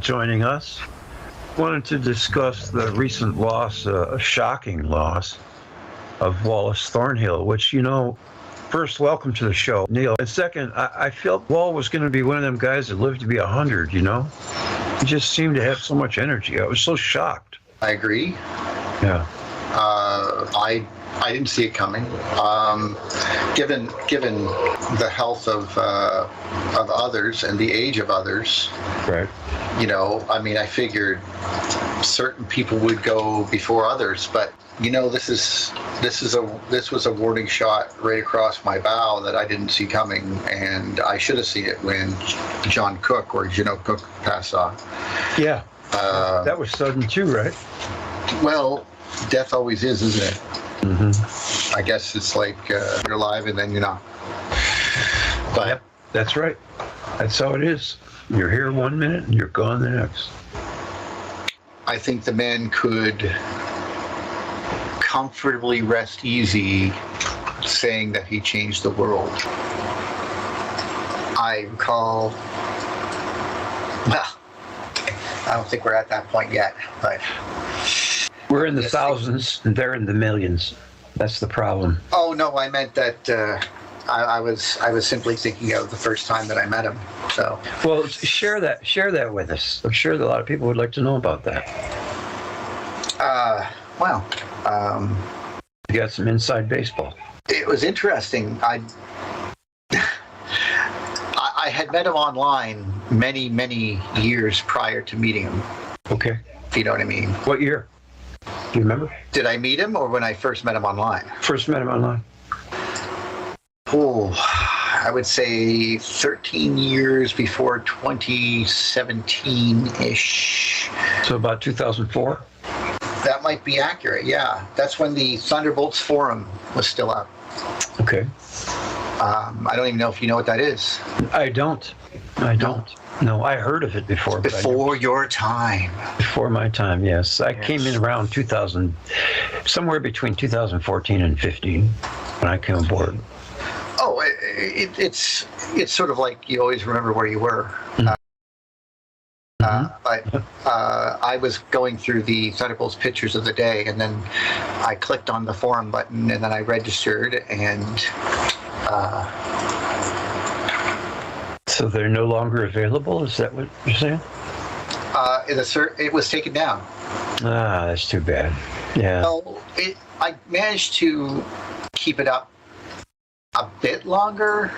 joining us. Wanted to discuss the recent loss, a shocking loss of Wallace Thornhill, which, first, welcome to the show, Neil. And second, I felt Wal was going to be one of them guys that lived to be 100, He just seemed to have so much energy. I was so shocked. I agree. Yeah. I didn't see it coming. Given the health of others and the age of others, right? I figured certain people would go before others, but this was a warning shot right across my bow that I didn't see coming, and I should have seen it when John Cook or Cook passed on. Yeah, that was sudden too, right? Well, death always is, isn't it? Mm-hmm. I guess it's like you're alive and then you're not. But yep, that's right. That's how it is. You're here 1 minute and you're gone the next. I think the man could comfortably rest easy saying that he changed the world. I recall, I don't think we're at that point yet, but we're in the thousands and they're in the millions. That's the problem. Oh no, I meant that I was simply thinking of the first time that I met him. So well, share that with us. I'm sure that a lot of people would like to know about that. You got some inside baseball. It was interesting. I had met him online many years prior to meeting him. Okay. If you know what I mean. What year? Do you remember? Did I meet him or when I first met him online? First met him online. Oh, I would say 13 years before 2017-ish. So about 2004? That might be accurate, yeah. That's when the Thunderbolts Forum was still up. Okay. I don't even know if you know what that is. I don't. No, I heard of it before. Before your time. Before my time, yes. I came in around 2000, somewhere between 2014 and 15 when I came aboard. Oh, it's sort of like you always remember where you were. But I was going through the Thunderbolts pictures of the day, and then I clicked on the forum button, and then I registered, and so they're no longer available? Is that what you're saying? It was taken down. Ah, that's too bad. Yeah. Well, I managed to keep it up a bit longer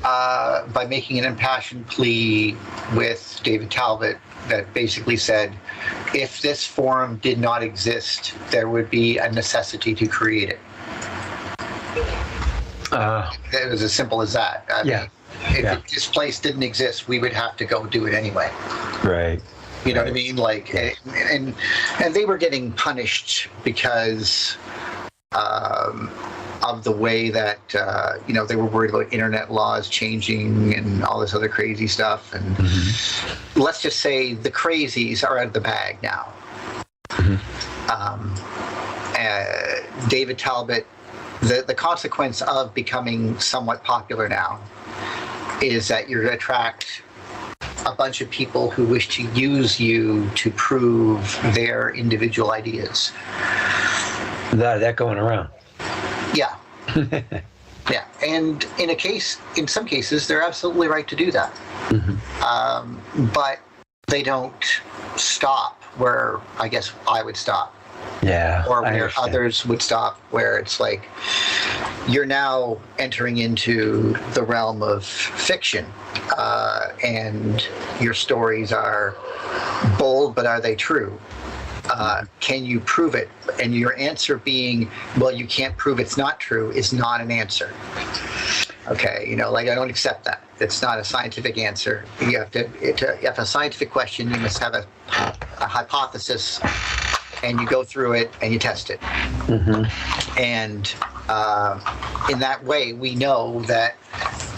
by making an impassioned plea with David Talbot that basically said, if this forum did not exist, there would be a necessity to create it. It was as simple as that. I mean, if this place didn't exist, we would have to go do it anyway. Right. You know what I mean? Like, and they were getting punished because of the way that they were worried about internet laws changing and all this other crazy stuff. And let's just say the crazies are out of the bag now. David Talbot, the consequence of becoming somewhat popular now is that you're going to attract a bunch of people who wish to use you to prove their individual ideas. That going around. Yeah. Yeah. And in some cases, they're absolutely right to do that. But they don't stop where I guess I would stop. Yeah. Or where others would stop, where it's like you're now entering into the realm of fiction, and your stories are bold, but are they true? Can you prove it? And your answer being, well, you can't prove it's not true is not an answer. Okay, I don't accept that. It's not a scientific answer. You have to, if you have a scientific question, you must have a hypothesis, and you go through it and you test it. And in that way, we know that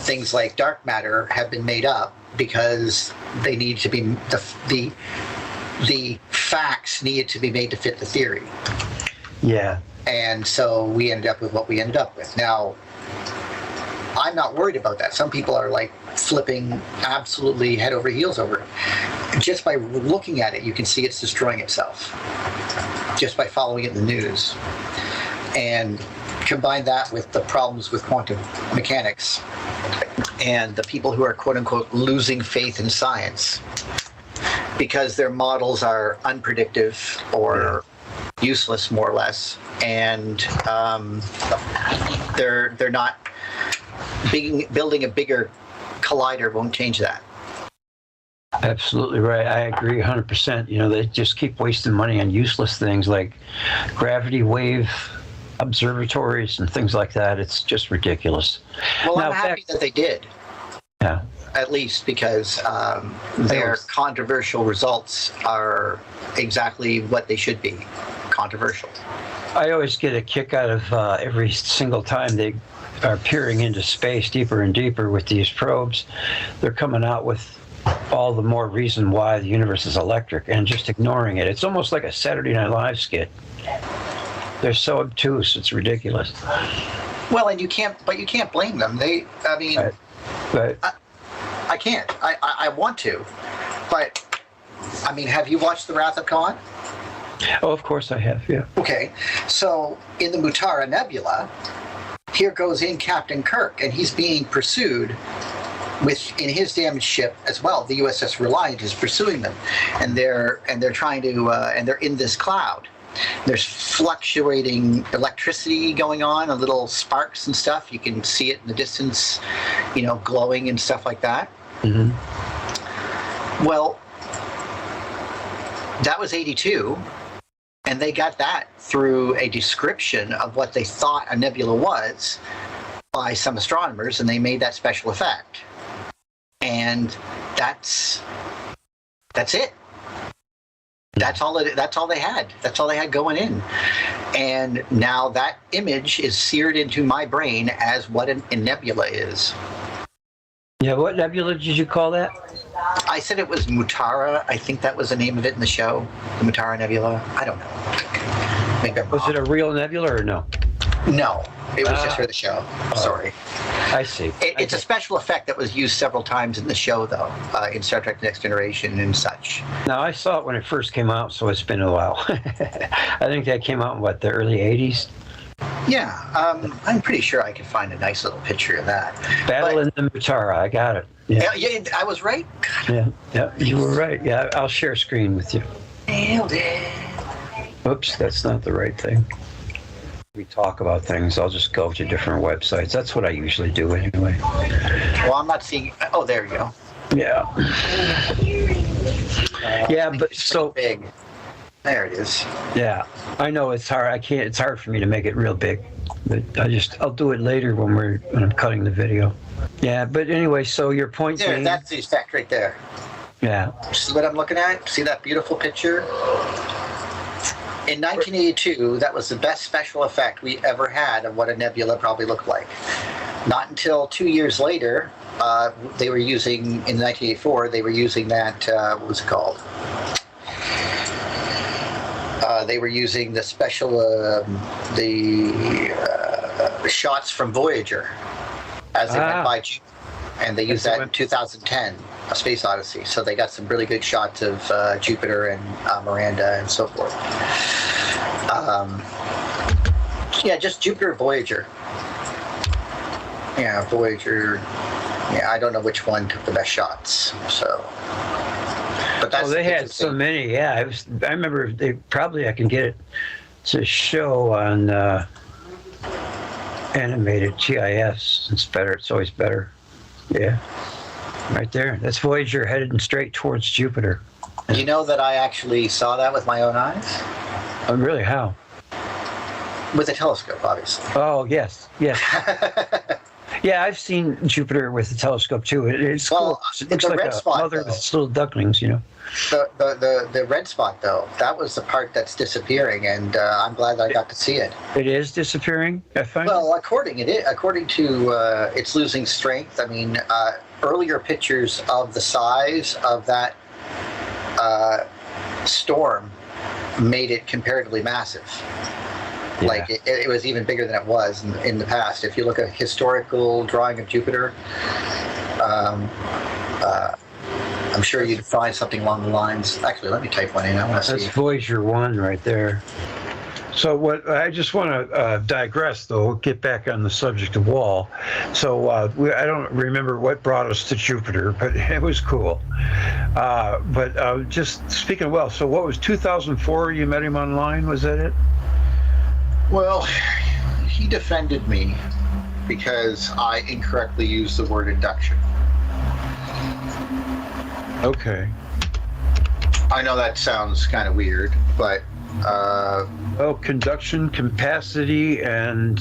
things like dark matter have been made up because they need to be the facts needed to be made to fit the theory. Yeah. And so we ended up with what we ended up with. Now, I'm not worried about that. Some people are like flipping absolutely head over heels over it. Just by looking at it, you can see it's destroying itself. Just by following it in the news. And combine that with the problems with quantum mechanics and the people who are quote unquote losing faith in science because their models are unpredictable or useless, more or less, and they're not building a bigger collider won't change that. Absolutely right. I agree 100%. You know, they just keep wasting money on useless things like gravity wave observatories and things like that. It's just ridiculous. Well, I'm happy that they did. Yeah. At least because their controversial results are exactly what they should be, controversial. I always get a kick out of every single time they are peering into space deeper and deeper with these probes. They're coming out with all the more reason why the universe is electric and just ignoring it. It's almost like a Saturday Night Live skit. They're so obtuse, it's ridiculous. Well, and you can't blame them. I can't. I want to, but I mean, have you watched The Wrath of Khan? Oh, of course I have, yeah. Okay, so in the Mutara Nebula, here goes in Captain Kirk, and he's being pursued in his damaged ship as well. The USS Reliant is pursuing them, and they're trying to and they're in this cloud. There's fluctuating electricity going on, little sparks and stuff. You can see it in the distance, you know, glowing and stuff like that. Mm-hmm. Well, that was 82, and they got that through a description of what they thought a nebula was by some astronomers, and they made that special effect. And that's it. That's all they had. That's all they had going in. And now that image is seared into my brain as what a nebula is. Yeah, what nebula did you call that? I said it was Mutara. I think that was the name of it in the show. The Mutara Nebula. I don't know. Maybe I'm wrong. Was it a real nebula or no? No, it was just for the show. Sorry. I see. It's a special effect that was used several times in the show, though, in Star Trek: Next Generation and such. Now, I saw it when it first came out, so it's been a while. I think that came out in, the early 80s? Yeah, I'm pretty sure I could find a nice little picture of that. Battle in the Mutara, I got it. Yeah, I was right? God. Yeah, you were right. Yeah, I'll share a screen with you. Nailed it. Oops, that's not the right thing. We talk about things, I'll just go to different websites. That's what I usually do anyway. Well, I'm not seeing... Oh, there you go. Yeah. Yeah, but so... Big. There it is. Yeah, I know it's hard. It's hard for me to make it real big, but I'll do it later when I'm cutting the video. Yeah, but anyway, so your point there, being... That's the effect right there. Yeah. See what I'm looking at? See that beautiful picture? In 1982, that was the best special effect we ever had of what a nebula probably looked like. Not until 2 years later, they were using, in 1984, they were using that, what was it called? They were using the special, shots from Voyager as they went by Jupiter. And they used that in 2010, A Space Odyssey. So they got some really good shots of Jupiter and Miranda and so forth. Yeah, just Jupiter, Voyager. Yeah, Voyager. Yeah, I don't know which one took the best shots. So, but that's they had so many. Yeah, I remember I can get it to show on animated GIS. It's better. It's always better. Yeah, right there. That's Voyager headed straight towards Jupiter. You know that I actually saw that with my own eyes? Oh, really? How? With a telescope, obviously. Oh, yes. Yeah, I've seen Jupiter with a telescope too. It's cool. It looks like a mother with its little ducklings, you know. The red spot, though, that was the part that's disappearing, and I'm glad that I got to see it. It is disappearing, I find? Well, according to it's losing strength. I mean, earlier pictures of the size of that storm made it comparatively massive. Yeah. Like it was even bigger than it was in the past. If you look at a historical drawing of Jupiter, I'm sure you'd find something along the lines. Actually, let me type one in. I want to That's see. Voyager 1 right there. So what I just want to digress, though, get back on the subject of Wal. So I don't remember what brought us to Jupiter, but it was cool. But just speaking of Wal, so what was 2004? You met him online? Was that it? Well, he defended me because I incorrectly used the word induction. Okay. I know that sounds kind of weird, but well, conduction, capacity, and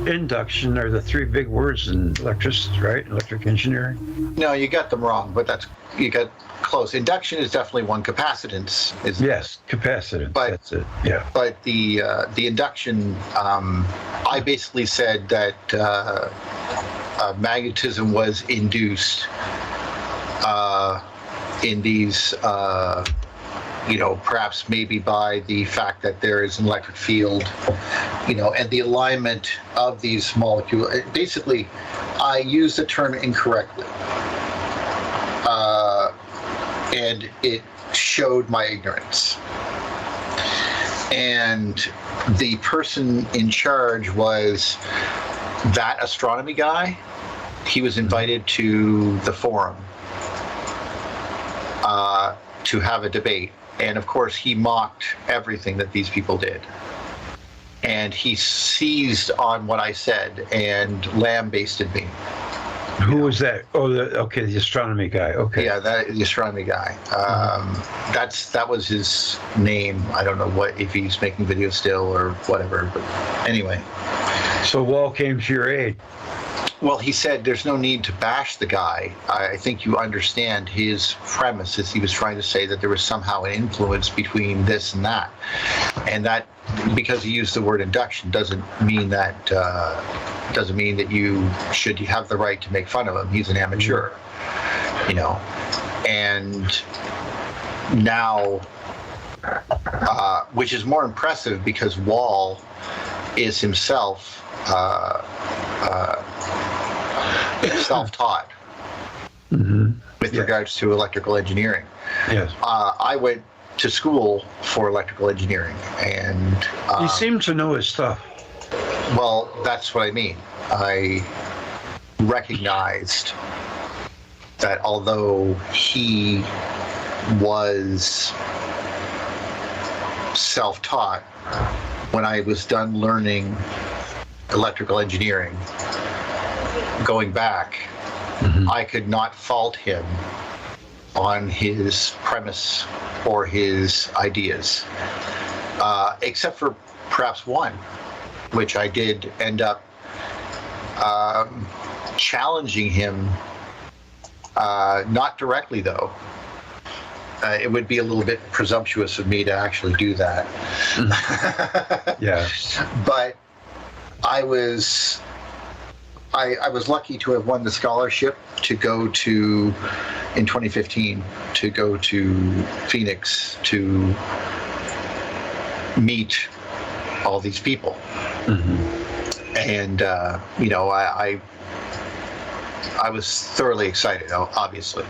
induction are the three big words in electricity, right? Electric engineering. no, you got them wrong. But you got close. Induction is definitely one. Capacitance is Yes, capacitance. But- that's it. Yeah. But the induction, I basically said that magnetism was induced in these, perhaps maybe by the fact that there is an electric field, and the alignment of these molecules. Basically, I used the term incorrectly, and it showed my ignorance. And the person in charge was that astronomy guy. He was invited to the forum to have a debate. And of course, he mocked everything that these people did. And he seized on what I said and lambasted me. Who was that? Oh, the astronomy guy. Okay. Yeah, the astronomy guy. That was his name. I don't know if he's making videos still or whatever. But anyway. So Wal came to your aid. Well, he said there's no need to bash the guy. I think you understand his premise is he was trying to say that there was somehow an influence between this and that. And that, because he used the word induction, doesn't mean that you should have the right to make fun of him. He's an amateur, And now, which is more impressive because Wal is himself self-taught with regards to electrical engineering. Yes. I went to school for electrical engineering, and He seemed to know his stuff. well, that's what I mean. I recognized that although he was self-taught, when I was done learning electrical engineering, going back, I could not fault him on his premise or his ideas, except for perhaps one, which I did end up challenging him, not directly though. It would be a little bit presumptuous of me to actually do that. Yeah. But I was lucky to have won the scholarship to go to, in 2015, to go to Phoenix to meet all these people. And, I was thoroughly excited, obviously.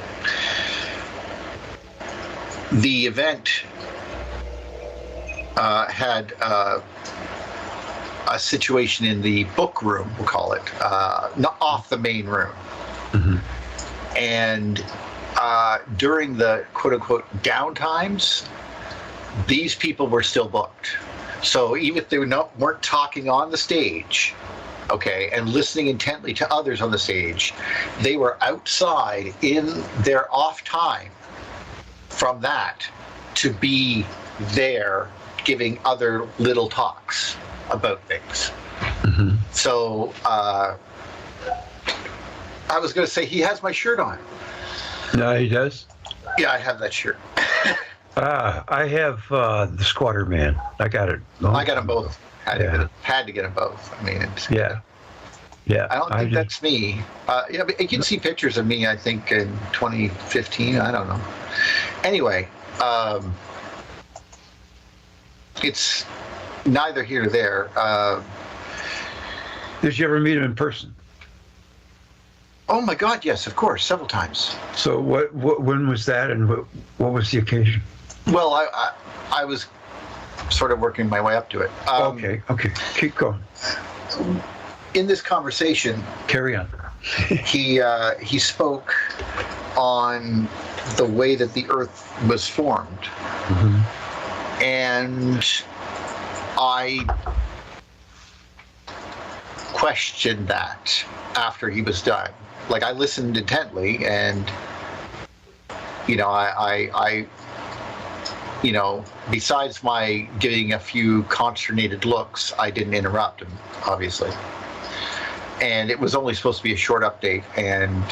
The event had a situation in the book room, we'll call it, not off the main room. And during the quote-unquote downtimes, these people were still booked. So even if they weren't talking on the stage, okay, and listening intently to others on the stage, they were outside in their off time from that to be there giving other little talks about things. So I was going to say he has my shirt on. No, he does? Yeah, I have that shirt. I have the Squatter Man. I got it. I got them both. Had to get them both. I mean, it's, Yeah. I don't think that's me. Yeah, but you can see pictures of me, I think, in 2015. I don't know. Anyway, it's neither here nor there. Did you ever meet him in person? Oh my God, yes, of course, several times. So when was that, and what was the occasion? Well, I was sort of working my way up to it. Okay, keep going. In this conversation, Carry on. he spoke on the way that the Earth was formed, and I questioned that after he was done. Like, I listened intently, and I besides my giving a few consternated looks, I didn't interrupt him, obviously. And it was only supposed to be a short update, and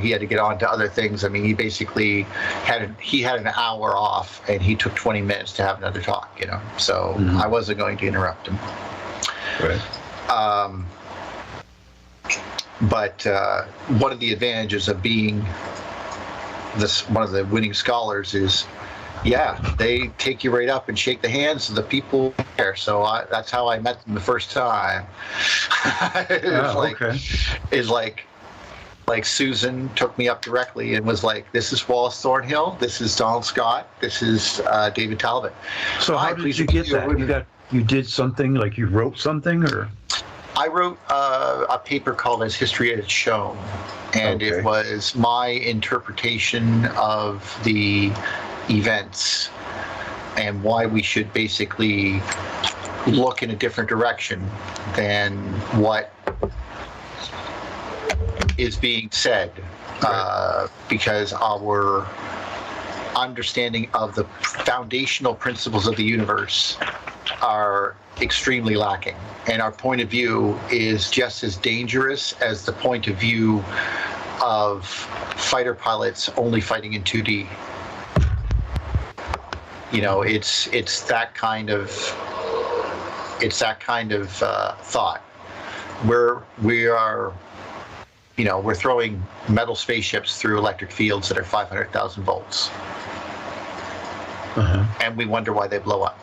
he had to get on to other things. I mean, he basically had an hour off, and he took 20 minutes to have another talk. So I wasn't going to interrupt him. Right. But one of the advantages of being one of the winning scholars is, they take you right up and shake the hands of the people there. So that's how I met them the first time. It's like Susan took me up directly and was like, "This is Wallace Thornhill. This is Donald Scott. This is David Talbot." So how did you get that? You did something, like you wrote something, or? I wrote a paper called "As History Had Shown," and it was my interpretation of the events and why we should basically look in a different direction than what is being said, because our understanding of the foundational principles of the universe are extremely lacking, and our point of view is just as dangerous as the point of view of fighter pilots only fighting in 2D. It's that kind of thought. We're throwing metal spaceships through electric fields that are 500,000 volts, and we wonder why they blow up.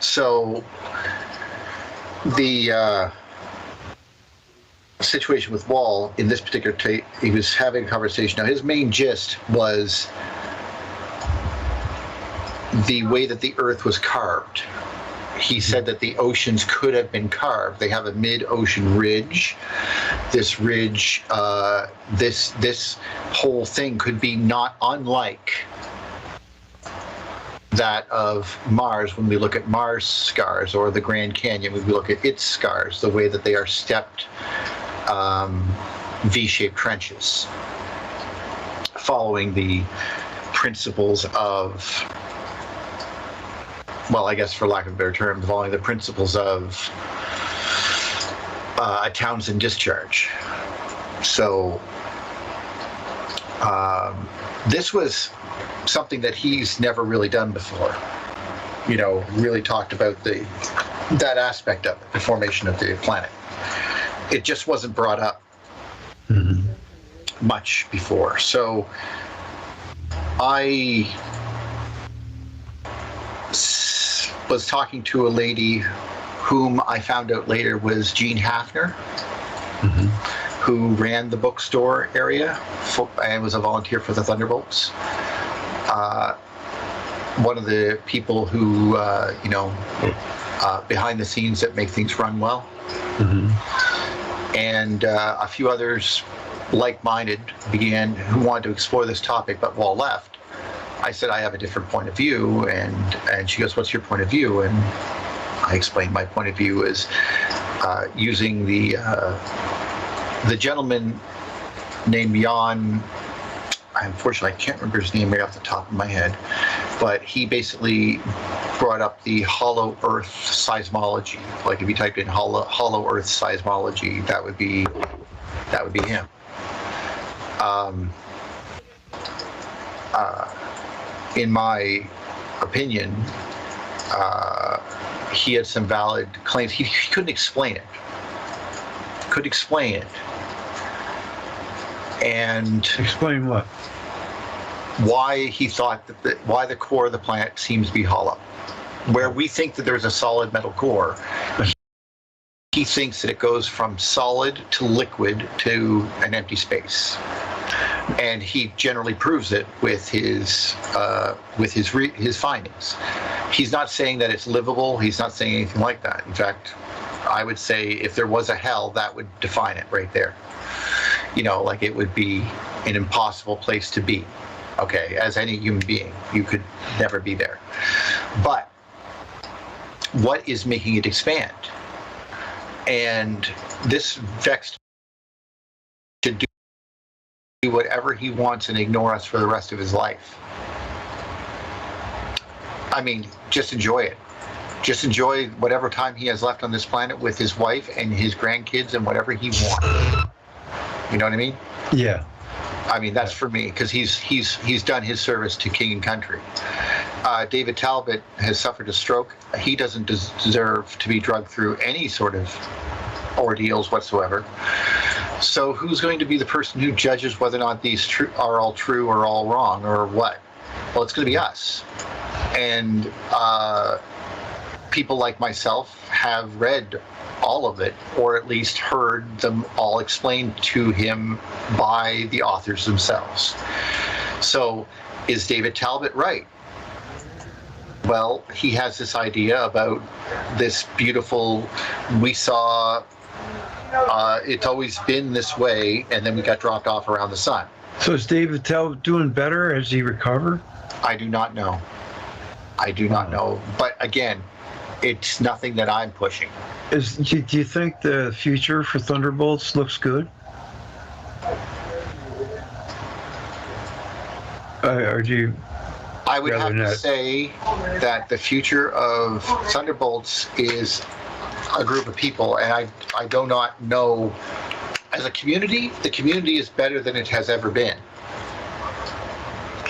So the situation with Wal in this particular tape, he was having a conversation. Now, his main gist was the way that the Earth was carved. He said that the oceans could have been carved. They have a mid-ocean ridge. This ridge, this whole thing could be not unlike that of Mars when we look at Mars scars, or the Grand Canyon when we look at its scars, the way that they are stepped V-shaped trenches, following the principles of, well, I guess for lack of a better term, following the principles of a Townsend discharge. So this was something that he's never really done before. Really talked about that aspect of it, the formation of the planet. It just wasn't brought up much before. So I was talking to a lady whom I found out later was Jean Hafner, who ran the bookstore area and was a volunteer for the Thunderbolts. One of the people who, behind the scenes that make things run well. And a few others like-minded who wanted to explore this topic, but Wal left. I said, I have a different point of view, and she goes, what's your point of view? And I explained my point of view as using the gentleman named Jan. Unfortunately, I can't remember his name right off the top of my head, but he basically brought up the hollow Earth seismology. Like if you typed in hollow Earth seismology, that would be him. In my opinion, he had some valid claims. He couldn't explain it. And explain what? Why he thought that why the core of the planet seems to be hollow, where we think that there's a solid metal core. he thinks that it goes from solid to liquid to an empty space, and he generally proves it with his findings. He's not saying that it's livable. He's not saying anything like that. In fact, I would say if there was a hell, that would define it right there. Like it would be an impossible place to be. Okay, as any human being, you could never be there. But what is making it expand? And this vexed to do whatever he wants and ignore us for the rest of his life. I mean, just enjoy it. Just enjoy whatever time he has left on this planet with his wife and his grandkids and whatever he wants. You know what I mean? Yeah. I mean, that's for me, because he's done his service to king and country. David Talbot has suffered a stroke. He doesn't deserve to be drugged through any sort of ordeals whatsoever. So who's going to be the person who judges whether or not these are all true or all wrong or what? Well, it's going to be us. And people like myself have read all of it, or at least heard them all explained to him by the authors themselves. So is David Talbot right? Well, he has this idea about this beautiful, we saw, it's always been this way, and then we got dropped off around the sun. So is David Talbot doing better? Has he recovered? I do not know. I do not know. But again, it's nothing that I'm pushing. Do you think the future for Thunderbolts looks good? Or do you? I would have to say that the future of Thunderbolts is a group of people, and I do not know. As a community, the community is better than it has ever been.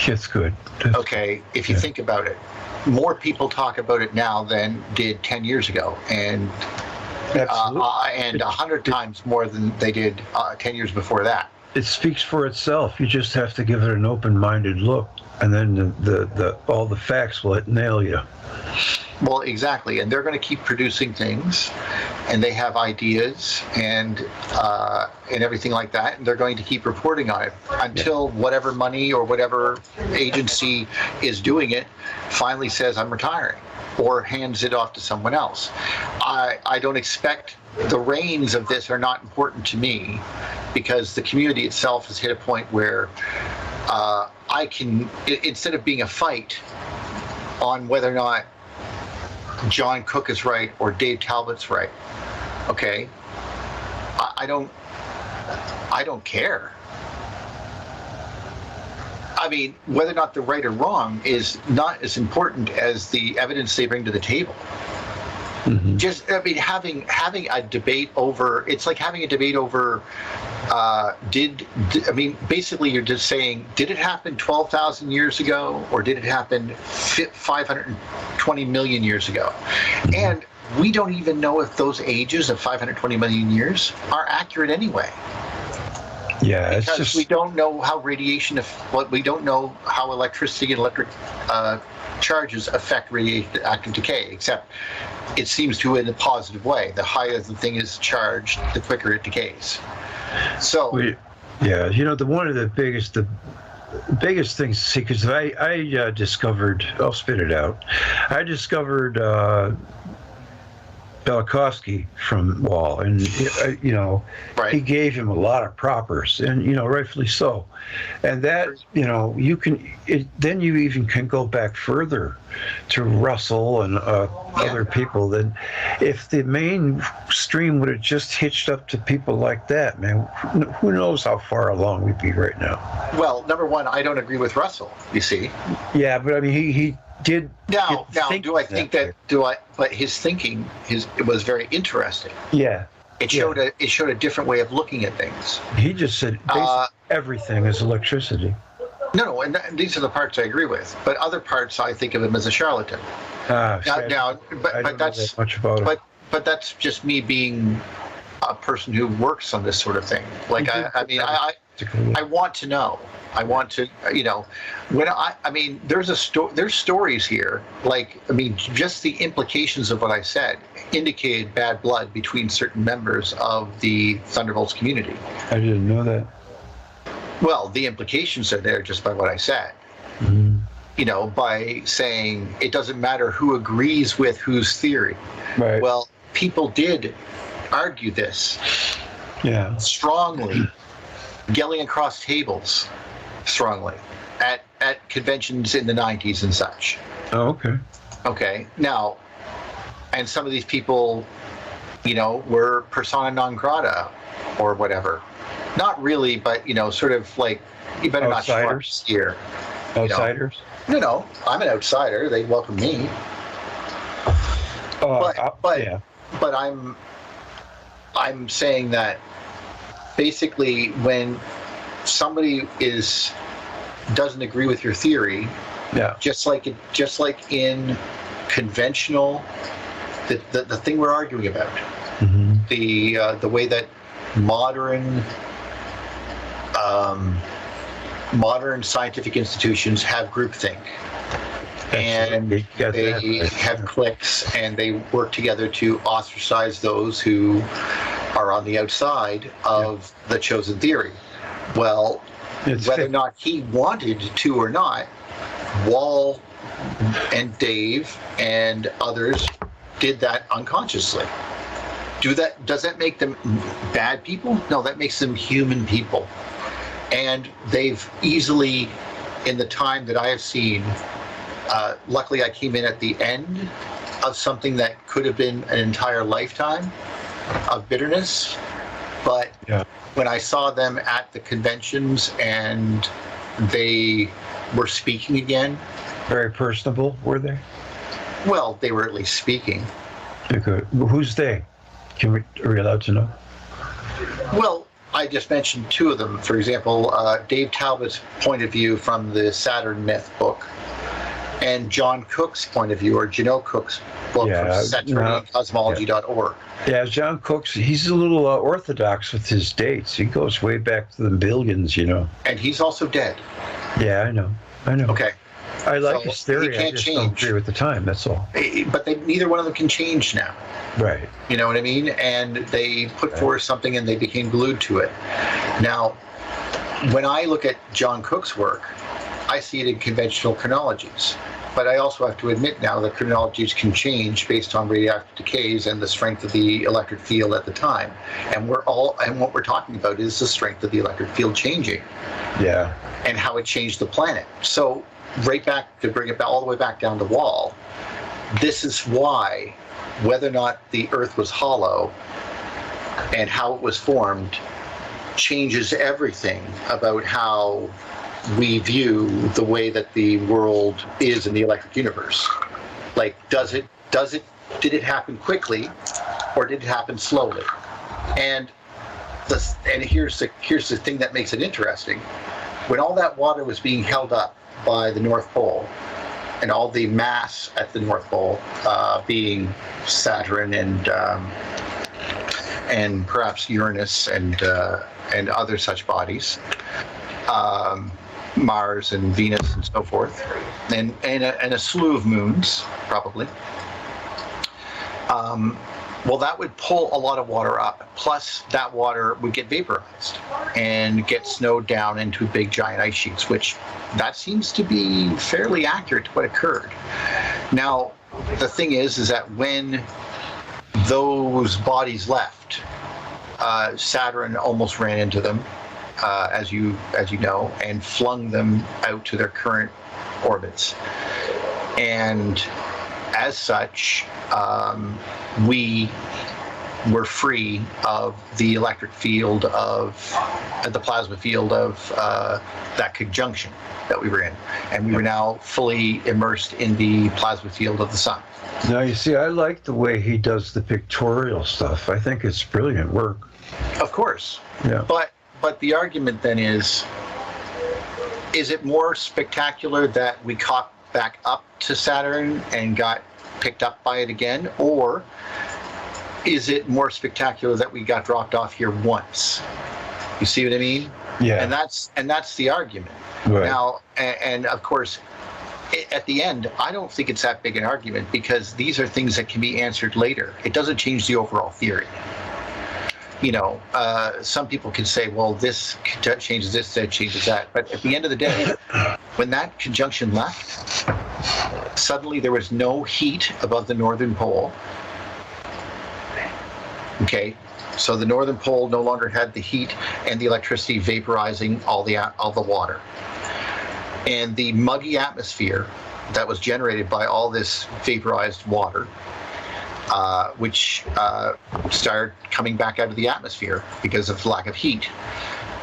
That's good. Okay, if you think about it, more people talk about it now than did 10 years ago, and 100 times more than they did 10 years before that. It speaks for itself. You just have to give it an open-minded look, and then all the facts will nail you. Well, exactly, and they're going to keep producing things, and they have ideas and everything like that, and they're going to keep reporting on it until whatever money or whatever agency is doing it finally says, I'm retiring, or hands it off to someone else. I don't expect, the reins of this are not important to me, because the community itself has hit a point where I can, instead of being a fight on whether or not John Cook is right or Dave Talbot's right, okay, I don't care. I mean, whether or not they're right or wrong is not as important as the evidence they bring to the table. Mm-hmm. Just, I mean, having a debate over, it's like having a debate over, basically you're just saying, did it happen 12,000 years ago, or did it happen 520 million years ago? Mm-hmm. And we don't even know if those ages of 520 million years are accurate anyway. Yeah, because it's just, we don't know how we don't know how electricity and electric charges affect radioactive decay, except it seems to in a positive way. The higher the thing is charged, the quicker it decays. So, one of the biggest things to see, because I discovered, I'll spit it out. I discovered Belikovsky from Wal, and right. He gave him a lot of propers, and rightfully so. And that then you even can go back further to Russell and other people. Then, if the mainstream would have just hitched up to people like that, man, who knows how far along we'd be right now. Well, number one, I don't agree with Russell. You see. Yeah, but I mean, he did. Now, but his thinking, it was very interesting. Yeah. It showed a different way of looking at things. He just said basically everything is electricity. No, and these are the parts I agree with. But other parts, I think of him as a charlatan. But that's much about it. But that's just me being a person who works on this sort of thing. Like basically. I want to know. I want to, there's stories here. Just the implications of what I said indicated bad blood between certain members of the Thunderbolts community. I didn't know that. Well, the implications are there just by what I said. By saying it doesn't matter who agrees with whose theory. Right. Well, people did argue this strongly, yelling across tables strongly at conventions in the 90s and such. Oh, okay. Okay. Now, and some of these people, were persona non grata or whatever. Not really, but, sort of like, you better Outsiders? not here. Outsiders? No, I'm an outsider. They'd welcome me. But I'm saying that basically when somebody doesn't agree with your theory, just like in conventional, the thing we're arguing about, the way that modern scientific institutions have groupthink. And they have cliques, and they work together to ostracize those who are on the outside of the chosen theory. Well, whether or not he wanted to or not, Wal and Dave and others did that unconsciously. Does that make them bad people? No, that makes them human people. And they've easily, in the time that I have seen, luckily I came in at the end of something that could have been an entire lifetime of bitterness. But when I saw them at the conventions and they were speaking again. Very personable, were they? Well, they were at least speaking. Okay. Who's they? Are we allowed to know? Well, I just mentioned two of them. For example, Dave Talbot's point of view from the Saturn Myth book, and John Cook's point of view, or Janelle Cook's book from cosmology.org. Yeah, John Cook's, he's a little orthodox with his dates. He goes way back to the billions, And he's also dead. Yeah, I know. Okay. I like his theory. I just don't agree with the time, that's all. But neither one of them can change now. Right. You know what I mean? And they put forth something and they became glued to it. Now, when I look at John Cook's work, I see it in conventional chronologies. But I also have to admit now that chronologies can change based on radioactive decays and the strength of the electric field at the time. And what we're talking about is the strength of the electric field changing. Yeah. And how it changed the planet. So right back, to bring it all the way back down to Wal, this is why, whether or not the Earth was hollow and how it was formed changes everything about how we view the way that the world is in the electric universe. Like, did it happen quickly or did it happen slowly? And here's the thing that makes it interesting. When all that water was being held up by the North Pole, and all the mass at the North Pole, being Saturn and perhaps Uranus and other such bodies, Mars and Venus and so forth, and a slew of moons probably. Well, that would pull a lot of water up. Plus, that water would get vaporized and get snowed down into big giant ice sheets, which that seems to be fairly accurate to what occurred. Now, the thing is that when those bodies left, Saturn almost ran into them, as you know, and flung them out to their current orbits. And as such, we were free of the electric field of the plasma field of that conjunction that we were in, and we were now fully immersed in the plasma field of the sun. Now, you see, I like the way he does the pictorial stuff. I think it's brilliant work. Of course. Yeah. But the argument then is it more spectacular that we caught back up to Saturn and got picked up by it again, or is it more spectacular that we got dropped off here once? You see what I mean? Yeah. And that's the argument. Right. Now, and of course, at the end, I don't think it's that big an argument because these are things that can be answered later. It doesn't change the overall theory. You know, some people can say, well, this changes this, that changes that. But at the end of the day, when that conjunction left, suddenly there was no heat above the northern pole. Okay, so the northern pole no longer had the heat and the electricity vaporizing all the water. And the muggy atmosphere that was generated by all this vaporized water, which started coming back out of the atmosphere because of lack of heat.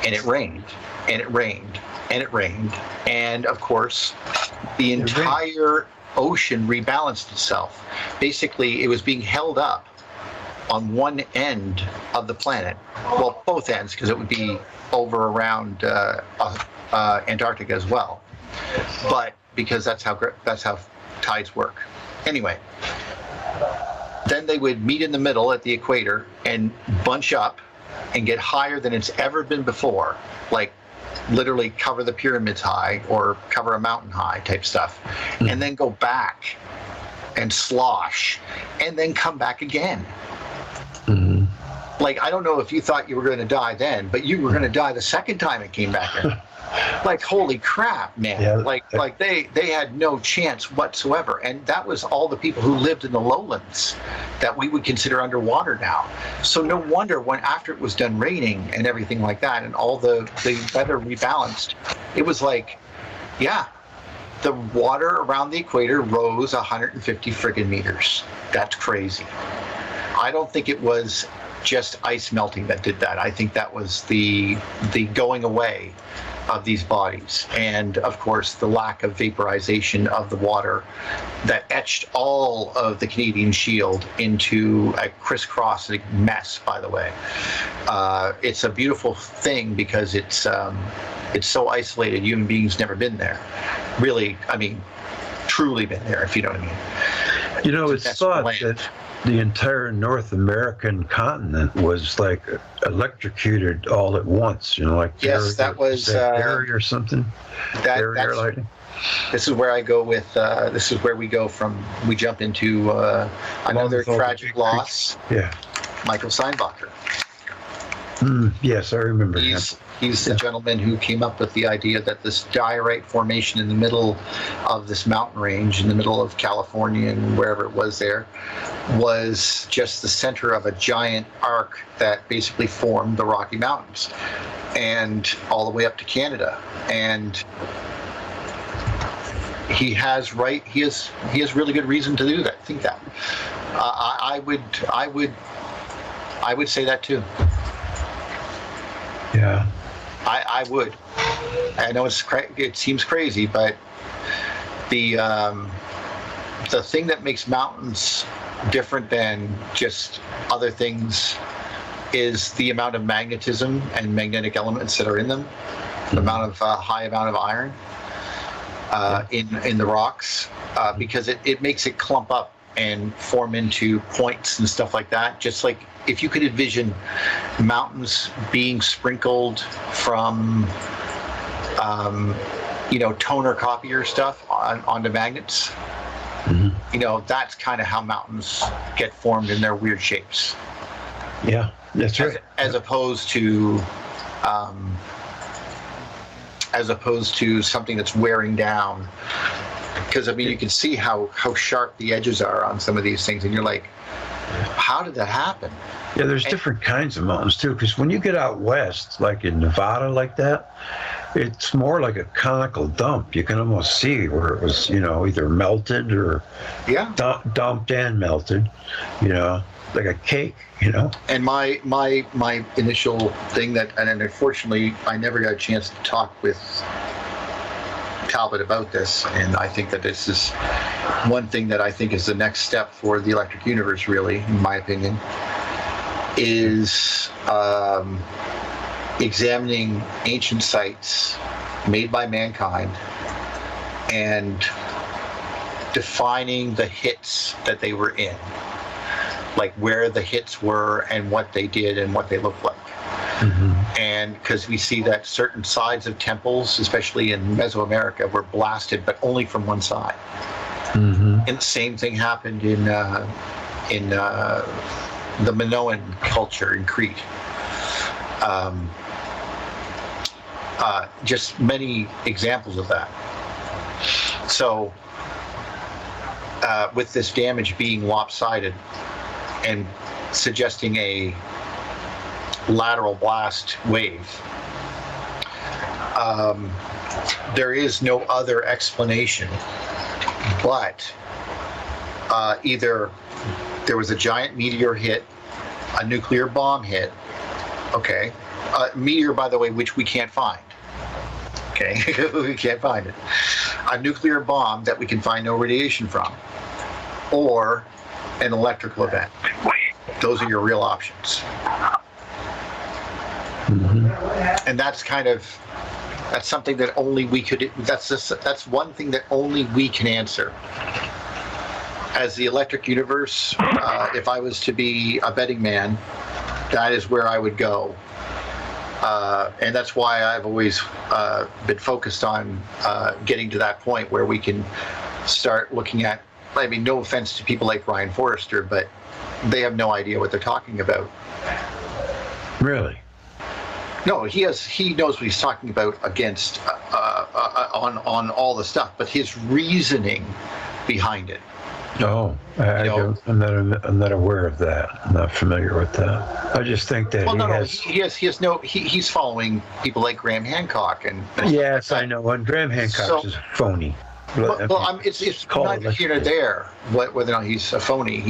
And it rained, and it rained, and it rained. And of course, the entire ocean rebalanced itself. Basically, it was being held up on one end of the planet. Well, both ends, because it would be over around Antarctica as well. But because that's how tides work. Anyway, then they would meet in the middle at the equator and bunch up and get higher than it's ever been before, like literally cover the pyramids high or cover a mountain high type stuff, and then go back and slosh and then come back again. Like, I don't know if you thought you were going to die then, but you were going to die the second time it came back in. Like, holy crap, man. Yeah, like they had no chance whatsoever. And that was all the people who lived in the lowlands that we would consider underwater now. So no wonder when after it was done raining and everything like that and all the weather rebalanced, it was like, yeah, the water around the equator rose 150 friggin' meters. That's crazy. I don't think it was just ice melting that did that. I think that was the going away of these bodies, and of course the lack of vaporization of the water that etched all of the Canadian Shield into a crisscrossing mess. By the way, it's a beautiful thing because it's so isolated. Human beings never been there, really. I mean, truly been there, if you know what I mean. You know, it's thought that the entire North American continent was like electrocuted all at once, you know, like yes, that was Barry or something. That's lighting. This is where I go with. This is where we go from. We jump into another tragic loss. Yeah, Michael Steinbacher. Yes, I remember. He's the gentleman who came up with the idea that this diorite formation in the middle of this mountain range, in the middle of California and wherever it was there, was just the center of a giant arc that basically formed the Rocky Mountains and all the way up to Canada. And he has really good reason to do that. Think that. I would say that too. Yeah. I would. I know it seems crazy, but the thing that makes mountains different than just other things is the amount of magnetism and magnetic elements that are in them, the high amount of iron in the rocks, because it makes it clump up and form into points and stuff like that. Just like if you could envision mountains being sprinkled from, toner copier stuff onto magnets. You know, that's kind of how mountains get formed in their weird shapes. Yeah, that's right. As opposed to something that's wearing down. Because, I mean, you can see how sharp the edges are on some of these things, and you're like, how did that happen? Yeah, there's different kinds of mountains, too, because when you get out west, like in Nevada like that, it's more like a conical dump. You can almost see where it was, either melted or dumped and melted, like a cake, And my initial thing and unfortunately, I never got a chance to talk with Talbot about this, and I think that this is one thing that I think is the next step for the electric universe, really, in my opinion, is examining ancient sites made by mankind and defining the hits that they were in, like where the hits were and what they did and what they looked like. And because we see that certain sides of temples, especially in Mesoamerica, were blasted, but only from one side. And the same thing happened in the Minoan culture in Crete. Just many examples of that. So with this damage being lopsided and suggesting a lateral blast wave, there is no other explanation, but either there was a giant meteor hit, a nuclear bomb hit, okay, meteor, by the way, which we can't find, okay, we can't find it, a nuclear bomb that we can find no radiation from, or an electrical event. Those are your real options. And that's something that only we could, that's one thing that only we can answer. As the electric universe, if I was to be a betting man, that is where I would go. And that's why I've always been focused on getting to that point where we can start looking at, I mean, no offense to people like Ryan Forrester, but they have no idea what they're talking about. Really? No, he knows what he's talking about against on all the stuff, but his reasoning behind it. No, I'm not aware of that. I'm not familiar with that. I just think that he's following people like Graham Hancock and yes, I know. And Graham Hancock is a phony. It's not here or there whether or not he's a phony.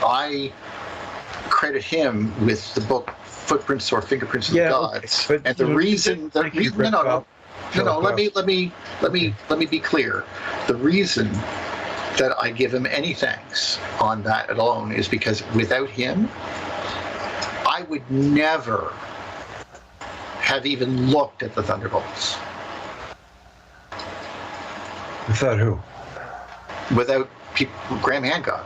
I credit him with the book Footprints or Fingerprints of the Gods, okay. And the reason let me be clear. The reason that I give him any thanks on that alone is because without him, I would never have even looked at the Thunderbolts. Without who? Without Graham Hancock.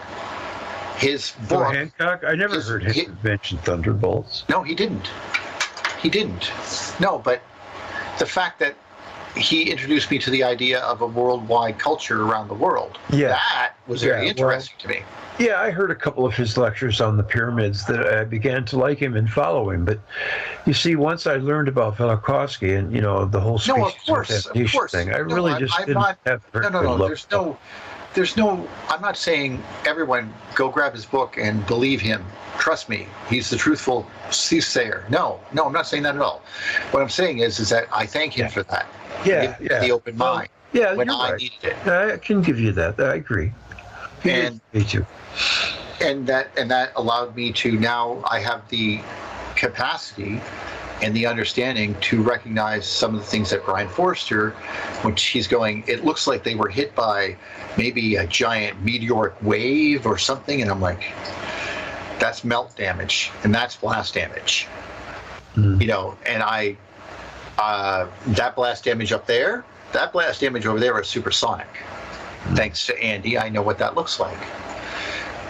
His book. Hancock? I never heard him mention Thunderbolts. No, he didn't. No, but the fact that he introduced me to the idea of a worldwide culture around the world. Yeah. That was very interesting to me. Yeah, I heard a couple of his lectures on the pyramids that I began to like him and follow him. But you see, once I learned about Velikovsky and, the whole species thing, I really just didn't have there's no, I'm not saying everyone go grab his book and believe him. Trust me, he's the truthful soothsayer. No, I'm not saying that at all. What I'm saying is that I thank him for that. The open mind. Yeah, when I needed it. I can give you that. I agree. And me too. And that allowed me to, now I have the capacity and the understanding to recognize some of the things that Brian Forrester, which he's going, it looks like they were hit by maybe a giant meteoric wave or something, and I'm like, that's melt damage and that's blast damage. And I that blast damage up there, that blast damage over there is supersonic. Thanks to Andy, I know what that looks like.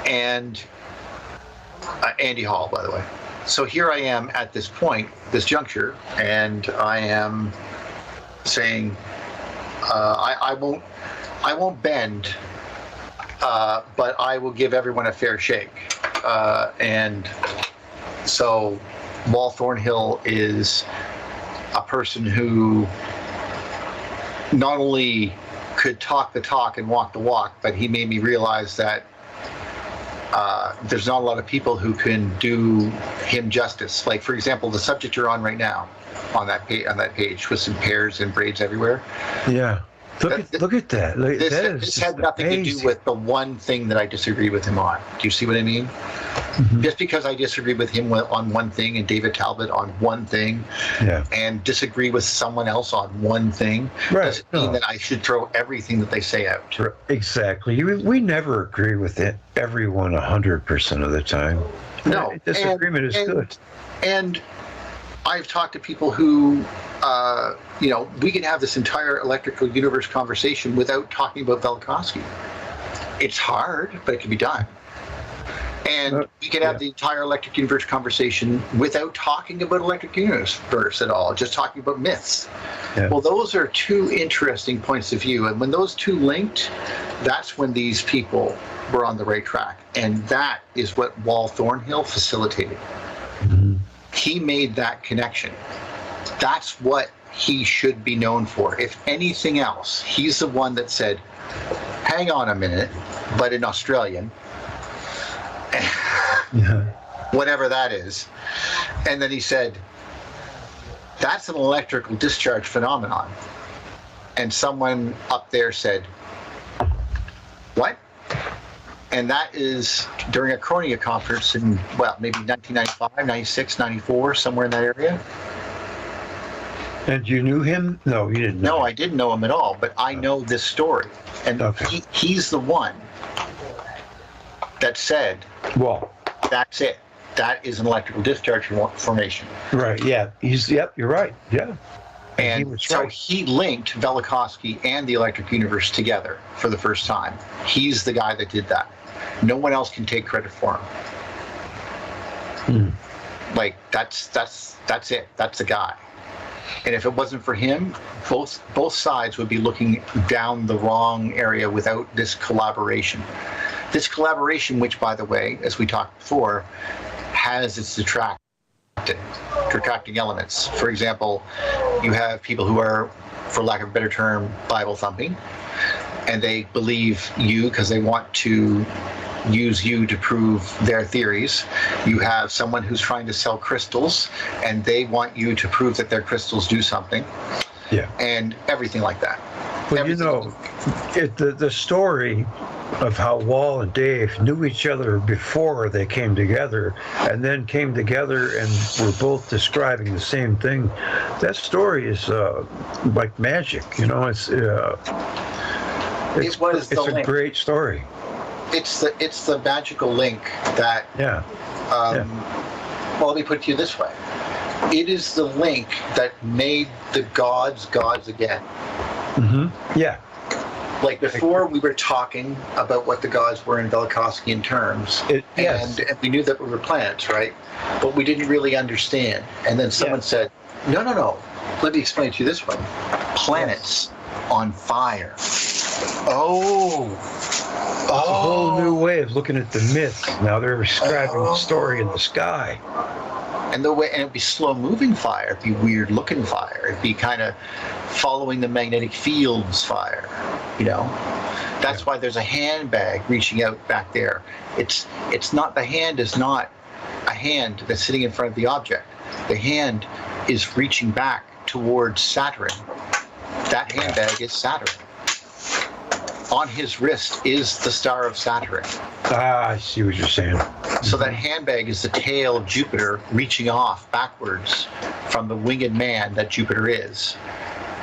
And Andy Hall, by the way. So here I am at this point, this juncture, and I am saying I won't bend, but I will give everyone a fair shake. And so Wal Thornhill is a person who not only could talk the talk and walk the walk, but he made me realize that there's not a lot of people who can do him justice. Like, for example, the subject you're on right now, on that page with some pears and braids everywhere. Yeah. Look at that. This had nothing to do with the one thing that I disagree with him on. Do you see what I mean? Just because I disagree with him on one thing and David Talbot on one thing, and disagree with someone else on one thing, doesn't mean that I should throw everything that they say out. Exactly. We never agree with everyone 100% of the time. No. Disagreement is good. And I've talked to people who, we can have this entire electrical universe conversation without talking about Velikovsky. It's hard, but it can be done. And we could have the entire electric universe conversation without talking about electric universe at all, just talking about myths. Yeah. Well, those are two interesting points of view. And when those two linked, that's when these people were on the right track. And that is what Wal Thornhill facilitated. Mm-hmm. He made that connection. That's what he should be known for. If anything else, he's the one that said, hang on a minute, but in Australian, whatever that is. And then he said, that's an electrical discharge phenomenon. And someone up there said, what? And that is during a Kronia conference in, well, maybe 1995, 96, 94, somewhere in that area. And you knew him? No, you didn't know No, him. I didn't know him at all, but I know this story. And he's the one that said, well, that's it. That is an electrical discharge formation. Right, yeah. You're right. Yeah. And he was so right. he linked Velikovsky and the electric universe together for the first time. He's the guy that did that. No one else can take credit for him. Like, that's it. That's the guy. And if it wasn't for him, both sides would be looking down the wrong area without this collaboration. This collaboration, which, by the way, as we talked before, has its detracting elements. For example, you have people who are, for lack of a better term, Bible thumping, and they believe you because they want to use you to prove their theories. You have someone who's trying to sell crystals, and they want you to prove that their crystals do something. Yeah. And everything like that. Well, you know, the story of how Wal and Dave knew each other before they came together, and then came together and were both describing the same thing. That story is like magic. You know, it's a great story. It's the magical link that. Well, let me put it to you this way: it is the link that made the gods again. Mm-hmm. Yeah. Like before, we were talking about what the gods were in Velikovskyan terms, and we knew that we were planets, right? But we didn't really understand. And then someone said, no, let me explain it to you this way. Planets on fire. Oh. A whole new way of looking at the myth. Now they're describing the story in the sky. And it'd be slow-moving fire. It'd be weird-looking fire. It'd be kind of following the magnetic fields fire. You know, that's why there's a handbag reaching out back there. It's not, the hand is not a hand that's sitting in front of the object. The hand is reaching back towards Saturn. That handbag is Saturn. On his wrist is the star of Saturn. I see what you're saying. So that handbag is the tail of Jupiter reaching off backwards from the winged man that Jupiter is,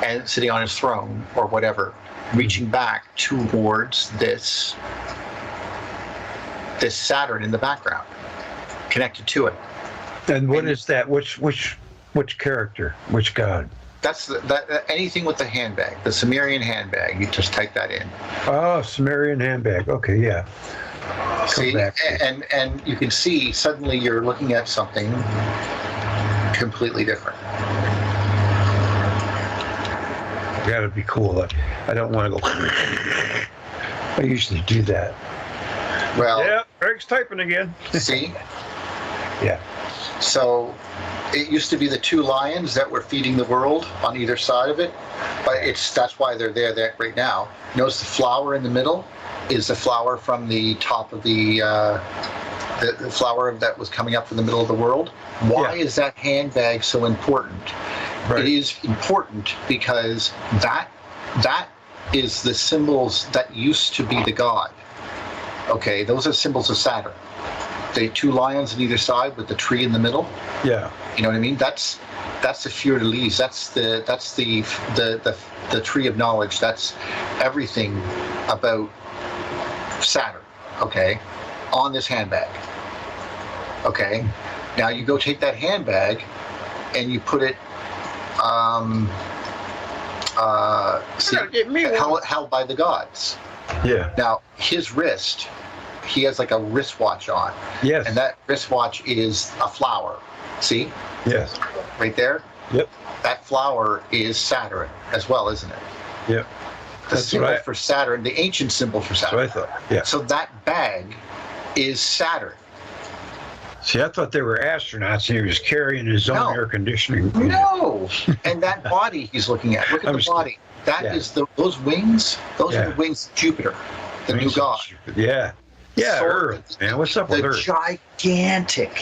and sitting on his throne or whatever, reaching back towards this Saturn in the background, connected to it. And what is that? Which character? Which god? That's anything with the handbag, the Sumerian handbag. You just type that in. Oh, Sumerian handbag. Okay, yeah. See, and you can see suddenly you're looking at something completely different. Gotta be cool. I don't want to go. I usually do that. Well, yeah, Greg's typing again. See? Yeah. So it used to be the two lions that were feeding the world on either side of it, but that's why they're there right now. Notice the flower in the middle is the flower from the top of the flower that was coming up from the middle of the world. Why is that handbag so important? Right. It is important because that is the symbols that used to be the god. Okay, those are symbols of Saturn. The two lions on either side with the tree in the middle. Yeah. You know what I mean? That's the fleur de lis. That's the tree of knowledge. That's everything about Saturn. Okay, on this handbag. Okay, now you go take that handbag and you put it held by the gods. Yeah. Now his wrist he has like a wristwatch on. Yes. And that wristwatch is a flower. See? Yes. Right there? Yep. That flower is Saturn as well, isn't it? Yep. The symbol for Saturn, the ancient symbol for Saturn. That's what I thought. Yeah. So that bag is Saturn. See, I thought they were astronauts and he was carrying his own air conditioning. No. And that body he's looking at, look at the body. That is those wings, those are the wings of Jupiter, the new god. Yeah. Yeah, Earth, man. What's up with Earth? Gigantic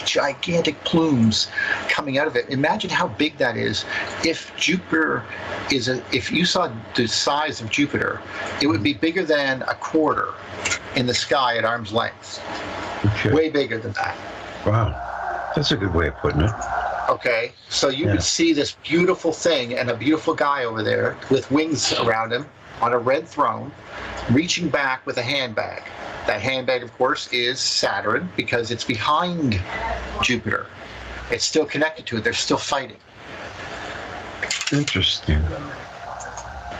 plumes coming out of it. Imagine how big that is. If Jupiter if you saw the size of Jupiter, it would be bigger than a quarter in the sky at arm's length. Okay. Way bigger than that. Wow. That's a good way of putting it. Okay, so you would see this beautiful thing and a beautiful guy over there with wings around him on a red throne, reaching back with a handbag. That handbag, of course, is Saturn because it's behind Jupiter. It's still connected to it. They're still fighting. Interesting.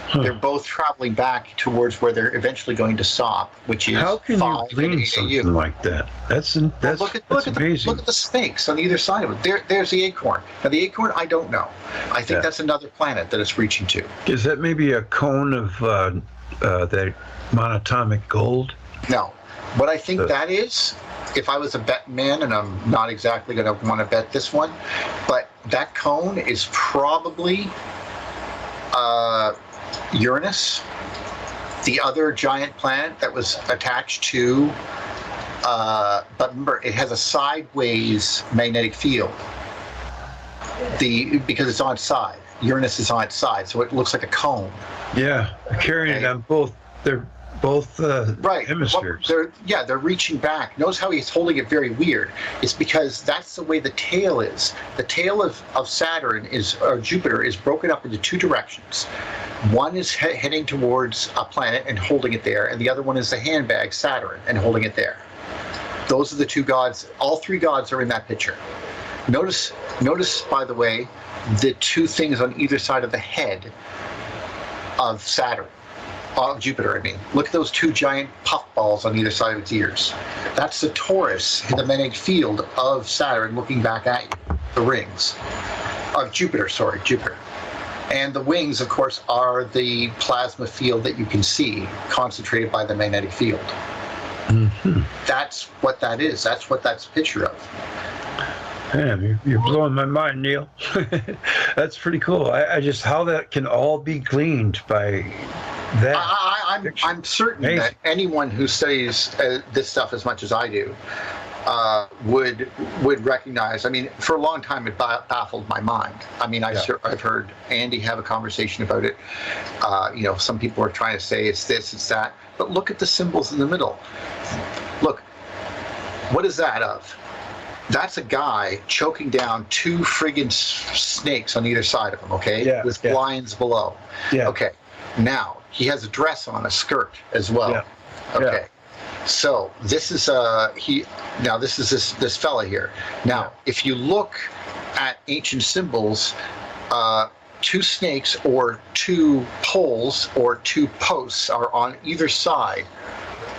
Huh. They're both traveling back towards where they're eventually going to stop, which is how can you glean something like that? That's amazing. Look at the snakes on either side of it. There's the acorn. Now the acorn, I don't know. I think that's another planet that it's reaching to. Is that maybe a cone of that monatomic gold? No. What I think that is, if I was a bet man, and I'm not exactly going to want to bet this one, but that cone is probably Uranus, the other giant planet that was attached to, but remember, it has a sideways magnetic field. Because it's on its side. Uranus is on its side, so it looks like a cone. Yeah, carrying it on both. They're both hemispheres. Well, they're reaching back. Notice how he's holding it very weird. It's because that's the way the tail is. The tail of Saturn or Jupiter is broken up into two directions. One is heading towards a planet and holding it there, and the other one is the handbag, Saturn, and holding it there. Those are the two gods. All three gods are in that picture. Notice, by the way, the two things on either side of the head of Saturn. Of Jupiter, I mean. Look at those two giant puffballs on either side of its ears. That's the torus, the magnetic field of Saturn looking back at you. The rings. Of Jupiter. And the wings, of course, are the plasma field that you can see concentrated by the magnetic field. Mm-hmm. That's what that is. That's what that's a picture of. Man, you're blowing my mind, Neil. That's pretty cool. I just, how that can all be gleaned by that. I'm certain that anyone who studies this stuff as much as I do would recognize. I mean, for a long time it baffled my mind. I mean, I've heard Andy have a conversation about it. Some people are trying to say it's this, it's that, but look at the symbols in the middle. Look, what is that of? That's a guy choking down two friggin' snakes on either side of him, okay? Yeah, with blinds below. Yeah. Okay. Now, he has a dress on, a skirt as well. Yeah. Okay. Yeah. So this is this fella here. Now, if you look at ancient symbols, two snakes or two poles or two posts are on either side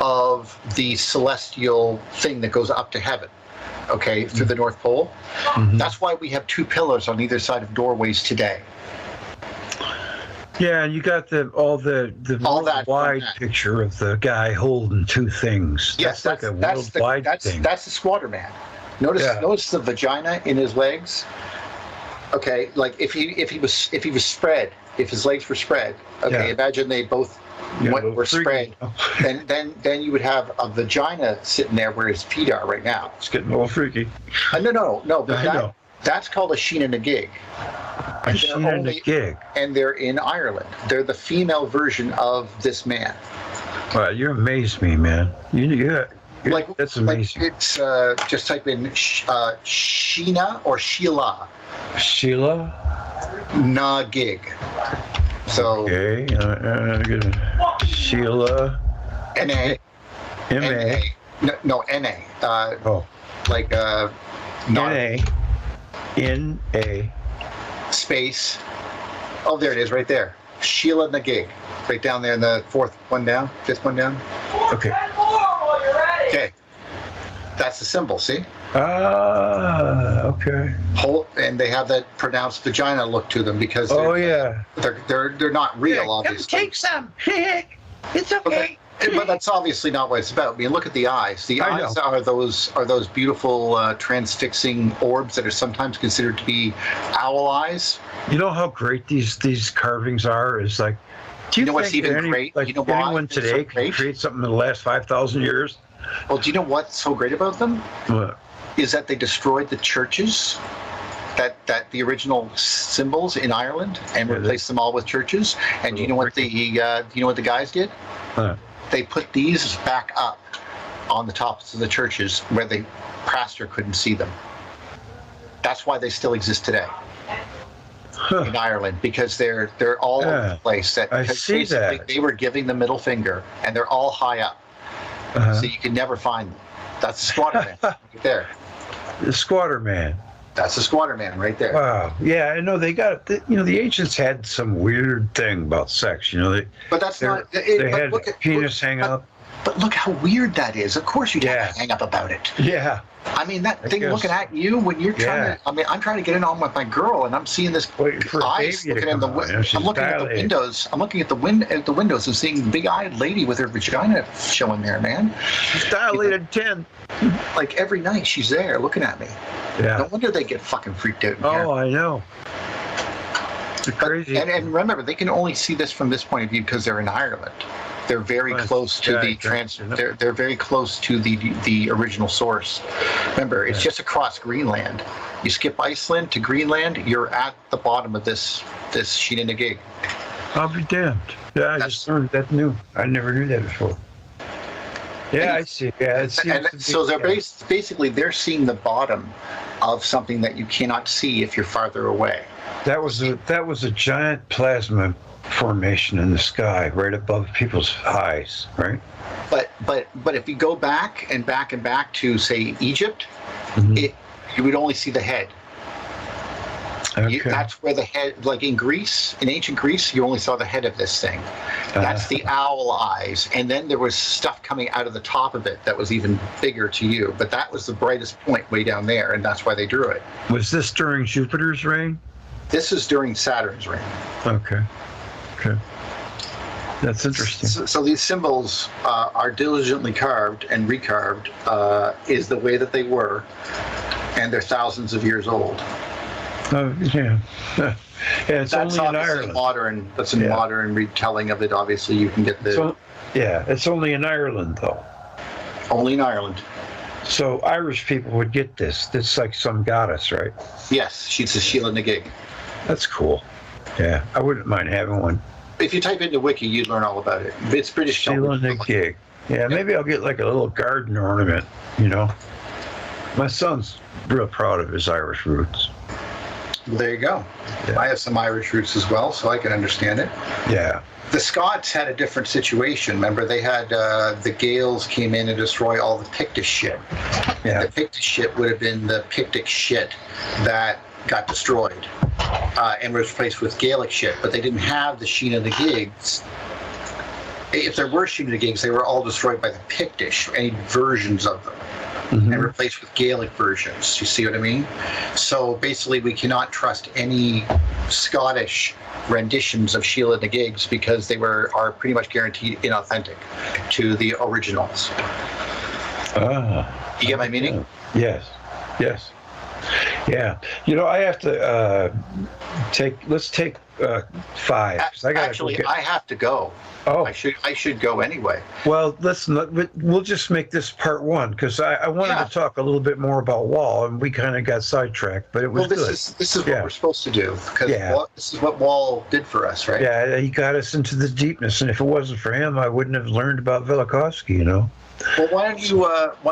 of the celestial thing that goes up to heaven. Okay, through the North Pole. Mm-hmm. That's why we have two pillars on either side of doorways today. Yeah, and you got all that wide picture of the guy holding two things. Yes, that's like a worldwide thing. That's the squatter man. Notice the vagina in his legs. Okay, like if he was spread, if his legs were spread. Okay, imagine they both were spread. Then you would have a vagina sitting there where his feet are right now. It's getting a little freaky. No, but that's called a Sheena na gig. A Sheena na gig. And they're in Ireland. They're the female version of this man. Wow, you amaze me, man. That's amazing. Like it's just type in Sheena or Sheila. Sheila? Na gig. So. Okay. Sheila. N-A. M-A. No, N-A. Like N-A. N-A. Space. Oh, there it is, right there. Sheila na gig. Right down there in the fifth one down. Okay. Okay. That's the symbol, see? Ah, okay. And they have that pronounced vagina look to them because they're not real, obviously. Come take some. It's okay. But that's obviously not what it's about. I mean, look at the eyes. The eyes are those beautiful transfixing orbs that are sometimes considered to be owl eyes. You know how great these carvings are? Is like, do you know what's even great? Like, you know anyone today can create something in the last 5,000 years? Well, do you know what's so great about them? What? Is that they destroyed the churches, that the original symbols in Ireland, and replaced them all with churches. And do you know what the guys did? They put these back up on the tops of the churches where the pastor couldn't see them. That's why they still exist today in Ireland, because they're all over the place. I see that. They were giving the middle finger, and they're all high up. So you can never find them. That's the squatter man right there. The squatter man. That's the squatter man right there. Wow. Yeah, I know they got. The ancients had some weird thing about sex. But that's not. They had penis hang up. But look how weird that is. Of course you'd have to hang up about it. Yeah. I mean, that thing looking at you when you're trying to. I mean, I'm trying to get it on with my girl, and I'm seeing this eyes looking in the. I'm looking at the windows. I'm looking at the windows and seeing big-eyed lady with her vagina showing there, man. She's dilated 10. Like every night she's there looking at me. Yeah. No wonder they get fucking freaked out in here. Oh, I know. It's crazy. And remember, they can only see this from this point of view because they're in Ireland. They're very close to the They're very close to the original source. Remember, it's just across Greenland. You skip Iceland to Greenland, you're at the bottom of this Sheena na gig. I'll be damned. Yeah, I just learned that new. I never knew that before. Yeah, I see. Yeah, so they're basically they're seeing the bottom of something that you cannot see if you're farther away. That was a giant plasma formation in the sky right above people's eyes, right? But if you go back and back to say Egypt, you would only see the head. Okay. That's where the head, like in ancient Greece, you only saw the head of this thing. That's the owl eyes. And then there was stuff coming out of the top of it that was even bigger to you. But that was the brightest point way down there, and that's why they drew it. Was this during Jupiter's reign? This is during Saturn's reign. Okay. That's interesting. So these symbols are diligently carved and recarved is the way that they were, and they're thousands of years old. Yeah, it's that's only in Ireland. That's a modern retelling of it. Obviously, you can get the. It's only in Ireland, though. Only in Ireland. So Irish people would get this. It's like some goddess, right? Yes, she's a Sheila na gig. That's cool. Yeah, I wouldn't mind having one. If you type into Wiki, you'd learn all about it. It's British. Sheila na gig. Yeah, maybe I'll get like a little garden ornament. My son's real proud of his Irish roots. There you go. Yeah. I have some Irish roots as well, so I can understand it. Yeah. The Scots had a different situation. Remember, they had the Gaels came in and destroy all the Pictish shit. Yeah. The Pictish shit would have been the Pictic shit that got destroyed and was replaced with Gaelic shit, but they didn't have the Sheena na gigs. If there were Sheena na gigs, they were all destroyed by the Pictish, any versions of them. And replaced with Gaelic versions. You see what I mean? So basically, we cannot trust any Scottish renditions of Sheila na gigs because they are pretty much guaranteed inauthentic to the originals. You get my meaning? Yes. Yeah. I have to let's take 5. I have to go. Oh, I should go anyway. Well, we'll just make this part 1 because I wanted to talk a little bit more about Wal, and we kind of got sidetracked, but it was good. This is what we're supposed to do because this is what Wal did for us, right? Yeah, he got us into the deepness, and if it wasn't for him, I wouldn't have learned about Velikovsky, Well, why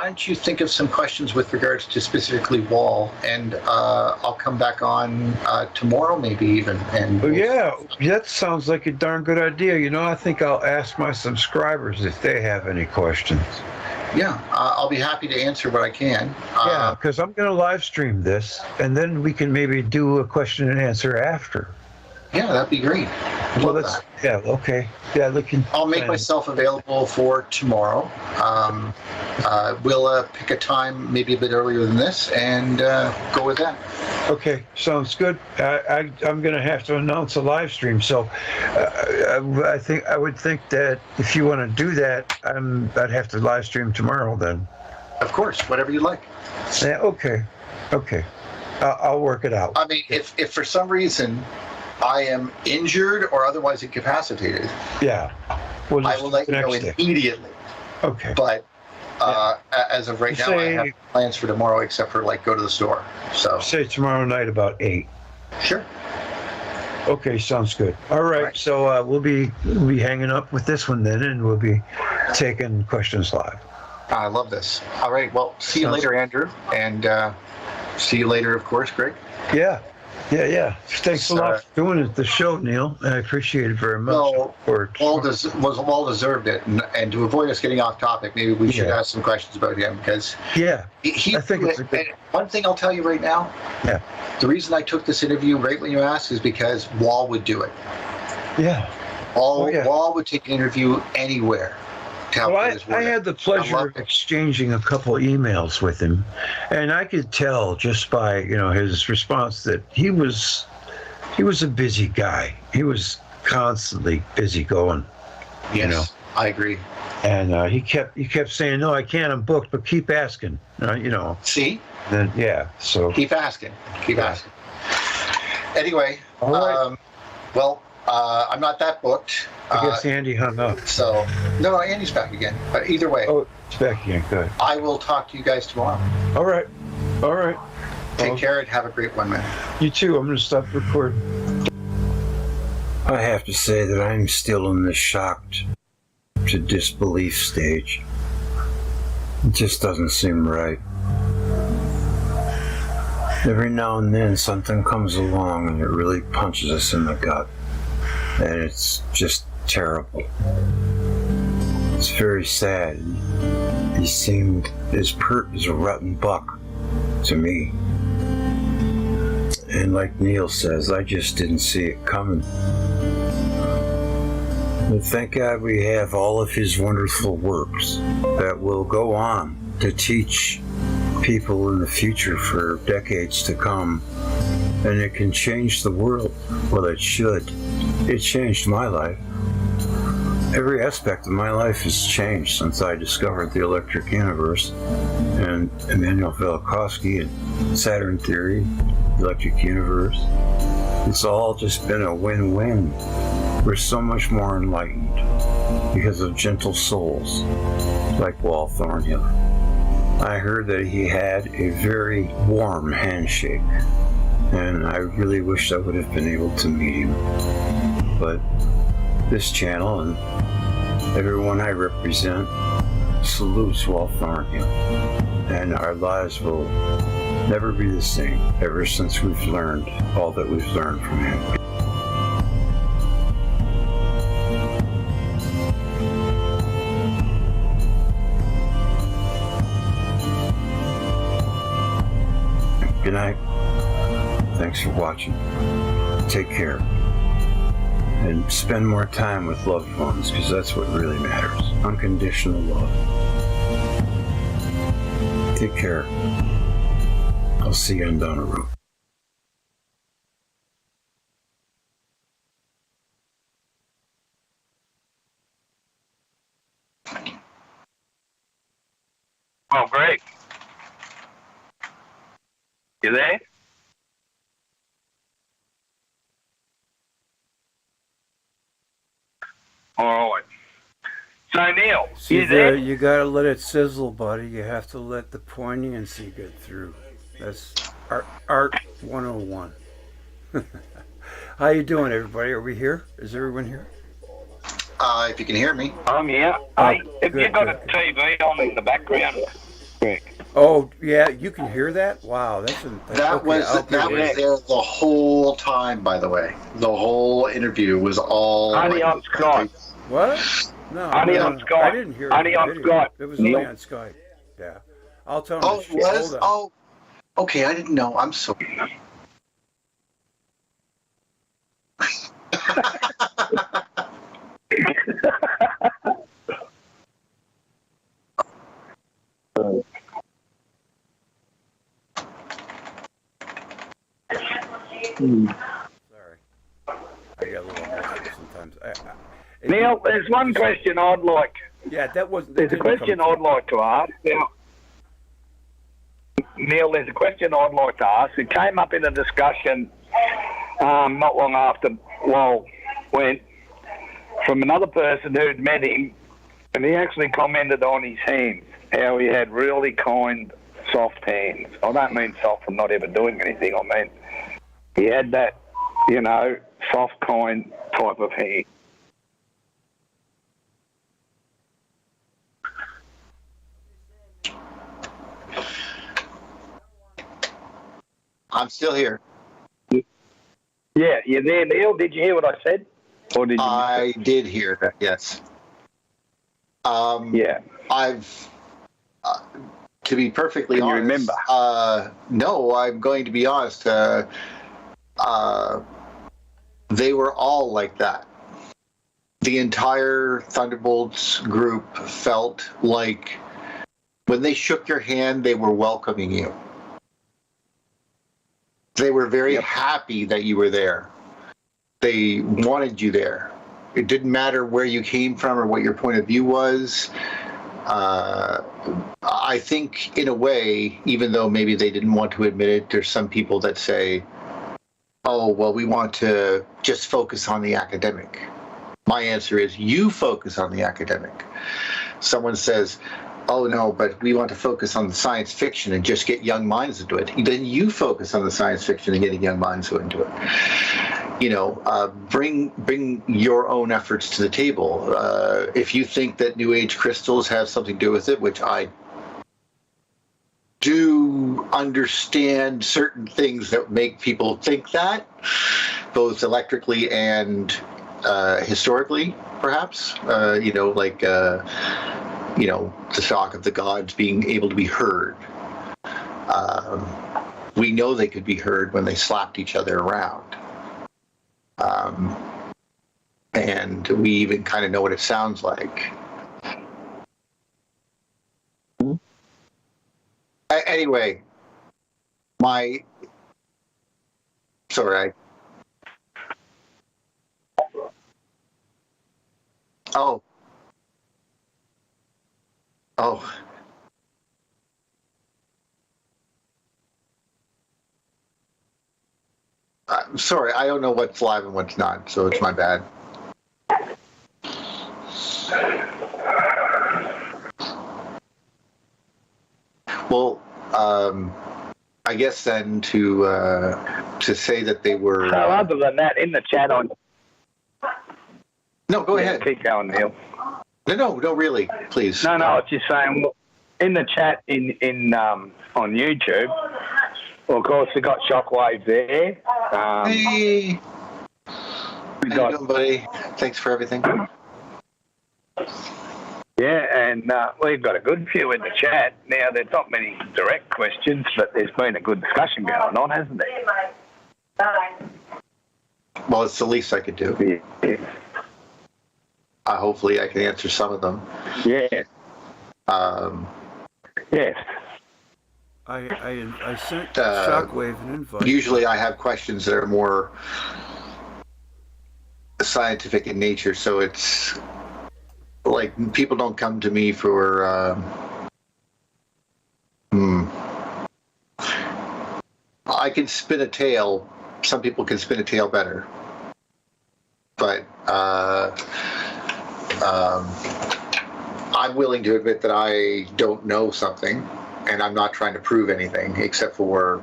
don't you think of some questions with regards to specifically Wal, and I'll come back on tomorrow, maybe even. That sounds like a darn good idea. I think I'll ask my subscribers if they have any questions. Yeah, I'll be happy to answer what I can. Because I'm going to live stream this, and then we can maybe do a question and answer after. Yeah, that'd be great. Yeah, okay. Yeah, looking. I'll make myself available for tomorrow. We'll pick a time maybe a bit earlier than this and go with that. Okay, sounds good. I'm going to have to announce a live stream, so I would think that if you want to do that, I'd have to live stream tomorrow then. Of course, whatever you like. Yeah, okay. I'll work it out. I mean, if for some reason I am injured or otherwise incapacitated, yeah, I will let you know immediately. Okay. But as of right now, I have plans for tomorrow, except for like go to the store. So say tomorrow night about 8. Sure. Okay, sounds good. All right. So we'll be hanging up with this one then, and we'll be taking questions live. I love this. All right. Well, see you later, Andrew, and see you later, of course, Greg. Yeah. Thanks a lot for doing the show, Neil. I appreciate it very much. Well, Wal deserved it, and to avoid us getting off topic, maybe we should ask some questions about him because I think it's a good. One thing I'll tell you right now. Yeah. The reason I took this interview right when you asked is because Wal would do it. Yeah. Wal would take an interview anywhere. Well, I had the pleasure of exchanging a couple emails with him, and I could tell just by his response that he was a busy guy. He was constantly busy going. Yes, I agree. And he kept saying, "No, I can't. I'm booked, but keep asking." See? Then so keep asking. Anyway, all right. I'm not that booked. I guess Andy hung up. So, no, Andy's back again. But either way. Oh, it's back again. Good. I will talk to you guys tomorrow. All right. Take care and have a great one, man. You too. I'm going to stop recording. I have to say that I'm still in the shocked to disbelief stage. It just doesn't seem right. Every now and then something comes along and it really punches us in the gut. And it's just terrible. It's very sad. He seemed as pert as a rotten buck to me. And like Neil says, I just didn't see it coming. But thank God we have all of his wonderful works that will go on to teach people in the future for decades to come. And it can change the world. Well, it should. It changed my life. Every aspect of my life has changed since I discovered the electric universe and Immanuel Velikovsky and Saturn theory, electric universe. It's all just been a win-win. We're so much more enlightened because of gentle souls like Wal Thornhill. I heard that he had a very warm handshake, and I really wish I would have been able to meet him. But this channel and everyone I represent salutes Wal Thornhill, and our lives will never be the same ever since we've learned all that we've learned from him. Good night. Thanks for watching. Take care. And spend more time with loved ones, because that's what really matters. Unconditional love. Take care. I'll see you on down the road. Oh, Greg. You there? All right. So, Neil, See, you there? you gotta let it sizzle, buddy. You have to let the poignancy get through. That's art 101. How you doing, everybody? Are we here? Is everyone here? If you can hear me. I'm here. Hey, have you got a TV on in the background, Greg? Oh, yeah, you can hear that? Wow, That was there the whole time, by the way. The whole interview was all... Only on Skype. What? No, Only on Skype. I didn't hear it. Only on Skype. It was only on Skype. Yeah. I'll tell him. Oh, it was? Oh, okay, I didn't know. I'm sorry. Sorry, I get a little emotional sometimes. Neil, there's one question I'd like. Yeah, that was. There's a question I'd like to ask. Now, Neil, there's a question I'd like to ask. It came up in a discussion not long after Wal went, from another person who'd met him, and he actually commented on his hands, how he had really kind, soft hands. I don't mean soft from not ever doing anything. I mean he had that, soft, kind type of hand. I'm still here. Yeah, you there, Neil? Did you hear what I said? Or did you? I did hear that, yes. Yeah. I've, to be perfectly Can you honest, remember? no, I'm going to be honest. They were all like that. The entire Thunderbolts group felt like when they shook your hand, they were welcoming you. They were very happy that you were there. They wanted you there. It didn't matter where you came from or what your point of view was. I think, in a way, even though maybe they didn't want to admit it, there's some people that say, oh, well, we want to just focus on the academic. My answer is, you focus on the academic. Someone says, oh, no, but we want to focus on the science fiction and just get young minds into it. Then you focus on the science fiction and getting young minds into it. Bring your own efforts to the table. If you think that New Age crystals have something to do with it, which I do understand certain things that make people think that, both electrically and historically, perhaps, the shock of the gods being able to be heard. We know they could be heard when they slapped each other around. And we even kind of know what it sounds like. Anyway, sorry. Oh. Sorry, I don't know what's live and what's not, so it's my bad. Well, I guess then to say that they were. So other than that, in the chat on. No, go ahead. Keep going, Neil. No, really, please. No, I was just saying, in the chat on YouTube, well, of course, we got Shockwave there. Hey. How you doing, buddy? Thanks for everything. Yeah, and we've got a good few in the chat. Now, there's not many direct questions, but there's been a good discussion going on, hasn't there? Well, it's the least I could do. Yeah. Hopefully I can answer some of them. Yeah. Yes. I sent Shockwave an invite. Usually I have questions that are more scientific in nature, so it's like people don't come to me for I can spin a tale. Some people can spin a tale better, but I'm willing to admit that I don't know something, and I'm not trying to prove anything except for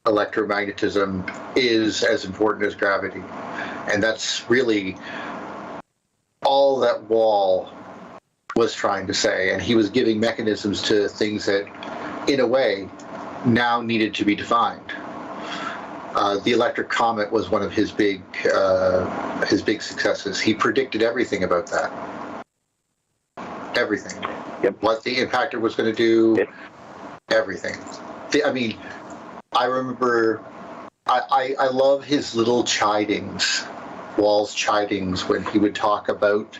electromagnetism is as important as gravity. And that's really all that Wal was trying to say. And he was giving mechanisms to things that, in a way, now needed to be defined. The electric comet was one of his big successes. He predicted everything about that. Everything. Yep. What the impactor was going to do. Yep. Everything. I remember. I love his little chidings, Wal's chidings, when he would talk about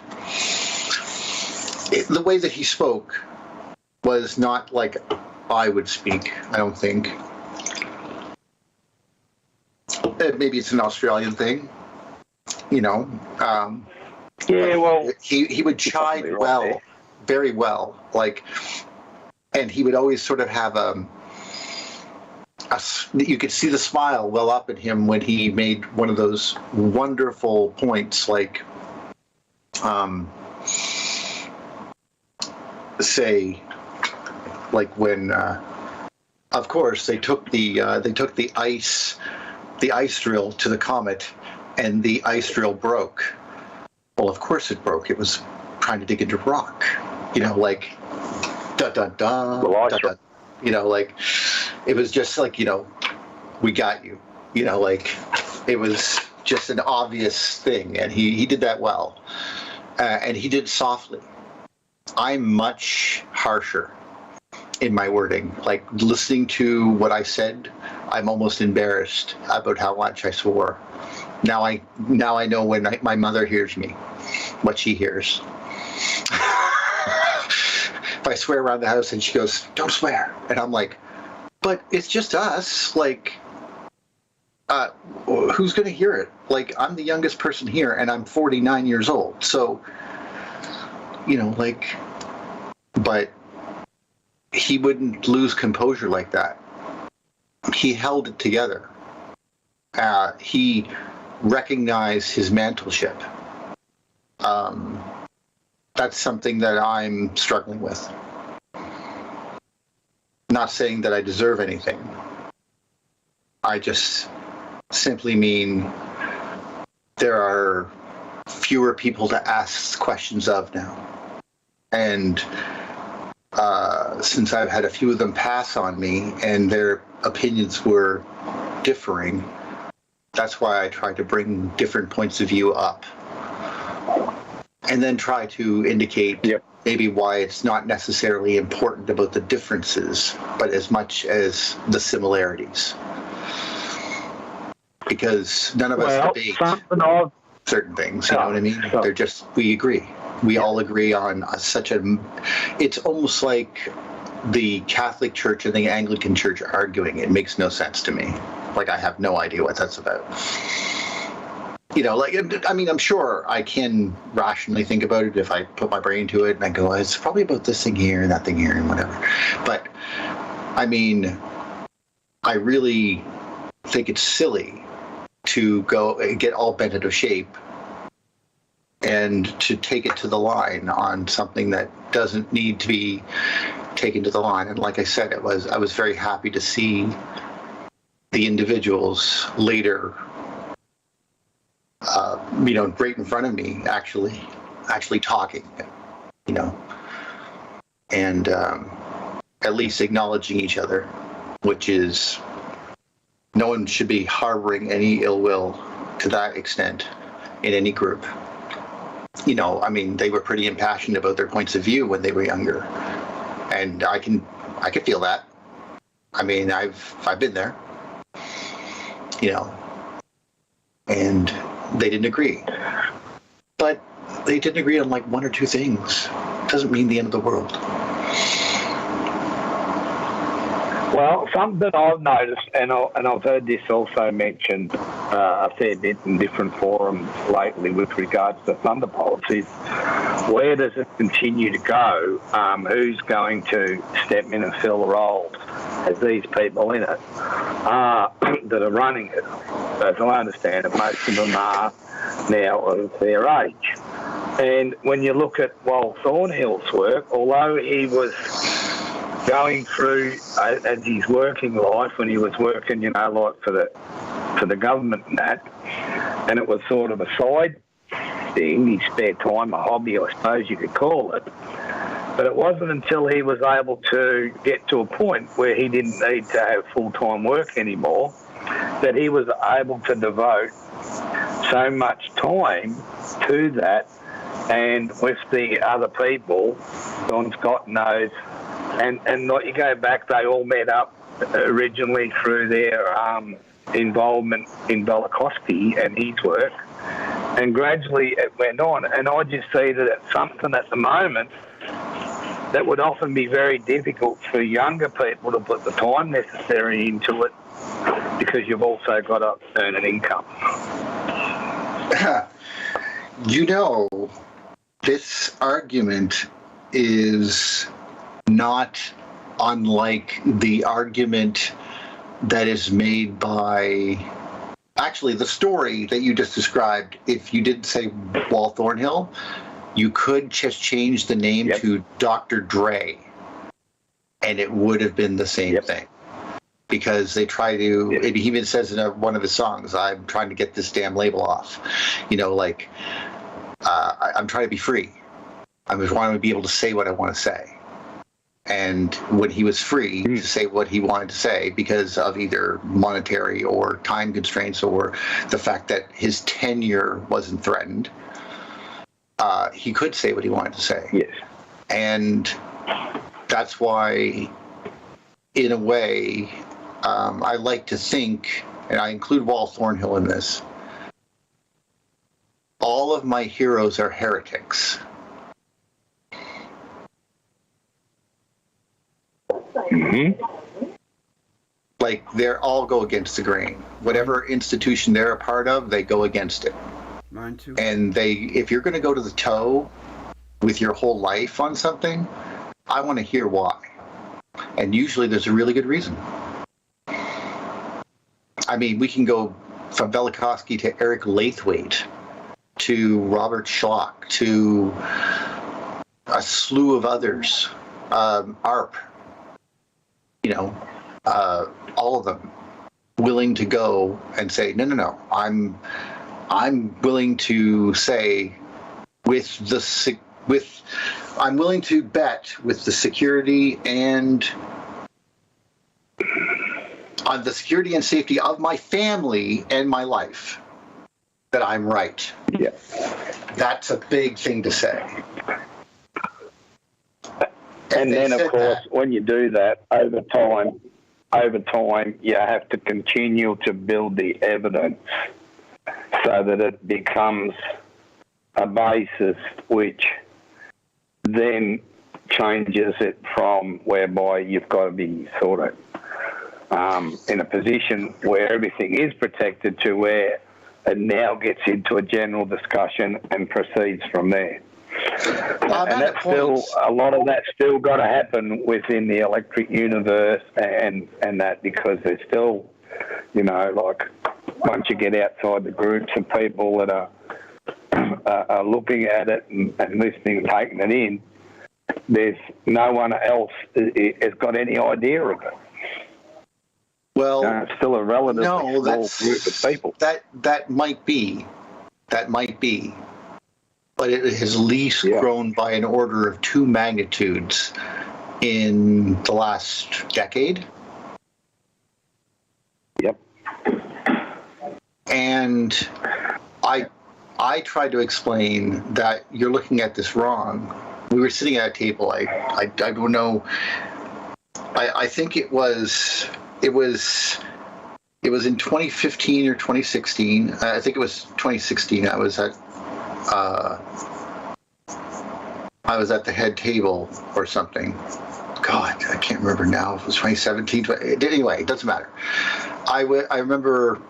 the way that he spoke was not like I would speak. I don't think. maybe it's an Australian thing, you know. Yeah, well, he would chide right well, there. very well, like, and he would always sort of have you could see the smile well up at him when he made one of those wonderful points, like, say, like when, of course, they took the ice drill to the comet, and the ice drill broke. Well, of course it broke. It was trying to dig into rock. You know, like, da da da, da da. You know, like, it was just like, you know, we got you. You know, like, it was just an obvious thing, and he did that well, and he did softly. I'm much harsher in my wording. Like, listening to what I said, I'm almost embarrassed about how much I swore. Now I know when my mother hears me, what she hears. If I swear around the house and she goes, "Don't swear," and I'm like, "But it's just us. Like, who's going to hear it? Like, I'm the youngest person here, and I'm 49 years old. So, you know, like," but he wouldn't lose composure like that. He held it together. He recognized his mentorship. That's something that I'm struggling with. Not saying that I deserve anything. I just simply mean there are fewer people to ask questions of now. And since I've had a few of them pass on me and their opinions were differing, that's why I try to bring different points of view up. And then try to indicate maybe why it's not necessarily important about the differences, but as much as the similarities. Because none of us debate certain things, you know what I mean? They're just, we agree. We all agree on it's almost like the Catholic Church and the Anglican Church arguing. It makes no sense to me. Like, I have no idea what that's about. You know, like, I mean, I'm sure I can rationally think about it if I put my brain to it and I go, it's probably about this thing here and that thing here and whatever. But, I mean, I really think it's silly to go and get all bent out of shape and to take it to the line on something that doesn't need to be taken to the line. And like I said, I was very happy to see the individuals later, you know, right in front of me, actually talking, you know, and at least acknowledging each other, which is, no one should be harboring any ill will to that extent in any group. You know, I mean, they were pretty impassioned about their points of view when they were younger, and I can feel that. I mean, I've been there, you know, and they didn't agree. But they didn't agree on like one or two things. Doesn't mean the end of the world. Well, something I've noticed, and I've heard this also mentioned a fair bit in different forums lately with regards to thunder policies, where does it continue to go? Who's going to step in and fill the roles as these people in it that are running it? As I understand it, most of them are now of their age. And when you look at Wal Thornhill's work, although he was going through as his working life, when he was working, you know, like for the government and that, and it was sort of a side thing, his spare time, a hobby, I suppose you could call it. But it wasn't until he was able to get to a point where he didn't need to have full-time work anymore that he was able to devote so much time to that, and with the other people, Don Scott knows. And like, you go back, they all met up originally through their involvement in Velikovsky and his work, and gradually it went on. And I just see that it's something at the moment that would often be very difficult for younger people to put the time necessary into it because you've also got to earn an income. You know, this argument is not unlike the argument that is made by, actually, the story that you just described. If you didn't say Wal Thornhill, you could just change the name to Dr. Dre, and it would have been the same thing. Because they try to, he even says in one of his songs, I'm trying to get this damn label off. You know, like, I'm trying to be free. I just want to be able to say what I want to say. And when he was free to say what he wanted to say because of either monetary or time constraints or the fact that his tenure wasn't threatened, he could say what he wanted to say. Yes. And that's why, in a way, I like to think, and I include Wal Thornhill in this, all of my heroes are heretics. Mm-hmm. Like, they're all go against the grain. Whatever institution they're a part of, they go against it. Mine too. And if you're going to go to the toe with your whole life on something, I want to hear why. And usually there's a really good reason. I mean, we can go from Velikovsky to Eric Laithwaite to Robert Schlock to a slew of others, ARP, you know, all of them willing to go and say, no, I'm willing to say I'm willing to bet with the security and on the security and safety of my family and my life that I'm right. Yeah. That's a big thing to say. And then, of course, when you do that, over time, you have to continue to build the evidence so that it becomes a basis which then changes it from whereby you've got to be sort of in a position where everything is protected to where it now gets into a general discussion and proceeds from there. And that's still, a lot of that's still got to happen within the electric universe and that, because there's still, you know, like, once you get outside the groups of people that are looking at it and listening and taking it in, there's no one else has got any idea of it. Well, it's still a relatively small group of people. That might be, but it has at least grown by an order of 2 magnitudes in the last decade. Yep. And I tried to explain that you're looking at this wrong. We were sitting at a table. I don't know. I think it was in 2015 or 2016. I think it was 2016. I was at the head table or something. God, I can't remember now if it was 2017. Anyway, it doesn't matter. I remember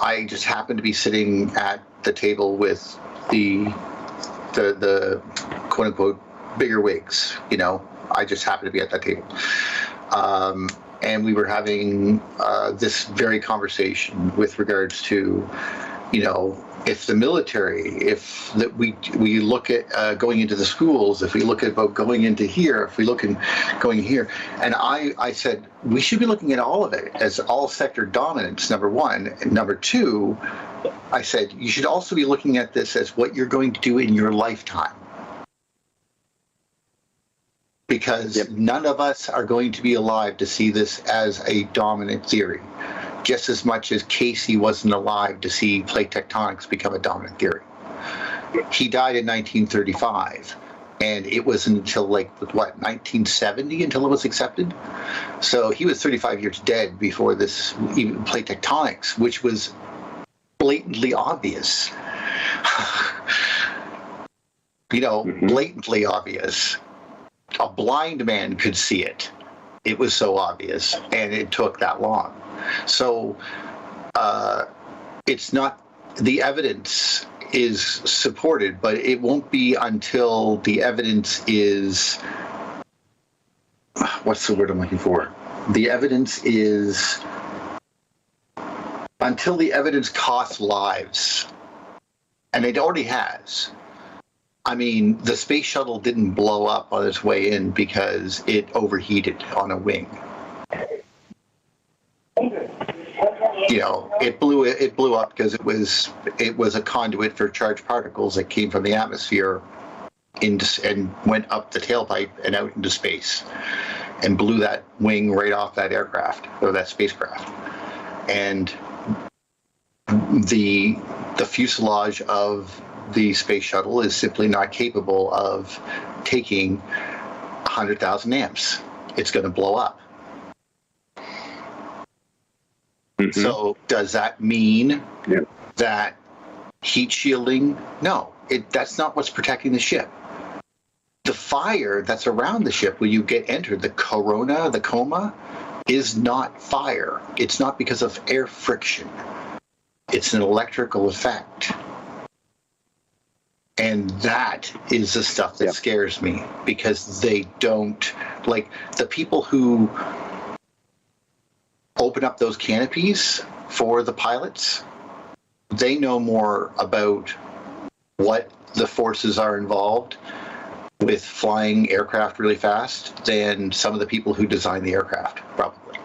I just happened to be sitting at the table with the quote unquote bigger wigs. You know, I just happened to be at that table. And we were having this very conversation with regards to, you know, if the military, if that we look at going into the schools, if we look at about going into here, if we look at going here, and I said we should be looking at all of it as all sector dominance, number one. And number two, I said you should also be looking at this as what you're going to do in your lifetime. Because none of us are going to be alive to see this as a dominant theory, just as much as Casey wasn't alive to see plate tectonics become a dominant theory. He died in 1935, and it wasn't until 1970 until it was accepted. So he was 35 years dead before this even plate tectonics, which was blatantly obvious. You know, blatantly obvious. A blind man could see it. It was so obvious, and it took that long. So it's not, the evidence is supported, but it won't be until the evidence is, what's the word I'm looking for? The evidence is, until the evidence costs lives. And it already has. I mean, the space shuttle didn't blow up on its way in because it overheated on a wing. You know, it blew up because it was a conduit for charged particles that came from the atmosphere and went up the tailpipe and out into space and blew that wing right off that aircraft or that spacecraft. And the fuselage of the space shuttle is simply not capable of taking 100,000 amps. It's going to blow up. Mm-hmm. So does that mean that heat shielding? No, that's not what's protecting the ship. The fire that's around the ship when you get entered, the coma, is not fire. It's not because of air friction. It's an electrical effect. And that is the stuff that scares me, because they don't, like, the people who open up those canopies for the pilots, they know more about what the forces are involved with flying aircraft really fast than some of the people who design the aircraft, probably.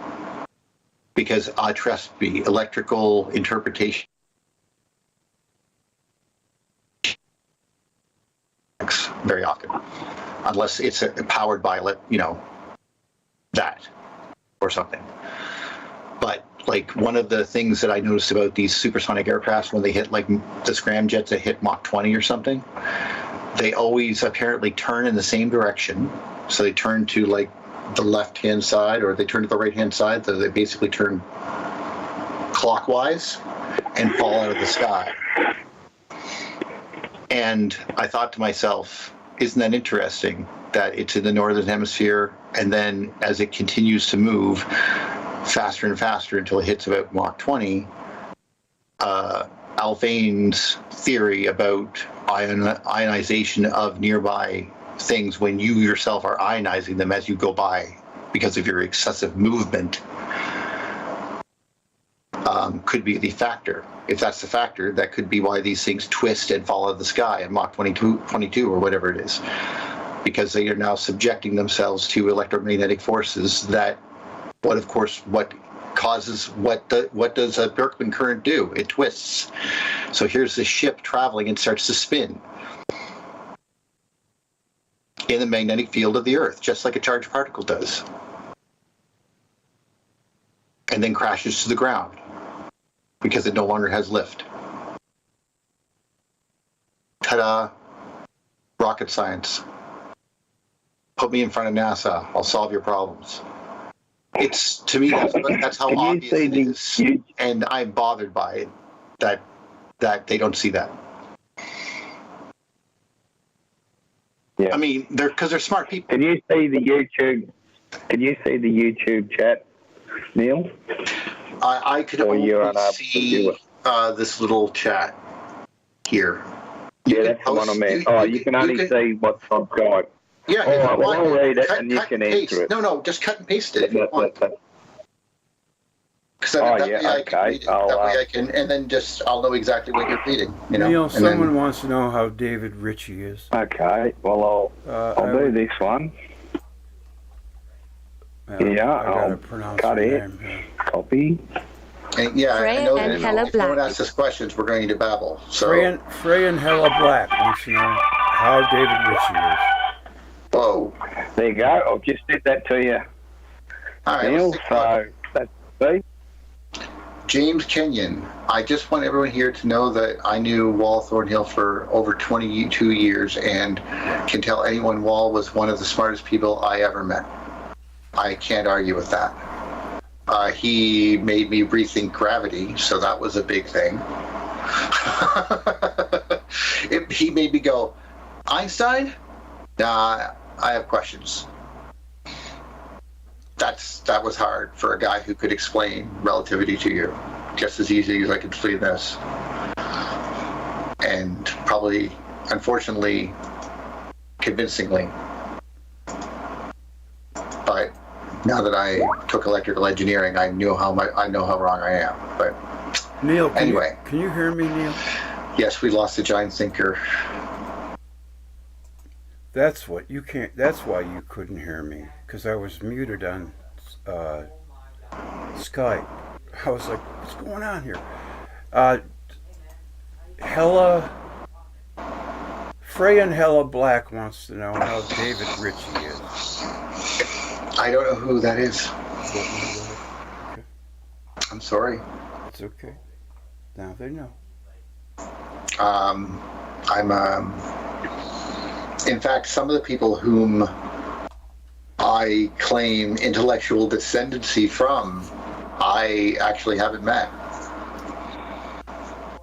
Because trust me, electrical interpretation very often, unless it's powered by, that or something. But like, one of the things that I noticed about these supersonic aircrafts, when they hit, like the scramjets that hit Mach 20 or something, they always apparently turn in the same direction. So they turn to like the left-hand side, or they turn to the right-hand side. So they basically turn clockwise and fall out of the sky. And I thought to myself, isn't that interesting that it's in the northern hemisphere, and then as it continues to move faster and faster until it hits about Mach 20, Alfane's theory about ionization of nearby things when you yourself are ionizing them as you go by because of your excessive movement could be the factor. If that's the factor, that could be why these things twist and fall out of the sky at Mach 22 or whatever it is, because they are now subjecting themselves to electromagnetic forces that, what causes, what does a Berkman current do? It twists. So here's the ship traveling and starts to spin in the magnetic field of the Earth, just like a charged particle does, and then crashes to the ground because it no longer has lift. Ta-da! Rocket science. Put me in front of NASA. I'll solve your problems. It's, to me, that's how obvious it is, and I'm bothered by it that they don't see that. Yeah. I mean, because they're smart people. Can you see the YouTube chat, Neil? I could only see this little chat here. That's the one I meant. You can only see what's on Skype. Yeah. All right, well, I'll read it and you can answer it. No, just cut and paste it if you want. Because that way I can read it. That way I can, and then I'll know exactly what you're reading. Neil, someone wants to know how David Ritchie is. Okay, well, I'll do this one. I'll cut it. Copy. And I know that if no one asks us questions, we're going to babble. So Frey and Hella Black wants to know how David Ritchie is. Whoa. There you go. I'll just did that to you. All right, Neil, so that's me. James Kenyon. I just want everyone here to know that I knew Wal Thornhill for over 22 years and can tell anyone Wal was one of the smartest people I ever met. I can't argue with that. He made me rethink gravity, so that was a big thing. He made me go, Einstein? Nah, I have questions. That was hard for a guy who could explain relativity to you. just as easy as I could flee this. And probably, unfortunately, convincingly. But now that I took electrical engineering, I know how wrong I am. But Neil, anyway, can you hear me, Neil? yes, we lost the giant thinker. That's what you can't. That's why you couldn't hear me, because I was muted on Skype. I was like, "What's going on here?" Freya and Hella Black wants to know how David Ritchie is. I don't know who that is. Okay. I'm sorry. It's okay. Now they know. In fact, some of the people whom I claim intellectual descendancy from, I actually haven't met.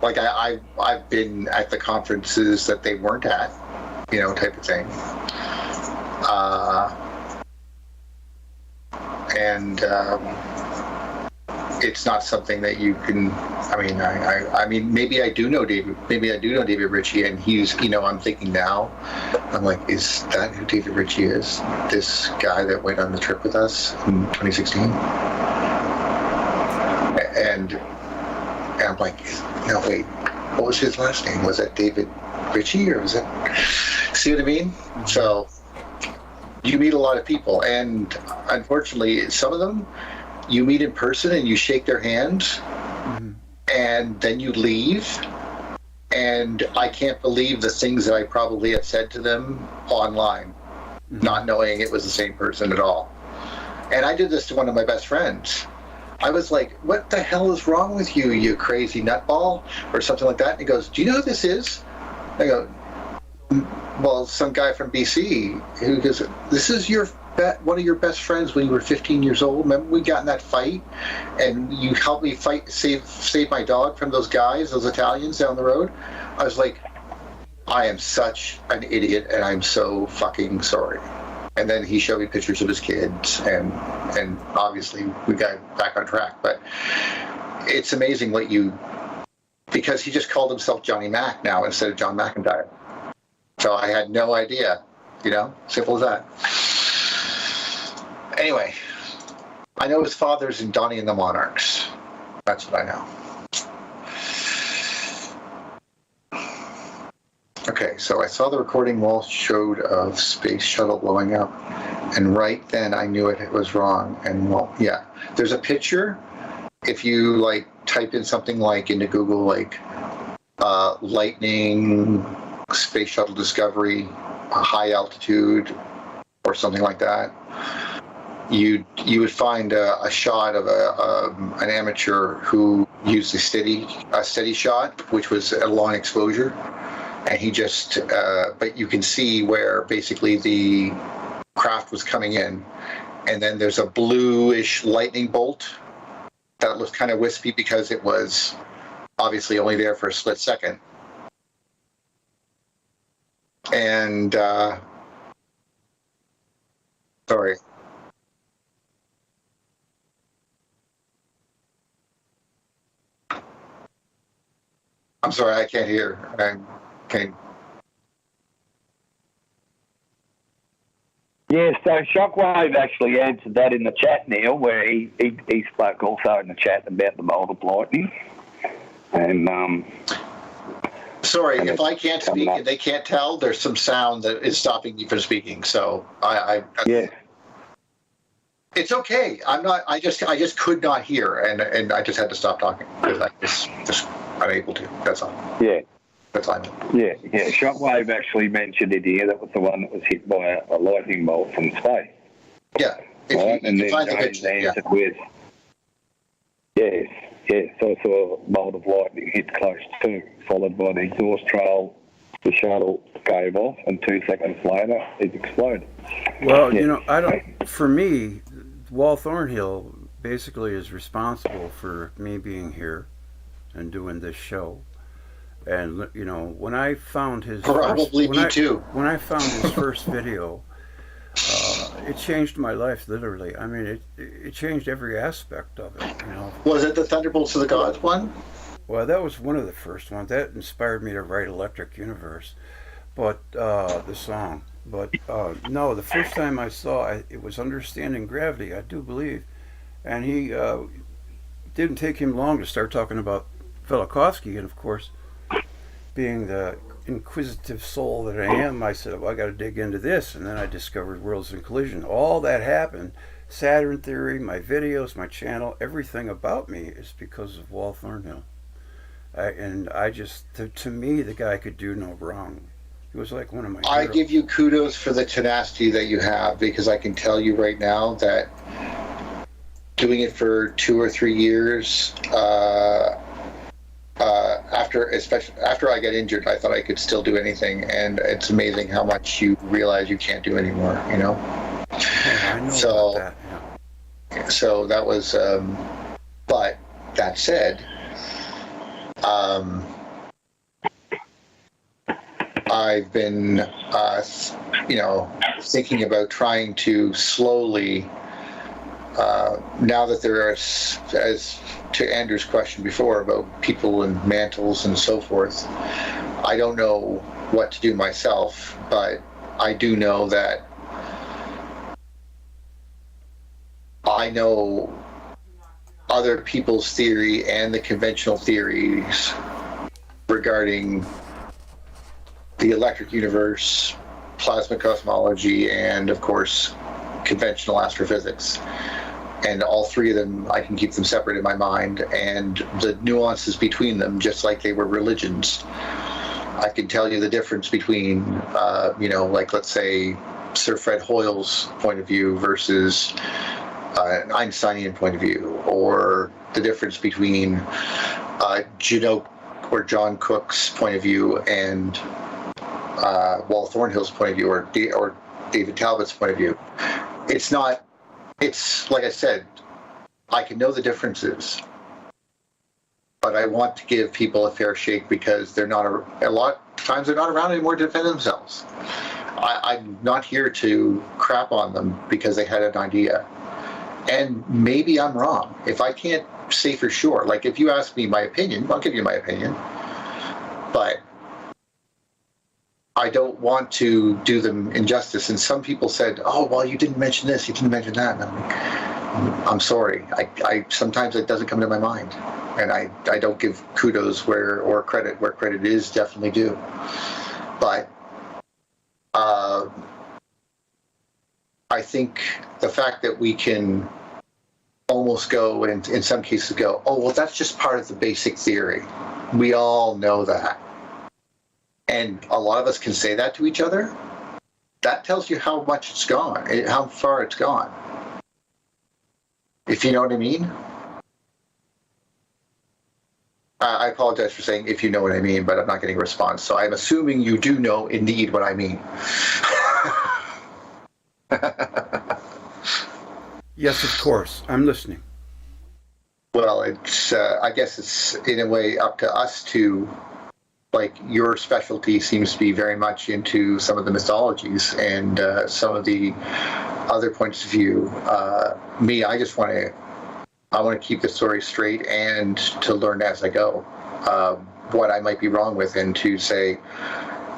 Like I've been at the conferences that they weren't at, type of thing. And it's not something that you can. I mean, maybe I do know David. Maybe I do know David Ritchie, and he's. I'm thinking now. I'm like, is that who David Ritchie is? This guy that went on the trip with us in 2016. And I'm like, no, wait. What was his last name? Was that David Ritchie, or was it? See what I mean? So you meet a lot of people, and unfortunately, some of them you meet in person and you shake their hands, and then you leave. And I can't believe the things that I probably have said to them online, not knowing it was the same person at all. And I did this to one of my best friends. I was like, what the hell is wrong with you, you crazy nutball? Or something like that. And he goes, do you know who this is? I go, well, some guy from BC. Who goes, this is one of your best friends when you were 15 years old. Remember we got in that fight? And you helped me save my dog from those guys, those Italians down the road? I was like, I am such an idiot, and I'm so fucking sorry. And then he showed me pictures of his kids, and obviously we got back on track. But it's amazing because he just called himself Johnny Mac now instead of John McIntyre. So I had no idea, simple as that. Anyway, I know his father's in Donnie and the Monarchs. That's what I know. Okay, so I saw the recording Wal showed of Space Shuttle blowing up, and right then I knew it was wrong. And yeah, there's a picture. If you type in something into Google, lightning, Space Shuttle Discovery, high altitude, or something like that, you would find a shot of an amateur who used a steady shot, which was a long exposure. And he just, but you can see where basically the craft was coming in. And then there's a bluish lightning bolt that looks kind of wispy because it was obviously only there for a split second. And, sorry. I'm sorry, I can't hear. Okay. Yeah, so Shockwave actually answered that in the chat, Neil, where he spoke also in the chat about the bolt of lightning. And sorry, if I can't speak and they can't tell, there's some sound that is stopping me from speaking. So yeah, it's okay. I just could not hear, and I just had to stop talking because I was just unable to. That's all. Yeah. That's fine. Yeah. Shockwave actually mentioned it here. That was the one that was hit by a lightning bolt from space. Yeah. And then James answered with, yes. So I saw a bolt of lightning hit close to, followed by the exhaust trail. The shuttle gave off, and 2 seconds later, it exploded. Well, for me, Wal Thornhill basically is responsible for me being here and doing this show. And when I found his probably me too. When I found his first video, it changed my life literally. I mean, it changed every aspect of it. You know. Was it the Thunderbolts of the Gods one? Well, that was one of the first ones that inspired me to write Electric Universe, but the song. But no, the first time I saw it, it was Understanding Gravity, I do believe, and he didn't take him long to start talking about Velikovsky, and of course, being the inquisitive soul that I am, I said, well, I got to dig into this, and then I discovered Worlds in Collision. All that happened, Saturn Theory, my videos, my channel, everything about me is because of Wal Thornhill. And I just, to me, the guy could do no wrong. He was like one of my I heroes. give you kudos for the tenacity that you have, because I can tell you right now that doing it for 2 or 3 years, especially after I got injured, I thought I could still do anything, and it's amazing how much you realize you can't do anymore. You know. Yeah, I know So, about that. Yeah. so that was. But that said, I've been, thinking about trying to slowly. Now that there are, as to Andrew's question before about people and mantles and so forth, I don't know what to do myself, but I do know that I know other people's theory and the conventional theories regarding the electric universe, plasma cosmology, and of course conventional astrophysics. And all three of them, I can keep them separate in my mind, and the nuances between them, just like they were religions. I can tell you the difference between, like let's say Sir Fred Hoyle's point of view versus an Einsteinian point of view, or the difference between John Cook's point of view and Wal Thornhill's point of view, or David Talbot's point of view. It's like I said, I can know the differences, but I want to give people a fair shake, because they're not a lot of times they're not around anymore to defend themselves. I'm not here to crap on them because they had an idea, and maybe I'm wrong. If I can't say for sure, like if you ask me my opinion, I'll give you my opinion, but I don't want to do them injustice. And some people said, "Oh, well, you didn't mention this, you didn't mention that." And I'm sorry. I sometimes it doesn't come to my mind, and I don't give kudos or credit where credit is definitely due. But I think the fact that we can almost go and in some cases go, "Oh, well, that's just part of the basic theory." We all know that. And a lot of us can say that to each other. That tells you how much it's gone, how far it's gone. If you know what I mean. I apologize for saying if you know what I mean, but I'm not getting a response. So I'm assuming you do know indeed what I mean. Yes, of course. I'm listening. Well, it's I guess it's in a way up to us to. Like your specialty seems to be very much into some of the mythologies and some of the other points of view. Me, I just want to keep the story straight and to learn as I go what I might be wrong with, and to say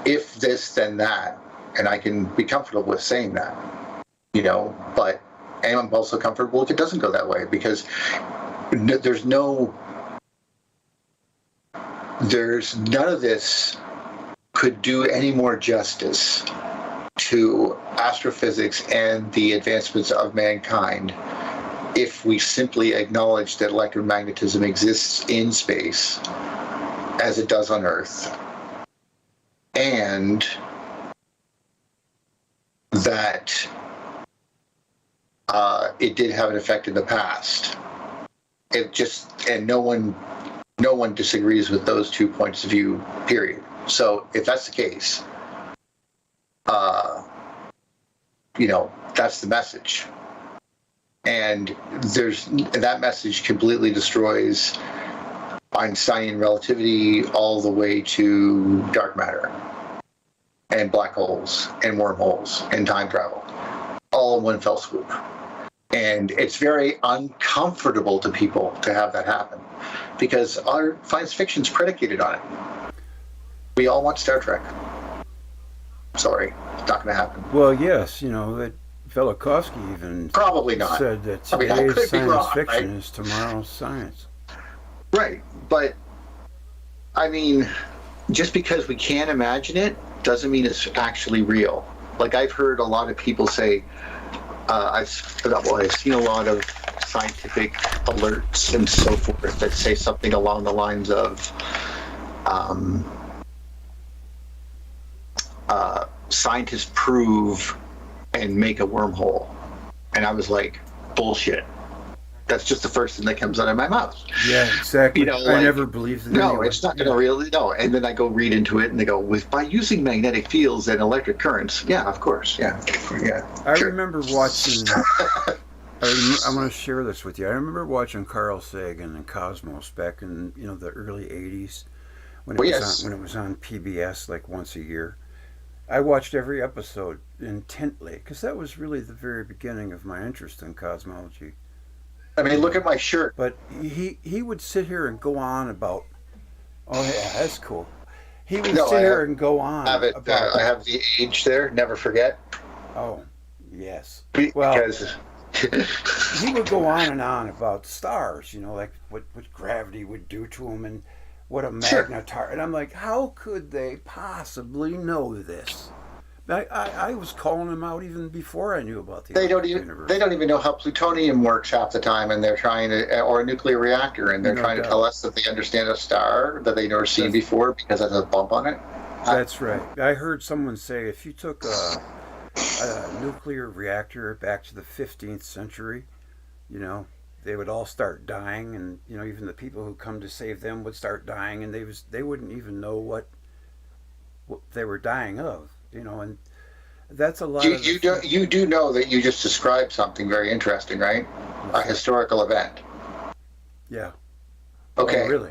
if this then that, and I can be comfortable with saying that, But and I'm also comfortable if it doesn't go that way, because there's none of this could do any more justice to astrophysics and the advancements of mankind if we simply acknowledge that electromagnetism exists in space as it does on Earth, and that it did have an effect in the past. And no one disagrees with those 2 points of view, period. So if that's the case, that's the message. And that message completely destroys Einsteinian relativity all the way to dark matter and black holes and wormholes and time travel. all in one fell swoop. And it's very uncomfortable to people to have that happen because our science fiction is predicated on it. We all want Star Trek. Sorry, it's not going to happen. Well, yes, that Velikovsky even Probably not. said that I today's could be science wrong, fiction right? is tomorrow's science. Right, but I mean, just because we can't imagine it doesn't mean it's actually real. Like I've heard a lot of people say, I've seen a lot of scientific alerts and so forth that say something along the lines of scientists prove and make a wormhole. And I was like, bullshit. That's just the first thing that comes out of my mouth. Yeah, exactly. I never believed it. No, anyway. it's not going to really. No, and then I go read into it, and they go by using magnetic fields and electric currents. Yeah, of course. Yeah. I remember watching. I want to share this with you. I remember watching Carl Sagan and Cosmos back in the early '80s when it was on PBS like once a year. I watched every episode intently because that was really the very beginning of my interest in cosmology. I mean, look at my shirt. But he would sit here and go on about, oh yeah, that's cool. He would sit here and go on about. I have the age there. Never forget. Oh, yes. Because he would go on and on about stars. Like what gravity would do to them and what a magnetar. And I'm like, how could they possibly know this? I was calling them out even before I knew about the universe. They don't even know how plutonium works half the time, and they're trying to, or a nuclear reactor, and they're trying to tell us that they understand a star that they've never seen before because it has a bump on it. That's right. I heard someone say if you took a nuclear reactor back to the 15th century, they would all start dying, and even the people who come to save them would start dying, and they wouldn't even know what they were dying of. And that's a lot of... You do know that you just described something very interesting, right? A historical event. Yeah. Okay. Oh, really?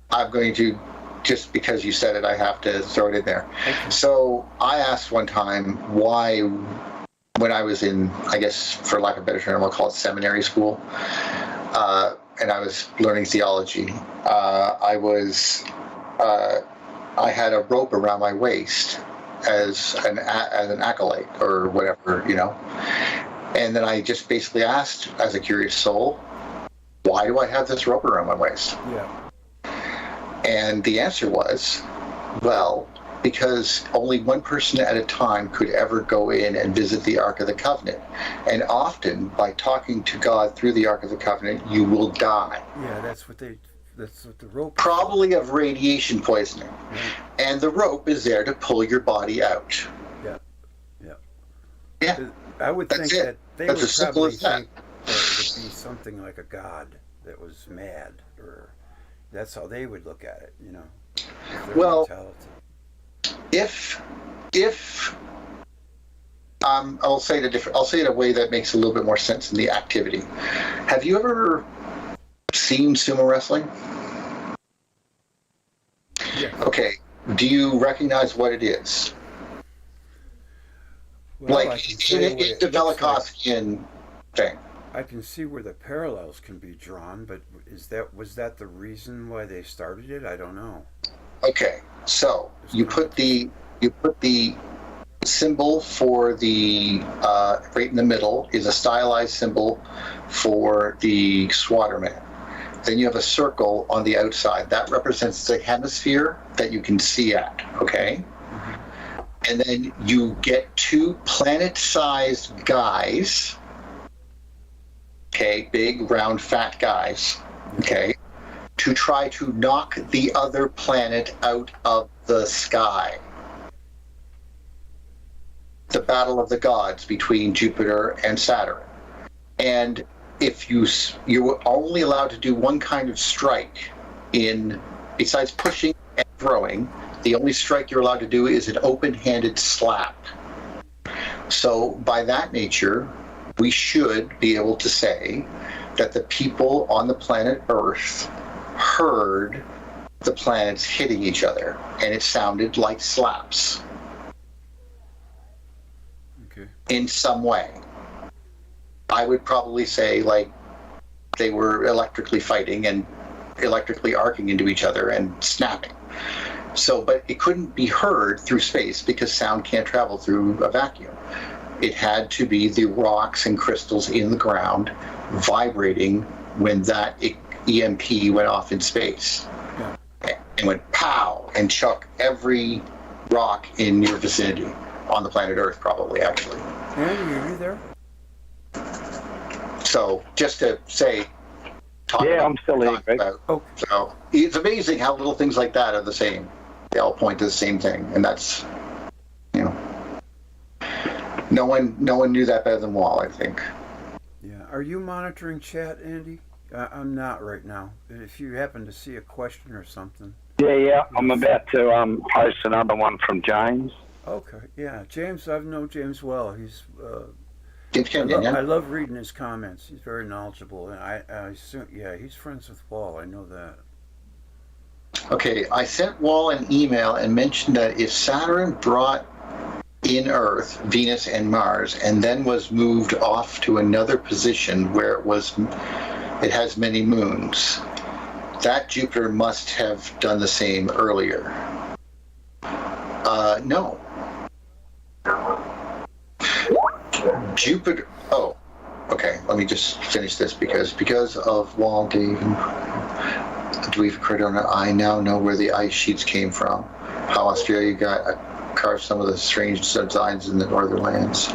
I'm going to, just because you said it, I have to throw it in there. Okay. So I asked one time why, when I was in, I guess, for lack of a better term, we'll call it seminary school, and I was learning theology, I had a rope around my waist as an acolyte or whatever, and then I just basically asked, as a curious soul, why do I have this rope around my waist? Yeah. And the answer was, well, because only one person at a time could ever go in and visit the Ark of the Covenant, and often by talking to God through the Ark of the Covenant, you will die. Yeah, that's what the rope. Probably of radiation poisoning. Right. And the rope is there to pull your body out. Yeah. I would think that they would probably think that it would be something like a god that was mad, or that's how they would look at it, Well, mentality. if I'll say it in a way that makes a little bit more sense in the activity. Have you ever seen sumo wrestling? Yeah. Okay. Do you recognize what it is? Well, like in the Velikovskian thing. I can see where the parallels can be drawn, but was that the reason why they started it? I don't know. Okay, so you put the symbol for the right in the middle is a stylized symbol for the Swaterman. Then you have a circle on the outside that represents the hemisphere that you can see at. Okay. And then you get two planet-sized guys, okay, big, round, fat guys, okay, to try to knock the other planet out of the sky. The battle of the gods between Jupiter and Saturn. And if you're only allowed to do one kind of strike besides pushing and throwing, the only strike you're allowed to do is an open-handed slap. So by that nature, we should be able to say that the people on the planet Earth heard the planets hitting each other, and it sounded like slaps. Okay. In some way. I would probably say like they were electrically fighting and electrically arcing into each other and snapping. So, but it couldn't be heard through space because sound can't travel through a vacuum. It had to be the rocks and crystals in the ground vibrating when that EMP went off in space. Yeah. And went pow and chuck every rock in your vicinity on the planet Earth, probably, actually. Andy, are you there? So, just to say, I'm still here, Greg. So, it's amazing how little things like that are the same. They all point to the same thing, and that's, you know, no one knew that better than Wal, I think. Yeah. Are you monitoring chat, Andy? I'm not right now. If you happen to see a question or something. Yeah. I'm about to post another one from James. Okay. Yeah. James, I've known James well. He's. I love reading his comments. He's very knowledgeable, and I assume, he's friends with Wal. I know that. Okay, I sent Wal an email and mentioned that if Saturn brought in Earth, Venus, and Mars, and then was moved off to another position where it has many moons, that Jupiter must have done the same earlier. No. Jupiter. Oh, okay. Let me just finish this because of Wal, Dave, and Dweef Cardona, I now know where the ice sheets came from. How Australia carved some of the strange designs in the northern lands.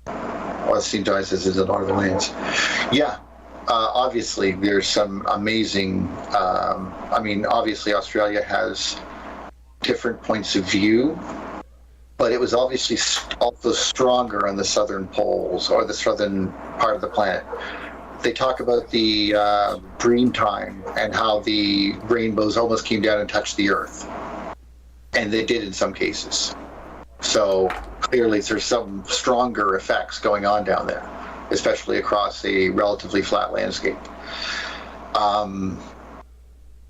Well, it seems I says in the northern lands. Yeah. Obviously, there's some amazing. Obviously, Australia has different points of view. But it was obviously also stronger on the southern poles or the southern part of the planet. They talk about the dream time and how the rainbows almost came down and touched the Earth. And they did in some cases. So clearly there's some stronger effects going on down there, especially across a relatively flat landscape.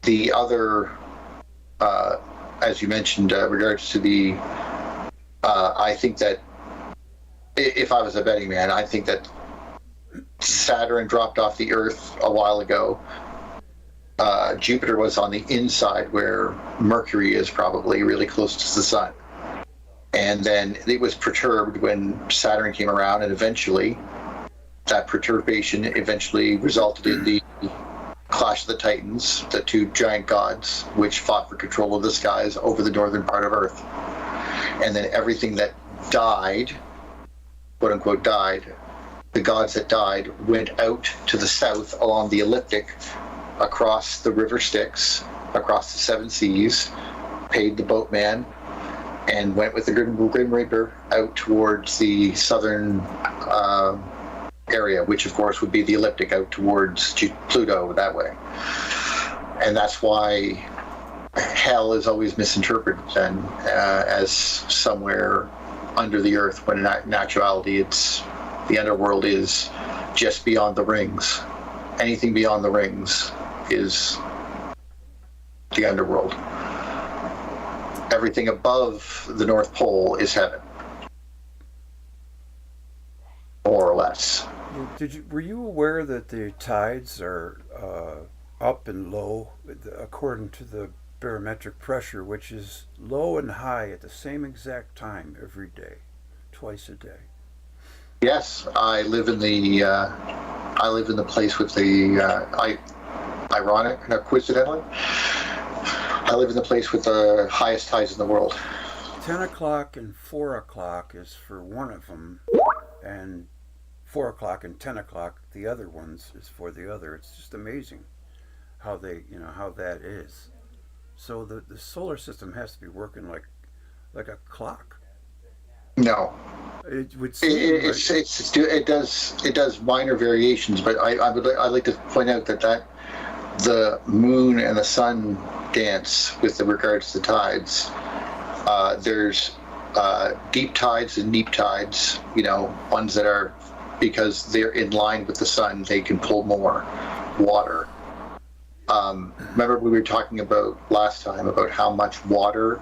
The other, as you mentioned, regards to the I think that if I was a betting man, I think that Saturn dropped off the Earth a while ago. Jupiter was on the inside where Mercury is, probably really close to the sun. And then it was perturbed when Saturn came around, and eventually that perturbation resulted in the Clash of the Titans, the two giant gods, which fought for control of the skies over the northern part of Earth. And then everything that died, quote unquote died, the gods that died went out to the south along the ecliptic, across the river Styx, across the seven seas, paid the boatman, and went with the Grim Reaper out towards the southern area, which of course would be the ecliptic out towards Pluto that way. And that's why hell is always misinterpreted then as somewhere under the earth, when in actuality it's the underworld is just beyond the rings. Anything beyond the rings is the underworld. Everything above the North Pole is heaven, more or less. Were you aware that the tides are up and low according to the barometric pressure, which is low and high at the same exact time every day, twice a day? Yes, I live in the place with the ironic, not coincidentally, I live in the place with the highest tides in the world. 10 o'clock and 4 o'clock is for one of them, and 4 o'clock and 10 o'clock, the other ones, is for the other. It's just amazing how how that is. So the solar system has to be working like a clock. No. It would seem it does minor variations, but I'd like to point out that the moon and the sun dance with regards to tides. There's deep tides and neap tides, ones that are, because they're in line with the sun, they can pull more water. Remember we were talking about last time about how much water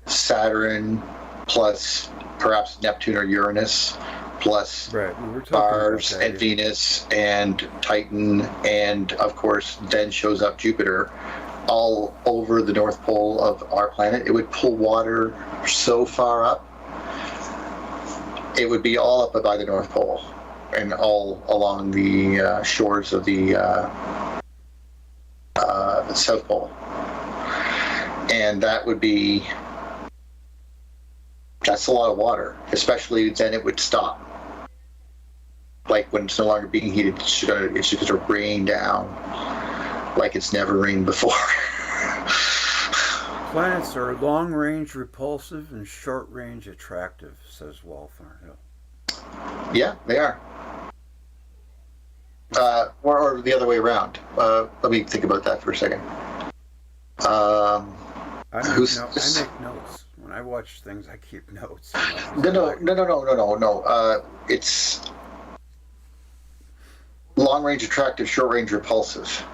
Saturn plus perhaps Neptune or Uranus plus Right. We were talking about Mars that, and yeah. Venus and Titan, and of course then shows up Jupiter, all over the North Pole of our planet. It would pull water so far up. It would be all up by the North Pole and all along the shores of the South Pole. And that's a lot of water, especially then it would stop. Like when it's no longer being heated, it's just going to rain down like it's never rained before. Planets are long-range repulsive and short-range attractive, says Wal Thornhill. Yeah, they are. Or the other way around. Let me think about that for a second. I make notes. When I watch things, I keep notes. No. It's long-range attractive, short-range repulsive.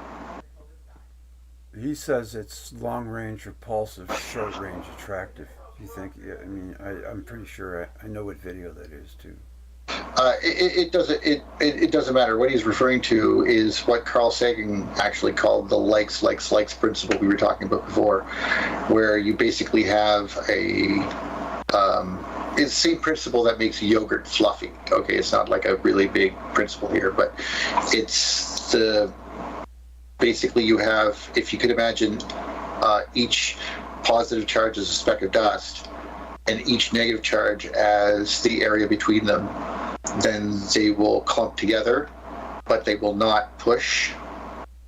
He says it's long-range repulsive, short-range attractive. You think? Yeah, I mean, I'm pretty sure I know what video that is too. It doesn't matter. What he's referring to is what Carl Sagan actually called the likes principle we were talking about before, where you basically have it's the same principle that makes yogurt fluffy. Okay, it's not like a really big principle here, but it's basically you have, if you could imagine, each positive charge as a speck of dust and each negative charge as the area between them, then they will clump together, but they will not push.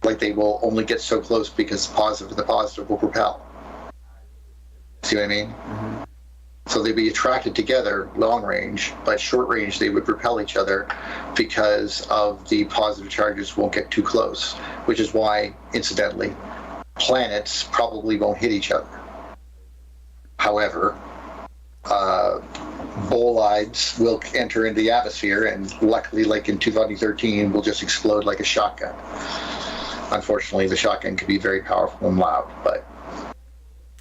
Like, they will only get so close because the positive will repel. See what I mean? Mm-hmm. So they'd be attracted together long range, but short range they would repel each other because of the positive charges won't get too close, which is why, incidentally, planets probably won't hit each other. However, bolides will enter into the atmosphere, and luckily, like in 2013, will just explode like a shotgun. Unfortunately, the shotgun can be very powerful and loud, but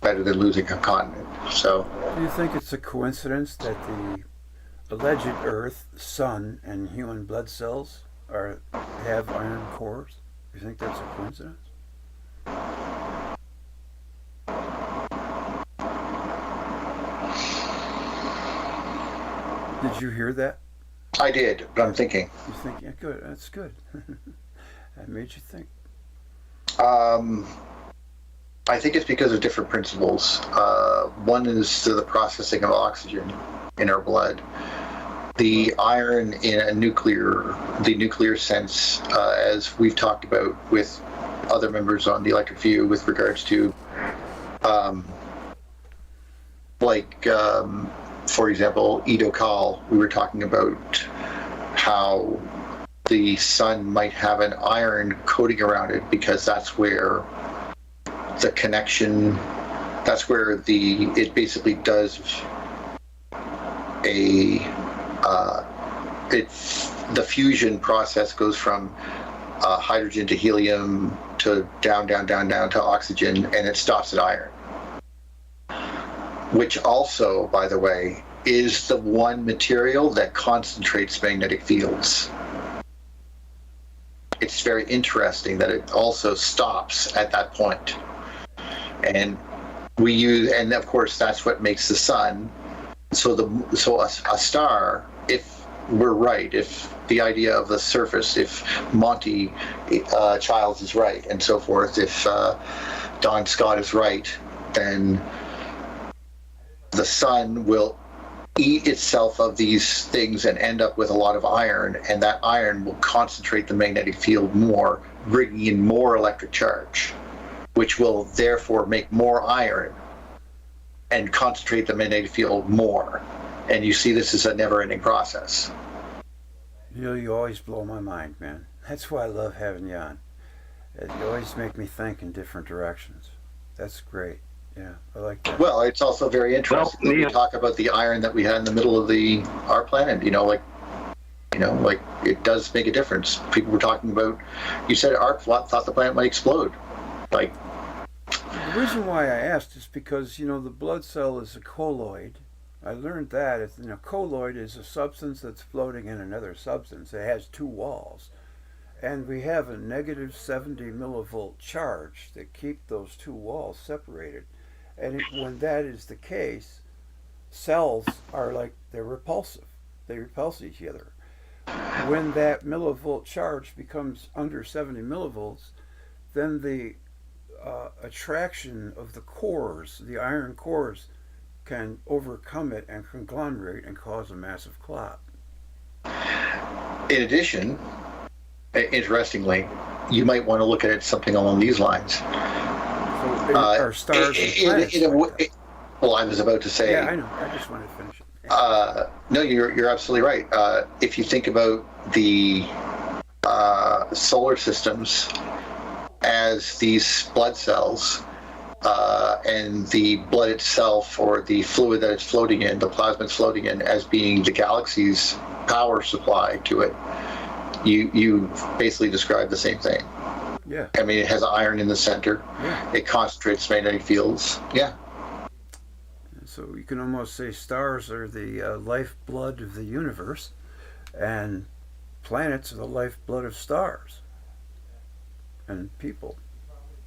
better than losing a continent. So, do you think it's a coincidence that the alleged Earth, Sun, and human blood cells have iron cores? Do you think that's a coincidence? Did you hear that? I did, but I'm thinking. You think, yeah, good. That's good. That made you think. I think it's because of different principles. One is the processing of oxygen in our blood. The iron in the nuclear sense, as we've talked about with other members on the Electric View with regards to, for example, Edo Kahl, we were talking about how the sun might have an iron coating around it because that's where the connection, that's where it basically does the fusion process goes from hydrogen to helium to down to oxygen, and it stops at iron. Which also, by the way, is the one material that concentrates magnetic fields. It's very interesting that it also stops at that point. And and of course that's what makes the sun. So a star, if we're right, if the idea of the surface, if Monty Childs is right and so forth, if Don Scott is right, then the sun will eat itself of these things and end up with a lot of iron, and that iron will concentrate the magnetic field more, bringing in more electric charge, which will therefore make more iron and concentrate the magnetic field more. And you see this is a never-ending process. You always blow my mind, man. That's why I love having you on. You always make me think in different directions. That's great. Yeah, I like that. Well, it's also very interesting when we talk about the iron that we had in the middle of our planet. Like it does make a difference. People were talking about. You said Art thought the planet might explode. Like, the reason why I asked is because the blood cell is a colloid. I learned that colloid is a substance that's floating in another substance. It has two walls. And we have a negative 70 millivolt charge that keep those two walls separated. And when that is the case, cells are like, they're repulsive. They repulse each other. When that millivolt charge becomes under 70 millivolts, then the attraction of the cores, the iron cores, can overcome it and conglomerate and cause a massive clot. In addition, interestingly, you might want to look at it something along these lines. So are stars and planets well, I was about to say. Yeah, I know. I just wanted to finish it. No, you're absolutely right. If you think about the solar systems as these blood cells, and the blood itself, or the fluid that it's floating in, the plasma it's floating in, as being the galaxy's power supply to it, you basically describe the same thing. Yeah. I mean, it has iron in the center. Yeah. It concentrates magnetic fields. Yeah. So you can almost say stars are the lifeblood of the universe, and planets are the lifeblood of stars and people.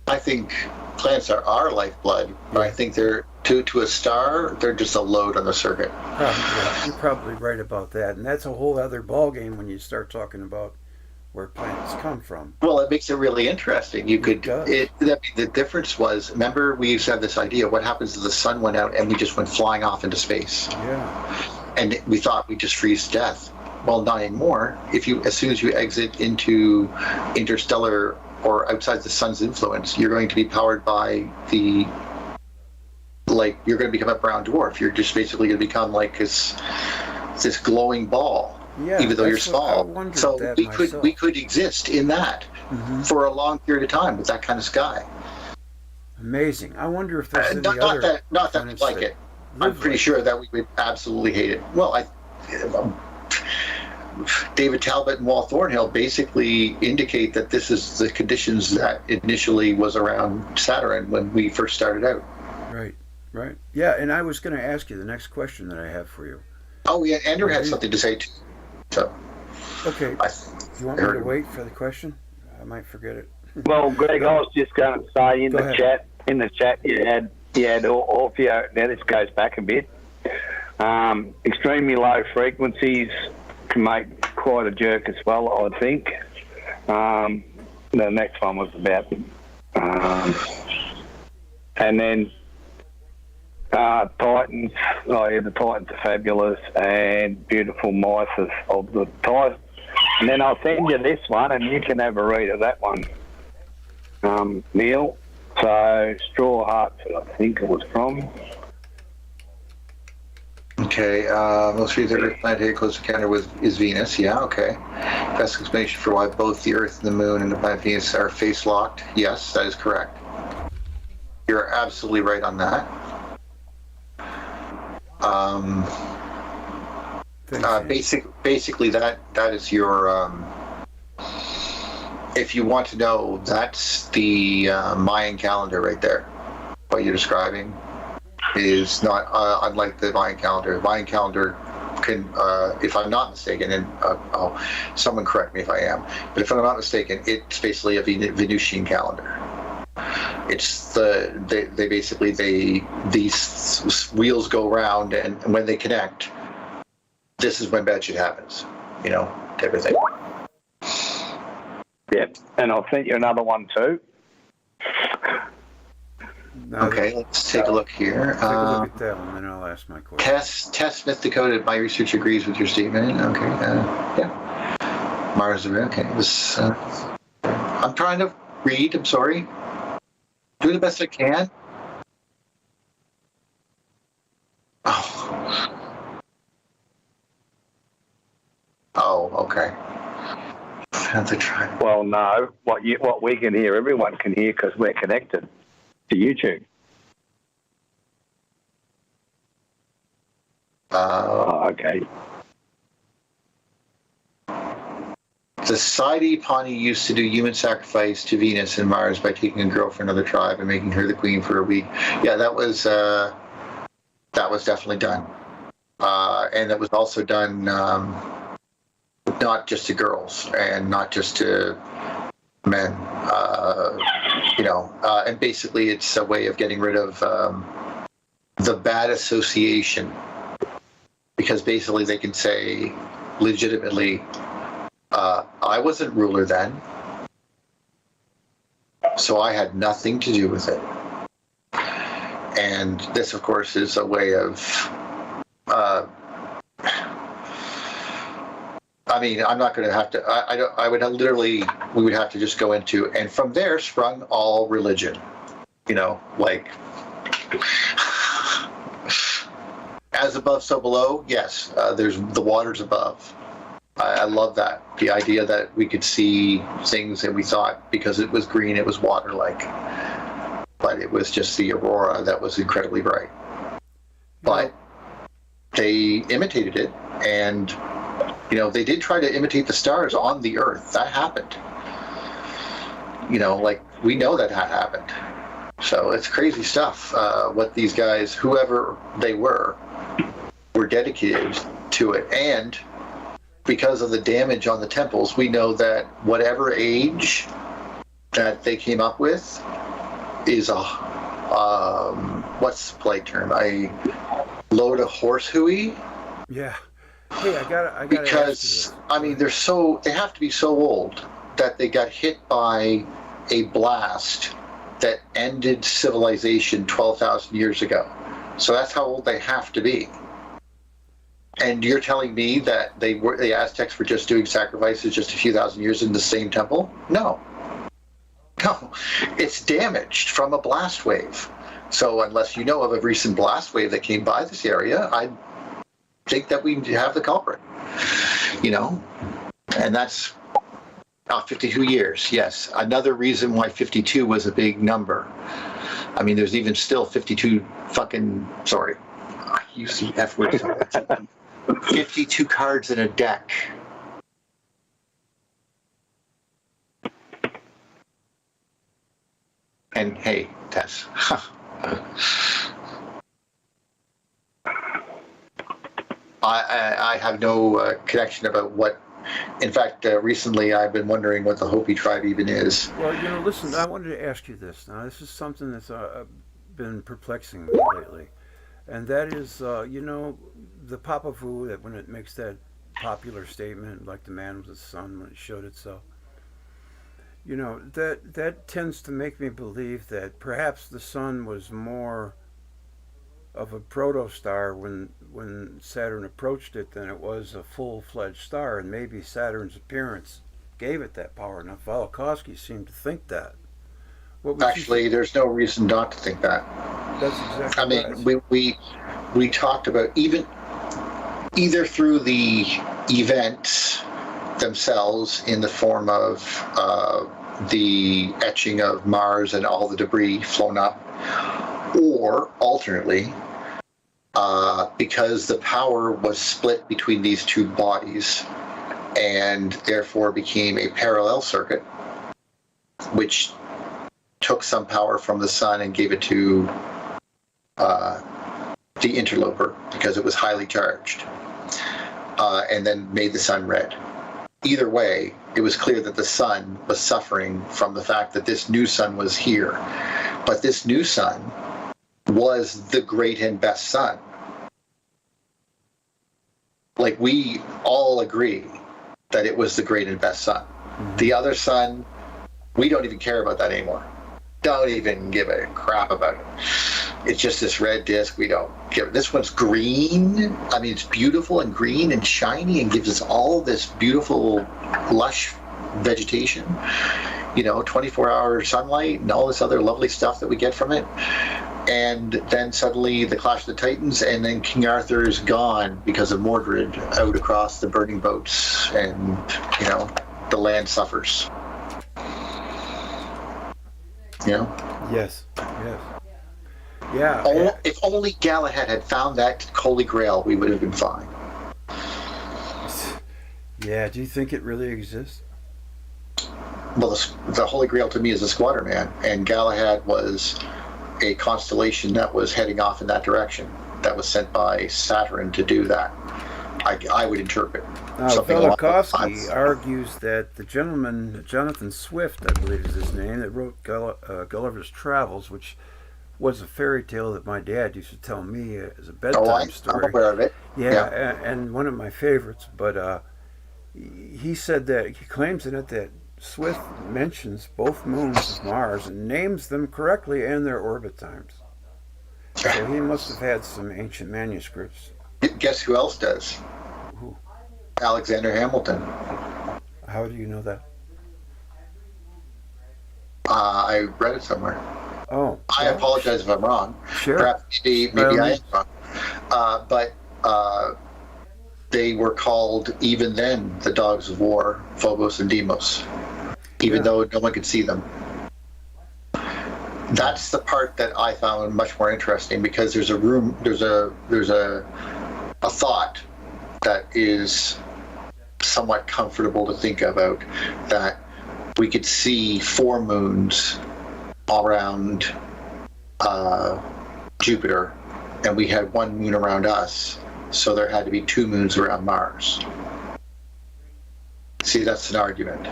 I think planets are our lifeblood, but I think they're to a star, they're just a load on the circuit. Probably, you're probably right about that, and that's a whole other ballgame when you start talking about where planets come from. Well, it makes it really interesting. The difference was, remember, we used to have this idea: what happens if the sun went out and we just went flying off into space? Yeah. And we thought we'd just freeze to death. Well, not anymore. As soon as you exit into interstellar or outside the sun's influence, you're going to be powered by you're going to become a brown dwarf. You're just basically going to become like this glowing ball, even though you're small. So we could exist in that for a long period of time with that kind of sky. Amazing. I wonder if there's not that we like it. I'm pretty sure that we would absolutely hate it. Well, David Talbot and Wal Thornhill basically indicate that this is the conditions that initially was around Saturn when we first started out. Right. Yeah, and I was going to ask you the next question that I have for you. Oh, yeah, Andrew had something to say too. So, okay. You want me to wait for the question? I might forget it. Well, Greg, I was just going to say in the chat you had Orpheus. Now this goes back a bit. Extremely low frequencies can make quite a jerk as well, I think. The next one was about, and then Titans. The Titans are fabulous and beautiful mice of the Titans. And then I'll send you this one, and you can have a read of that one, Neil. So Straw Hartford, I think it was from. Okay, most recent planetary close encounter is Venus. Yeah, okay. Best explanation for why both the Earth and the Moon and the planet Venus are face locked. Yes, that is correct. You're absolutely right on that. Basically, that is your. If you want to know, that's the Mayan calendar right there. What you're describing is not unlike the Mayan calendar. The Mayan calendar can, if I'm not mistaken, and someone correct me if I am, but if I'm not mistaken, it's basically a Venusian calendar. It's these wheels go around, and when they connect, this is when bad shit happens, type of thing. Yep, and I'll send you another one too. Okay, let's take a look here. Take a look at that one, then I'll ask my question. Test Smith decoded. My research agrees with your statement. Okay, yeah. Mars, okay. I'm trying to read. I'm sorry. Do the best I can. Oh, okay. Have to try. Well, no. What we can hear, everyone can hear because we're connected to YouTube. Okay. The Society Pawnee used to do human sacrifice to Venus and Mars by taking a girl from another tribe and making her the queen for a week. Yeah, that was definitely done. And it was also done not just to girls and not just to men. And basically it's a way of getting rid of the bad association, because basically they can say legitimately, I wasn't ruler then, so I had nothing to do with it. And this, of course, is a way of I'm not going to have to. I would literally. We would have to just go into, and from there sprung all religion. As above, so below. Yes, there's the waters above. I love that. The idea that we could see things and we thought because it was green, it was water-like, but it was just the aurora that was incredibly bright. But they imitated it, and they did try to imitate the stars on the Earth. That happened. We know that happened. So it's crazy stuff. What these guys, whoever they were dedicated to it. And because of the damage on the temples, we know that whatever age that they came up with is a what's the play term? A load of horse hooey. Yeah. Hey, I gotta because they have to be so old that they got hit by a blast that ended civilization 12,000 years ago. So that's how old they have to be. And you're telling me that the Aztecs were just doing sacrifices just a few thousand years in the same temple? No, it's damaged from a blast wave. So unless you know of a recent blast wave that came by this area, I think that we have the culprit, and that's 52 years. Yes, another reason why 52 was a big number. There's even still 52 sorry, I use the F word so much. 52 cards in a deck. And hey, Tess. I have no connection about what. In fact, recently I've been wondering what the Hopi tribe even is. Well, listen, I wanted to ask you this. Now, this is something that's been perplexing me lately. And that is, the Papa Vu, that when it makes that popular statement, like the man with the sun when it showed itself, that tends to make me believe that perhaps the sun was more of a protostar when Saturn approached it than it was a full-fledged star, and maybe Saturn's appearance gave it that power. Now, Velikovsky seemed to think that. Actually, there's no reason not to think that. That's exactly right. We talked about either through the events themselves in the form of the etching of Mars and all the debris flown up, or alternately, because the power was split between these two bodies and therefore became a parallel circuit, which took some power from the sun and gave it to the interloper because it was highly charged, and then made the sun red. Either way, it was clear that the sun was suffering from the fact that this new sun was here. But this new sun was the great and best sun. We all agree that it was the great and best sun. Mm-hmm. The other sun, we don't even care about that anymore. Don't even give a crap about it. It's just this red disc. We don't give it. This one's green. It's beautiful and green and shiny and gives us all this beautiful, lush vegetation. 24-hour sunlight and all this other lovely stuff that we get from it. And then suddenly the Clash of the Titans, and then King Arthur is gone because of Mordred out across the burning boats, and the land suffers. Yes. Yeah. If only Galahad had found that Holy Grail, we would have been fine. Yeah. Do you think it really exists? Well, the Holy Grail to me is a Squatter Man, and Galahad was a constellation that was heading off in that direction. that was sent by Saturn to do that. I would interpret something Velikovsky argues that the gentleman, Jonathan Swift, I believe is his name, that wrote Gulliver's Travels, which was a fairy tale that my dad used to tell me as a bedtime story. I'm aware of it. Yeah, and one of my favorites. But he said that he claims in it that Swift mentions both moons of Mars and names them correctly and their orbit times. So he must have had some ancient manuscripts. Guess who else does? Who? Alexander Hamilton. How do you know that? I read it somewhere. Oh. I apologize if I'm wrong. Sure. Perhaps maybe I am wrong. But they were called, even then, the dogs of war, Phobos and Deimos, even though no one could see them. That's the part that I found much more interesting, because there's a thought that is somewhat comfortable to think about, that we could see 4 moons all around Jupiter, and we had 1 moon around us, so there had to be 2 moons around Mars. See, that's an argument.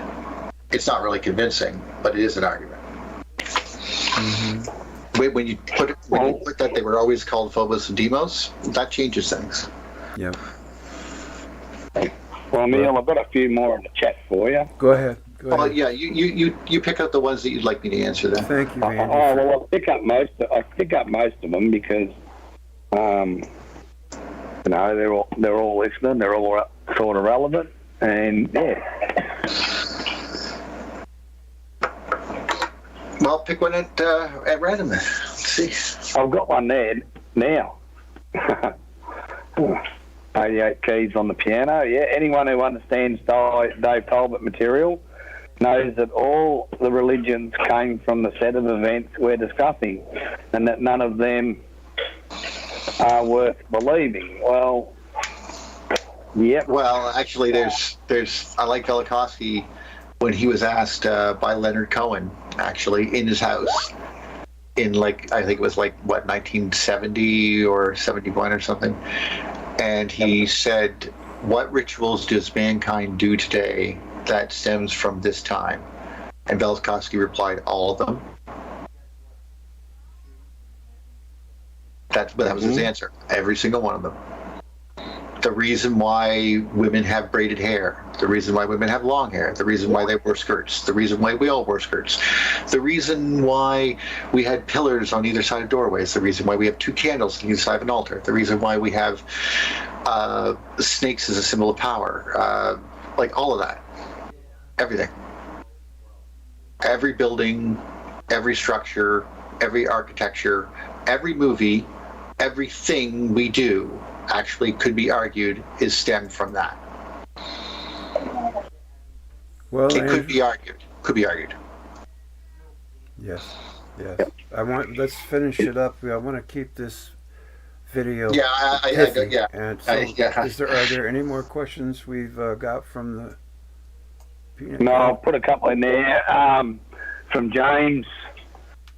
It's not really convincing, but it is an argument. Mm-hmm. When you put that they were always called Phobos and Deimos, that changes things. Yeah. Well, Neil, I've got a few more in the chat for you. Go ahead. Well, yeah, you pick out the ones that you'd like me to answer then. Thank you, Andy. Well, I'll pick up most of them because, they're all listening. They're all sort of relevant, and yeah. Well, pick one at random then. Let's see. I've got one there now. 88 keys on the piano. Yeah, anyone who understands Dave Talbot material knows that all the religions came from the set of events we're discussing, and that none of them are worth believing. Well, yep. Well, actually, there's I like Velikovsky when he was asked by Leonard Cohen, actually, in his house in I think it was 1970 or 71 or something. And he said, "What rituals does mankind do today that stems from this time?" And Velikovsky replied, "All of them." That was his answer. Every single one of them. The reason why women have braided hair, the reason why women have long hair, the reason why they wear skirts, the reason why we all wear skirts, the reason why we had pillars on either side of doorways, the reason why we have 2 candles on either side of an altar, the reason why we have snakes as a symbol of power, all of that. Everything. Every building, every structure, every architecture, every movie, everything we do actually could be argued is stemmed from that. Well, it could be argued. Yes. Let's finish it up. I want to keep this video. Yeah, yeah. And so, are there any more questions we've got from the peanut? No, I'll put a couple in there from James,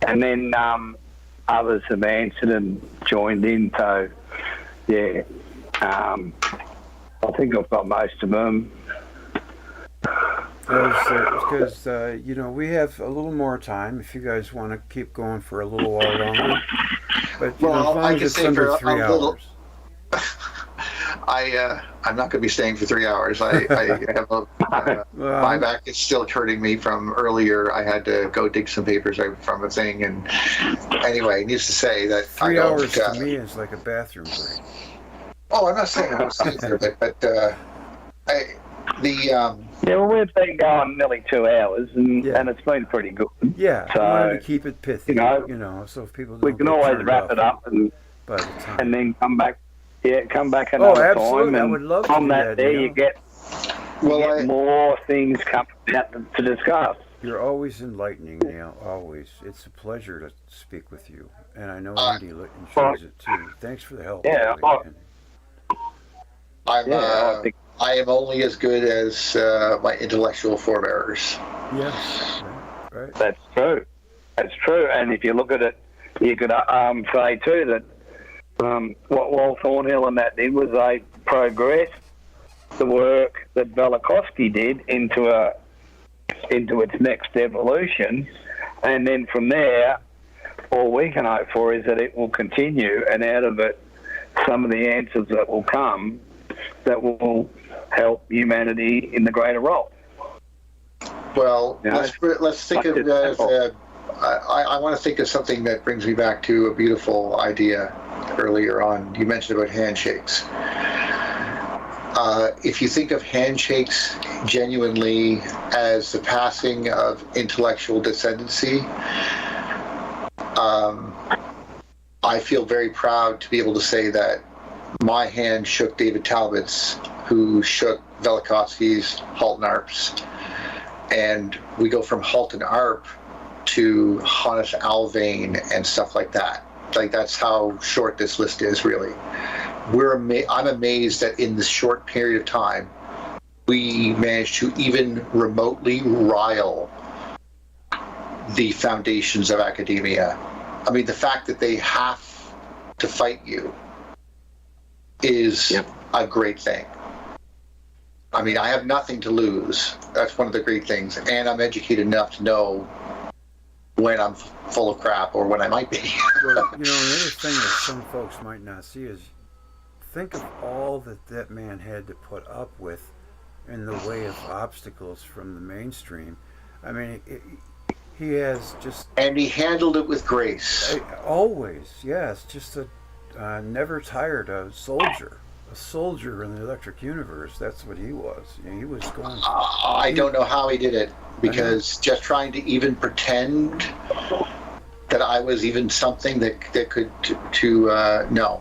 and then others have answered and joined in. So, yeah, I think I've got most of them. Because we have a little more time if you guys want to keep going for a little while longer. But as long as it's under 3 hours. I'm not going to be staying for 3 hours. I have my back is still hurting me from earlier. I had to go dig some papers out from a thing, and anyway, needs to say that 3 hours to me is like a bathroom break. Oh, I'm not saying I'm staying there, but yeah, well, we've been going nearly 2 hours, and it's been pretty good. Yeah, so, I wanted to keep it pithy, so if people don't we can always wrap it up and then come back. Yeah, come back another time. I would love to on do that. There you get more things coming out to discuss. You're always enlightening, Neil. Always. It's a pleasure to speak with you, and I know Andy enjoys it too. Thanks for the help. Yeah. I am only as good as my intellectual forebearers. Yes, right. That's true. And if you look at it, you could say too that what Wal Thornhill and that did was they progressed the work that Velikovsky did into its next evolution, and then from there, all we can hope for is that it will continue, and out of it, some of the answers that will come that will help humanity in the greater role. Well, You know, let's think of I want to think of something that brings me back to a beautiful idea earlier on. You mentioned about handshakes. If you think of handshakes genuinely as the passing of intellectual descendancy, I feel very proud to be able to say that my hand shook David Talbot's, who shook Velikovsky's, Halt and Arp's, and we go from Halt and Arp to Hannes Alvane and stuff like that. Like, that's how short this list is, really. I'm amazed that in this short period of time, we managed to even remotely rile the foundations of academia. I mean, the fact that they have to fight you is a great thing. I mean, I have nothing to lose. That's one of the great things. And I'm educated enough to know when I'm full of crap or when I might be. Well, the other thing that some folks might not see is, think of all that man had to put up with in the way of obstacles from the mainstream. I mean, he has just... And he handled it with grace. Always, yes. Just a never tired soldier. A soldier in the electric universe. That's what he was. He was going... I don't know how he did it, because just trying to even pretend that I was even something that could no.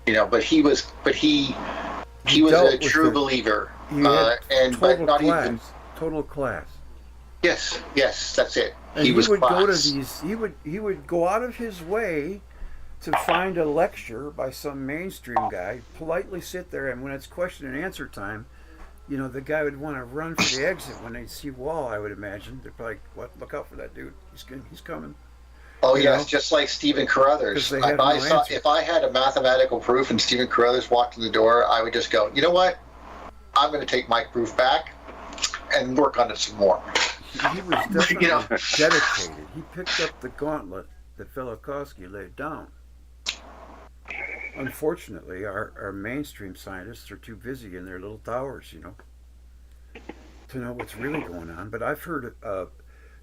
But he was a true believer. But not class, even total class. Yes, that's it. And he would go to these. He would go out of his way to find a lecture by some mainstream guy, politely sit there, and when it's question and answer time, the guy would want to run for the exit when they see Wal. I would imagine they're like, "What? Look out for that dude! He's coming." Oh yes, just like Stephen Carruthers. If I had a mathematical proof and Stephen Carruthers walked in the door, I would just go, "You know what? I'm going to take my proof back and work on it some more." He was definitely dedicated. He picked up the gauntlet that Velikovsky laid down. Unfortunately, our mainstream scientists are too busy in their little towers, to know what's really going on. But I've heard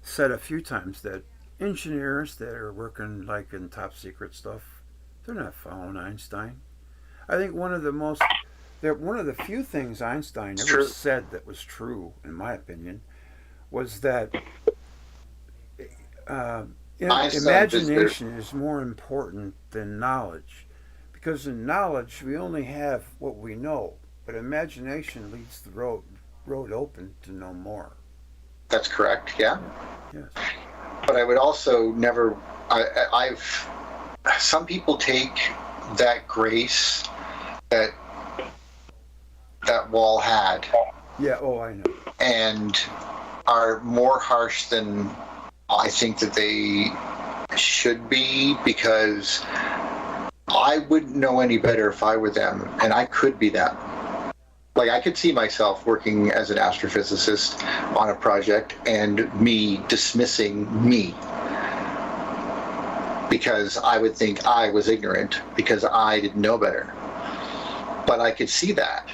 said a few times that engineers that are working like in top secret stuff, they're not following Einstein. I think one of the few things Einstein ever said that was true, in my opinion, was that imagination is more important than knowledge. Because in knowledge, we only have what we know, but imagination leaves the road open to know more. That's correct, yeah. Yes. But I would also never, some people take that grace that Wal had. Yeah, I know. And are more harsh than I think that they should be, because I wouldn't know any better if I were them, and I could be them. Like, I could see myself working as an astrophysicist on a project and me dismissing me because I would think I was ignorant because I didn't know better. But I could see that.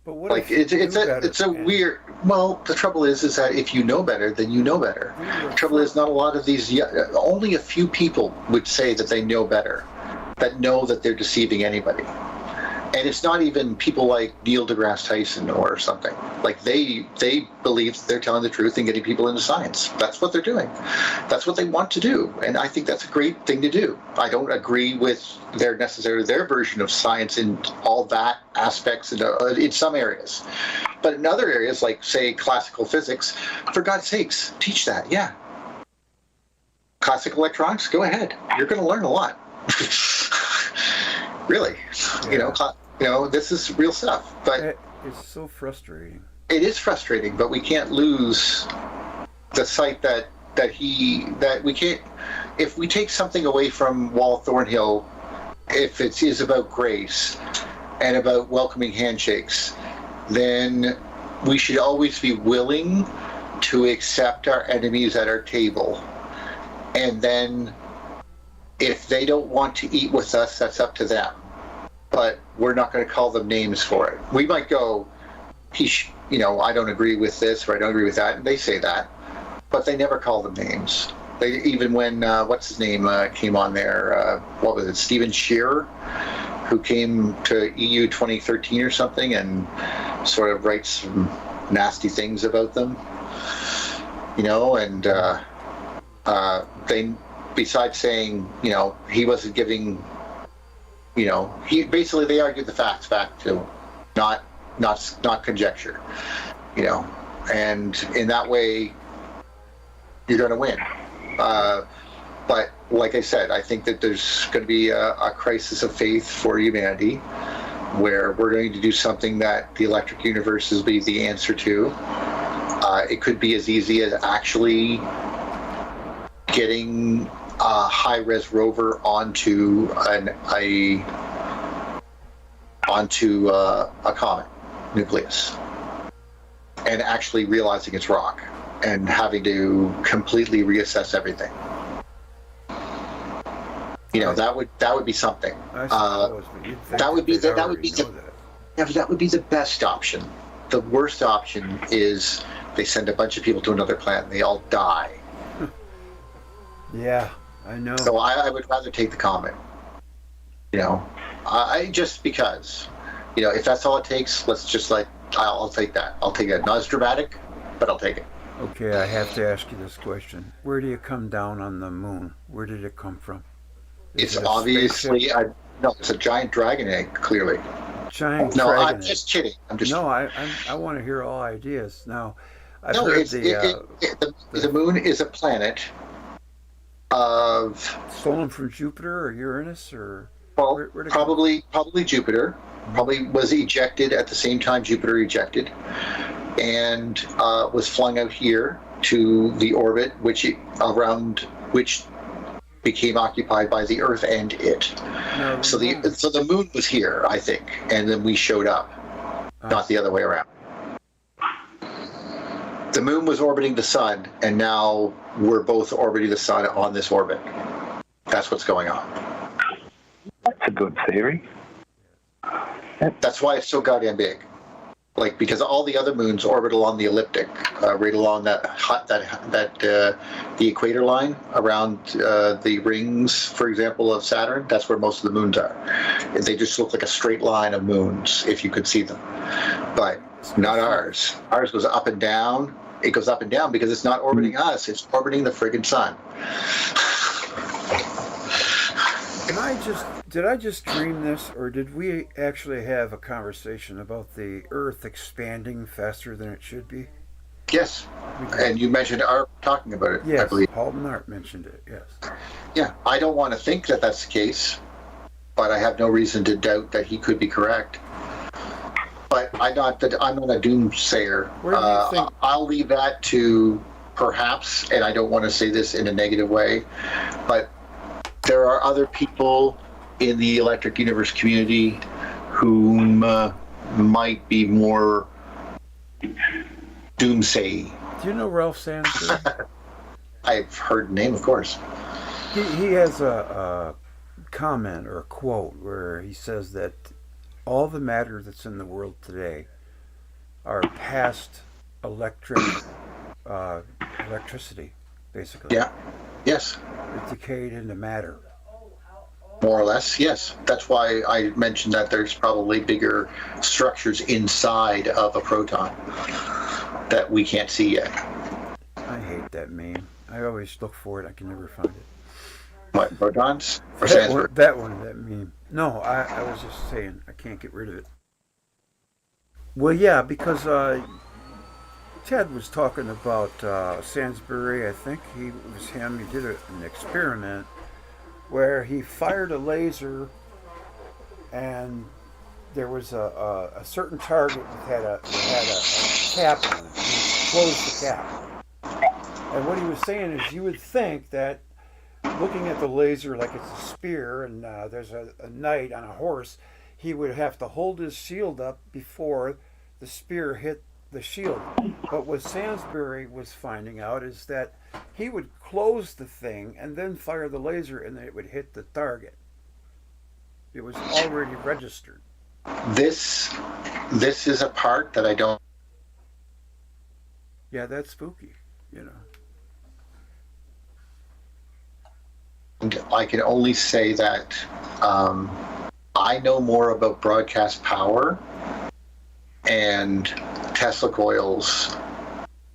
But what like it's a weird. Well, the trouble is that if you know better, then you know better. The trouble is, not a lot of these. Only a few people would say that they know better, that know that they're deceiving anybody. And it's not even people like Neil deGrasse Tyson or something. Like, they believe they're telling the truth and getting people into science. That's what they're doing. That's what they want to do. And I think that's a great thing to do. I don't agree with their version of science in all that aspects in some areas. But in other areas, like, say, classical physics, for God's sakes, teach that, yeah. Classical electronics, go ahead. You're going to learn a lot. Really. Yeah. This is real stuff. But it's so frustrating. It is frustrating, but we can't lose the sight that we can't. If we take something away from Wal Thornhill, if it is about grace and about welcoming handshakes, then we should always be willing to accept our enemies at our table. And then if they don't want to eat with us, that's up to them. But we're not going to call them names for it. We might go, I don't agree with this or I don't agree with that. And they say that, but they never call them names. Even when, what's his name, came on there, what was it, Stephen Shearer, who came to EU 2013 or something and sort of writes some nasty things about them, and they, besides saying, he wasn't giving, they argued the facts back to not conjecture, and in that way, you're going to win. But like I said, I think that there's going to be a crisis of faith for humanity where we're going to do something that the electric universe will be the answer to. It could be as easy as actually getting a high-res rover onto a comet nucleus and actually realizing it's rock and having to completely reassess everything. That would be something. That would be the best option. The worst option is they send a bunch of people to another planet and they all die. Yeah, I know. So I would rather take the comet. I just because, if that's all it takes, I'll take that. I'll take it. Not as dramatic, but I'll take it. Okay, I have to ask you this question. Where do you come down on the moon? Where did it come from? It's obviously it's a giant dragon egg, clearly. Giant no, dragon I'm egg. just kidding. I want to hear all ideas. Now, I've heard the moon is a planet of stolen from Jupiter or Uranus or probably Jupiter. Probably was ejected at the same time Jupiter ejected, and was flung out here to the orbit around which became occupied by the Earth and it. No, so the moon was here, I think, and then we showed up, not the other way around. The moon was orbiting the sun, and now we're both orbiting the sun on this orbit. That's what's going on. That's a good theory. That's why it's so goddamn big. Because all the other moons orbit along the ecliptic, right along the equator line around the rings, for example, of Saturn. That's where most of the moons are. They just look like a straight line of moons if you could see them, but not ours. Ours goes up and down. It goes up and down because it's not orbiting us; it's orbiting the friggin' sun. Did I just dream this, or did we actually have a conversation about the Earth expanding faster than it should be? Yes, and you mentioned Art talking about it, yes, I believe. Paul Art mentioned it, yes. Yeah, I don't want to think that that's the case, but I have no reason to doubt that he could be correct. But I'm not a doomsayer. Where do you think? I'll leave that to perhaps, and I don't want to say this in a negative way, but there are other people in the electric universe community whom might be more doomsay. Do you know Ralph Sandsbury? I've heard the name, of course. He has a comment or a quote where he says that all the matter that's in the world today are past electricity, basically. Yeah. Yes. It decayed into matter. More or less, yes. That's why I mentioned that there's probably bigger structures inside of a proton that we can't see yet. I hate that meme. I always look for it. I can never find it. What, protons? Or that meme. No, I was just saying I can't get rid of it. Well, yeah, because Ted was talking about Sandsbury. I think it was him. He did an experiment where he fired a laser, and there was a certain target that had a cap on it. He closed the cap. And what he was saying is, you would think that looking at the laser like it's a spear, and there's a knight on a horse, he would have to hold his shield up before the spear hit the shield. But what Sainsbury was finding out is that he would close the thing and then fire the laser, and then it would hit the target. It was already registered. This is a part that I don't. Yeah, that's spooky, you know. I can only say that I know more about broadcast power and Tesla coils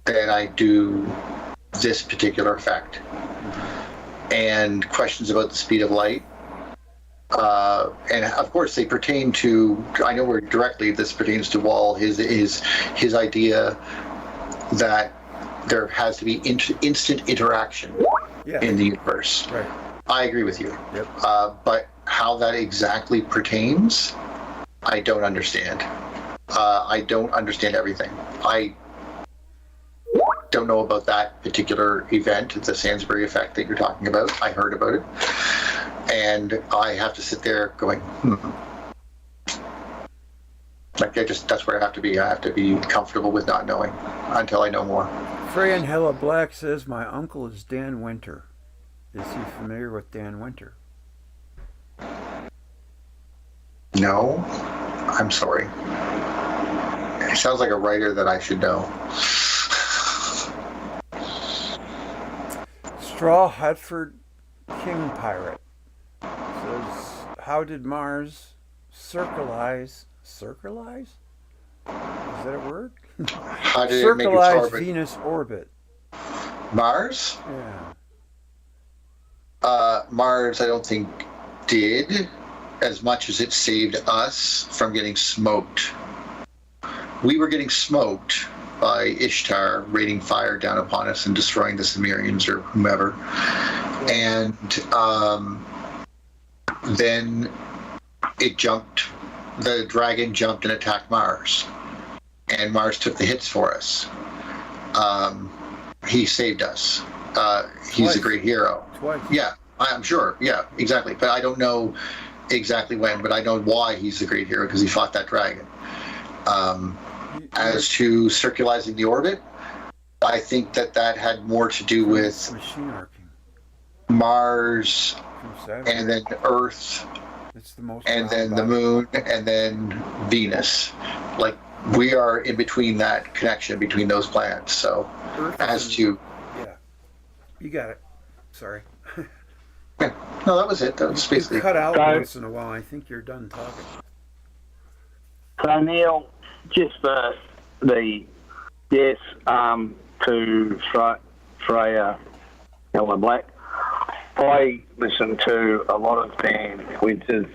than I do this particular effect. And questions about the speed of light. And of course, they pertain to. I know where directly this pertains to Wal. His idea that there has to be instant interaction in the universe. Right. I agree with you. Yep. But how that exactly pertains, I don't understand. I don't understand everything. I don't know about that particular event, the Sainsbury effect that you're talking about. I heard about it. And I have to sit there going, Like, that's where I have to be. I have to be comfortable with not knowing until I know more. Freya Hella Black says, my uncle is Dan Winter. Is he familiar with Dan Winter? No, I'm sorry. It sounds like a writer that I should know. Straw Hatford King Pirate says, how did Mars circleize? Circleize? Is that a word? How did it make its Circleize orbit? Venus orbit. Mars? Yeah. Mars, I don't think, did as much as it saved us from getting smoked. We were getting smoked by Ishtar raining fire down upon us and destroying the Sumerians or whomever. And then it jumped, the dragon jumped and attacked Mars. And Mars took the hits for us. He saved us. He's a great hero. Twice. Yeah, I'm sure. Yeah, exactly. But I don't know exactly when, but I know why he's a great hero, because he fought that dragon. As to circularizing the orbit, I think that had more to do with machine arcing. Mars, From and then Earth, it's the most and then the body. Moon, and then Venus. Like, we are in between that connection between those planets. So, Earth as is- to Yeah. You got it. Sorry. yeah, no, that was it. That was You basically. cut out So- once in a while. I think you're done talking. So Neil, just for the yes to Freya Yellow Black, I listen to a lot of Dan Winter's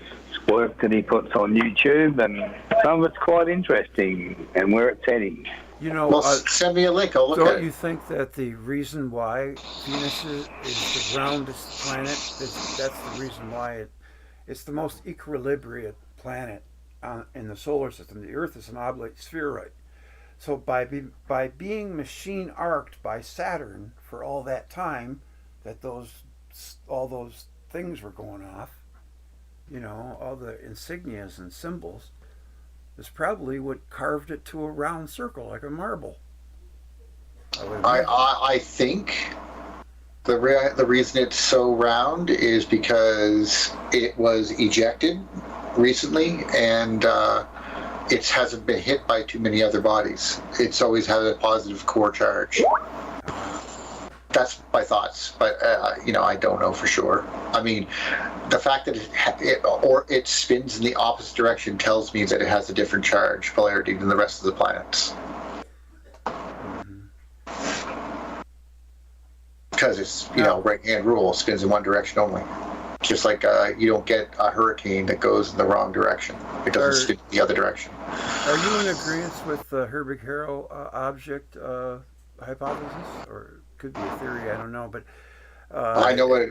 work that he puts on YouTube, and some of it's quite interesting, and where it's heading. You know, Well, send me a link. I'll look at don't it. you think that the reason why Venus is the roundest planet that's the reason why it's the most equilibrium planet in the solar system? The Earth is an oblate spheroid. So by being machine arced by Saturn for all that time that all those things were going off, you know, all the insignias and symbols, is probably what carved it to a round circle like a marble. I think the reason it's so round is because it was ejected recently, and it hasn't been hit by too many other bodies. It's always had a positive core charge. That's my thoughts, but I don't know for sure. I mean, the fact that it spins in the opposite direction tells me that it has a different charge polarity than the rest of the planets. Because it's right-hand rule, spins in one direction only. Just like you don't get a hurricane that goes in the wrong direction. It doesn't spin in the other direction. Are you in agreement with the Herbig-Haro object hypothesis, or could be a theory? I don't know, but I know what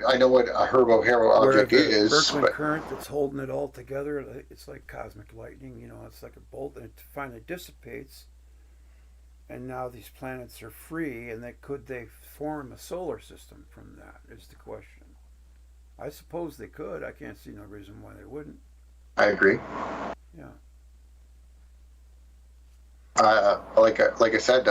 a Herbig-Haro object where the is. Birkeland But current that's holding it all together, it's like cosmic lightning. You know, it's like a bolt, and it finally dissipates. And now these planets are free, and could they form a solar system from that? Is the question. I suppose they could. I can't see no reason why they wouldn't. I agree. Yeah. Like I said,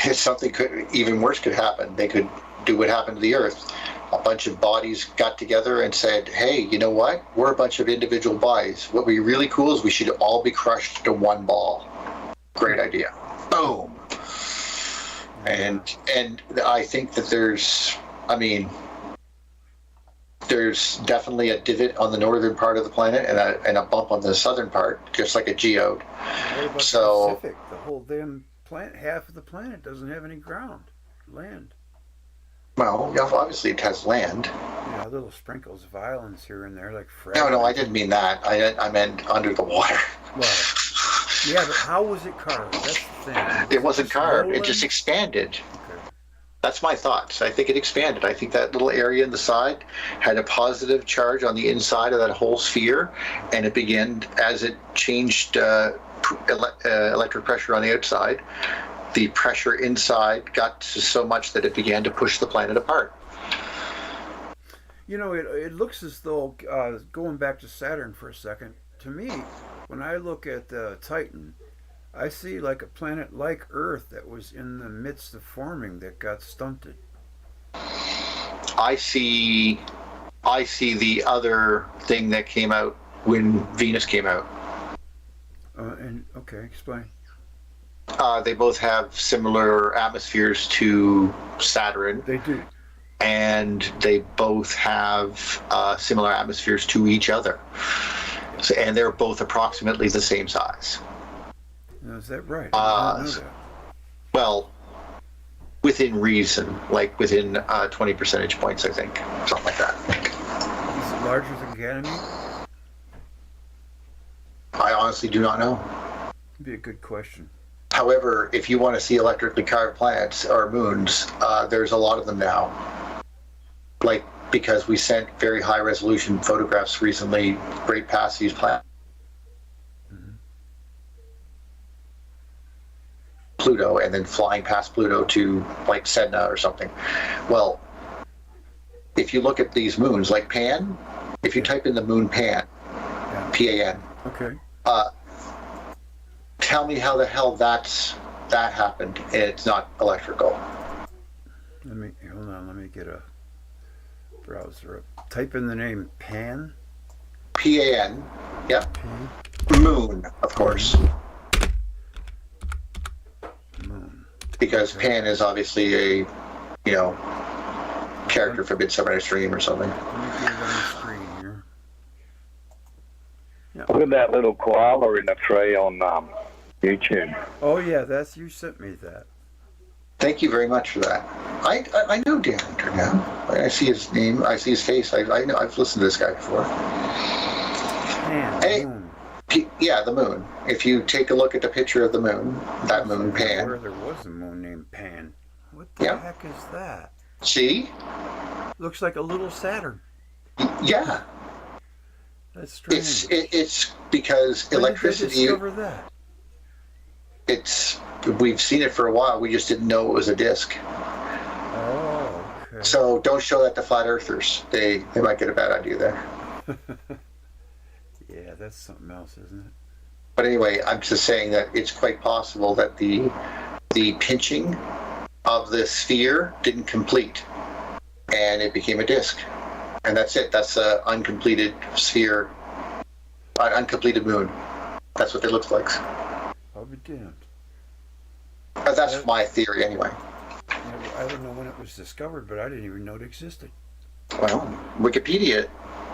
if something even worse could happen, they could do what happened to the Earth. A bunch of bodies got together and said, "Hey, you know what? We're a bunch of individual bodies. What would be really cool is we should all be crushed into one ball." Great idea. Boom. And I think that there's definitely a divot on the northern part of the planet and a bump on the southern part, just like a geode. What about So, the Pacific? The whole damn planet, half of the planet doesn't have any ground, land. well, yeah, obviously it has land. Yeah, little sprinkles of islands here and there, like No, fragments. I didn't mean that. I meant under the water. Well, yeah, but how was it carved? That's the thing. It wasn't just carved. It rolling? just expanded. Okay. That's my thoughts. I think it expanded. I think that little area in the side had a positive charge on the inside of that whole sphere, and it began, as it changed electric pressure on the outside, the pressure inside got to so much that it began to push the planet apart. You know, it looks as though, going back to Saturn for a second, to me, when I look at Titan, I see like a planet like Earth that was in the midst of forming that got stunted. I see the other thing that came out when Venus came out. And okay, explain. They both have similar atmospheres to Saturn, They do. and they both have similar atmospheres to each other. So, and they're both approximately the same size. Now, is that right? I didn't know that. Well, within reason, like within 20 percentage points, I think. Something like that. Is it larger than Ganymede? I honestly do not know. Would be a good question. However, if you want to see electrically carved planets or moons, there's a lot of them now. Like, because we sent very high resolution photographs recently right past these planets. Pluto, and then flying past Pluto to like Sedna or something. Well, if you look at these moons, like Pan, if you type in the moon Pan, Yeah. Pan, Okay. tell me how the hell that happened and it's not electrical. Hold on. Let me get a browser up. Type in the name Pan. Pan, yep. Pan. Moon, of course, Moon. because Pan is obviously a, character from Midsummer Dream or something. Let me get it on the screen here. Look at that little koala in the tree on YouTube. Oh yeah, you sent me that. Thank you very much for that. I know Dan Hunter now. I see his name. I see his face. I know. I've listened to this guy before. Pan. Hey. Moon. Yeah, the moon. If you take a look at the picture of the moon, that moon Pan. Where there was a moon named Pan. What the Yeah. heck is that? See? Looks like a little Saturn. Yeah. That's strange. It's because When electricity. did they discover that? We've seen it for a while. We just didn't know it was a disk. Oh, okay. So don't show that to flat earthers. They might get a bad idea there. Yeah, that's something else, isn't it? But anyway, I'm just saying that it's quite possible that the pinching of the sphere didn't complete, and it became a disk, and that's it. That's an uncompleted sphere, an uncompleted moon. That's what it looks like. I'll be damned. That's my theory, anyway. I don't know when it was discovered, but I didn't even know it existed. Well, Wikipedia,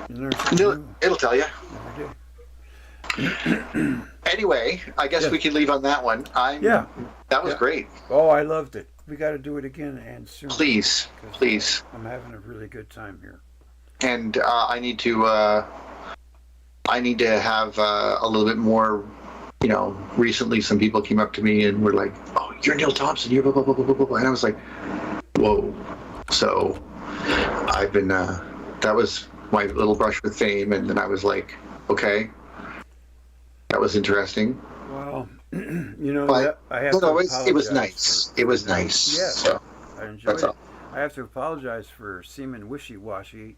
You learn something new it'll tell you. every day. Anyway, I guess Yeah. we can leave on that one. Yeah. That was Yeah. great. Oh, I loved it. We got to do it again and soon. Please, 'Cause, please. I'm having a really good time here. And I need to have a little bit more. Recently some people came up to me and were like, "Oh, you're Neil Thompson. You're blah blah blah blah blah blah," and I was like, "Whoa!" So I've been. That was my little brush with fame, and then I was like, "Okay, that was interesting." Well, But I have to apologize. it was nice. It was nice. Yeah. So I enjoyed that's it. all. I have to apologize for seeming wishy-washy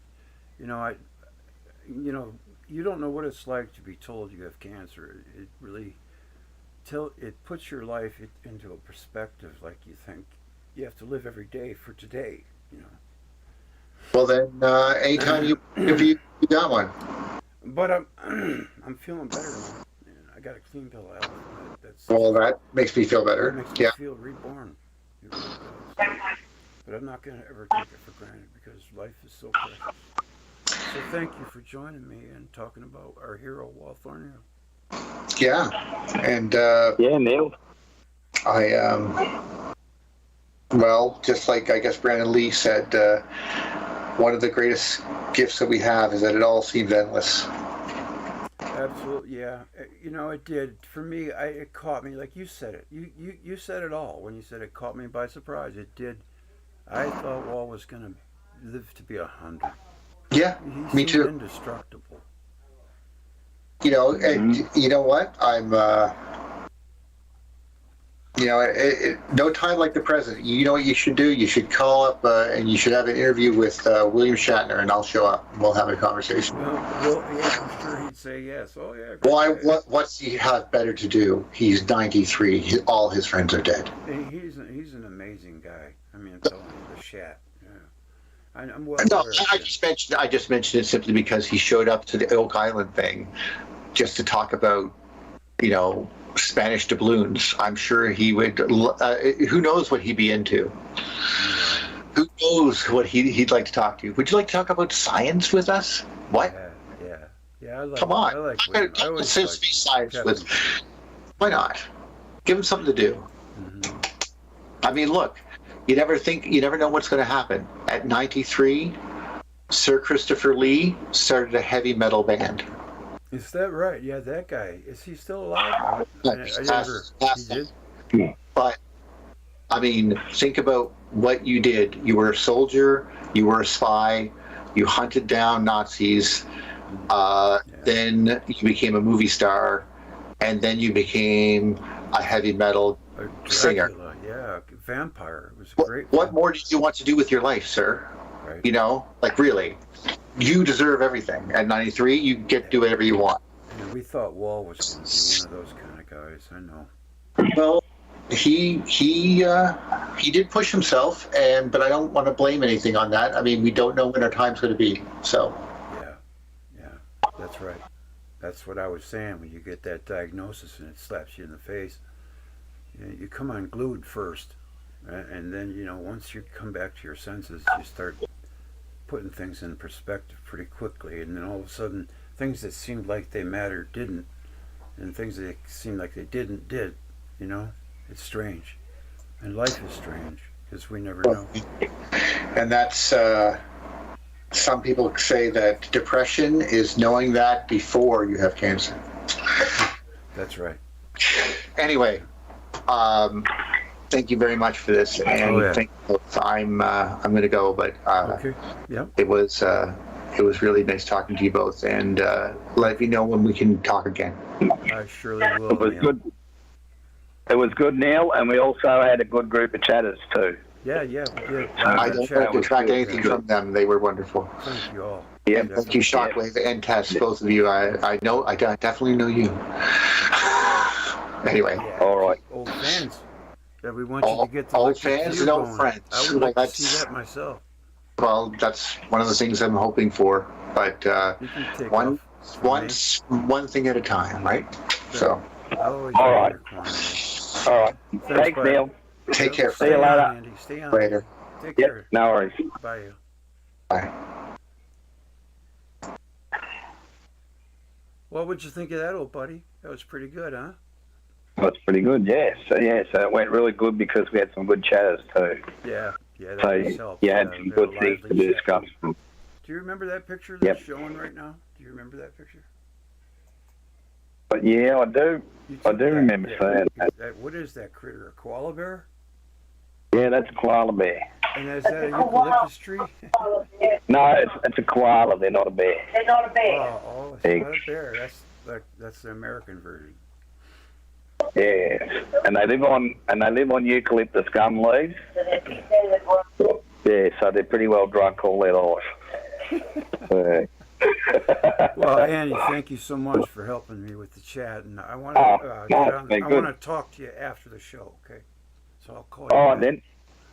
You don't know what it's like to be told you have cancer. It really it puts your life into a perspective. Like you think you have to live every day for today. Well, then, anytime if you got one. But I'm feeling better now. Man, I got a clean bill of health. Well, that makes me feel better. It makes me feel reborn. It really does. But I'm not going to ever take it for granted because life is so precious. So thank you for joining me and talking about our hero, Wal Thornhill. Yeah, and Neil. Well, just like I guess Brandon Lee said, one of the greatest gifts that we have is that it all seems endless. Absolutely, yeah. It did. For me, it caught me, like you said it. You said it all when you said it caught me by surprise. It did. I thought Wal was going to live to be 100. Yeah, He me too. Indestructible. And you know what? I'm, no time like the present. You know what you should do? You should call up and you should have an interview with William Shatner, and I'll show up and we'll have a conversation. Well, yeah, I'm sure he'd say yes. Oh, yeah. Well, what's he have better to do? He's 93. All his friends are dead. He's an amazing guy. I mean, I'm telling you, the Shat. Yeah. I'm well No, aware of I just mentioned it simply because he showed up to the Oak Island thing just to talk about, Spanish doubloons. I'm sure he would. Who knows what he'd be into? Who knows what he'd like to talk to? Would you like to talk about science with us? What? Yeah. Come on. I like I'm going to science with. Why not? Give him something to do. Mm-hmm. I mean, look. You never know what's going to happen. At 93, Sir Christopher Lee started a heavy metal band. Is that right? Yeah, that guy. Is he still alive? He did? But, I mean, think about what you did. You were a soldier, you were a spy, you hunted down Nazis, then you became a movie star, and then you became a heavy metal singer. Yeah, vampire. It was great. What more do you want to do with your life, sir? Right. Really. You deserve everything. At 93, you get to do whatever you want. Yeah, we thought Wal was going to be one of those kind of guys. I know. Well, he did push himself, but I don't want to blame anything on that. I mean, we don't know when our time's going to be. So. Yeah, that's right. That's what I was saying. When you get that diagnosis and it slaps you in the face, you come unglued first, and then once you come back to your senses, you start putting things in perspective pretty quickly, and then all of a sudden things that seemed like they mattered didn't, and things that seemed like they didn't did. It's strange, and life is strange because we never know. And that's some people say that depression is knowing that before you have cancer. That's right. Anyway, thank you very much for this, and I'm going to go, but okay. Yeah. It was really nice talking to you both, and let me know when we can talk again. I surely will. It was good. It was good, Neil, and we also had a good group of chatters too. Yeah, we did. I don't want to detract anything from them. They were wonderful. Thank you all. Yeah, thank you, Shockwave and Tess, both of you. I definitely know you. Anyway. Yeah, all right. Old fans. Yeah, we want you to get the old fans and old friends. I would like to see that myself. Well, that's one of the things I'm hoping for. But one thing at a time, right? So. All right. All right. Thanks, Neil. Take care. See you later. Andy. Stay on. Later. Take care. No worries. Bye. Bye. What would you think of that, old buddy? That was pretty good, huh? That's pretty good, yeah. So it went really good because we had some good chatters too. Yeah. So you had some good things to discuss. Do you remember that picture that's showing right now? Do you remember that picture? But yeah, I do. I do remember seeing that. What is that critter? A koala bear? Yeah, that's a koala bear. And is that a eucalyptus tree? No, it's a koala. They're not a bear. They're not a bear. Oh, it's not a bear. That's the American version. Yeah, and they live on eucalyptus gum leaves. Yeah, so they're pretty well drunk all their life. Well, Andy, thank you so much for helping me with the chat, and I want to no, it's been I good. want to talk to you after the show. Okay, so I'll call you. All right, back. then.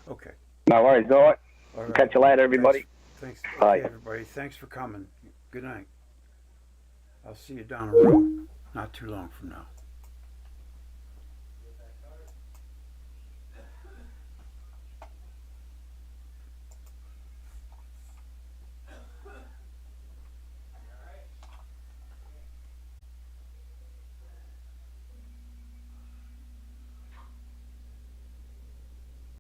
Okay. No worries. All right. All right. Catch you later, everybody. Thanks. Bye. Okay, everybody. Thanks for coming. Good night. I'll see you down the road, not too long from now.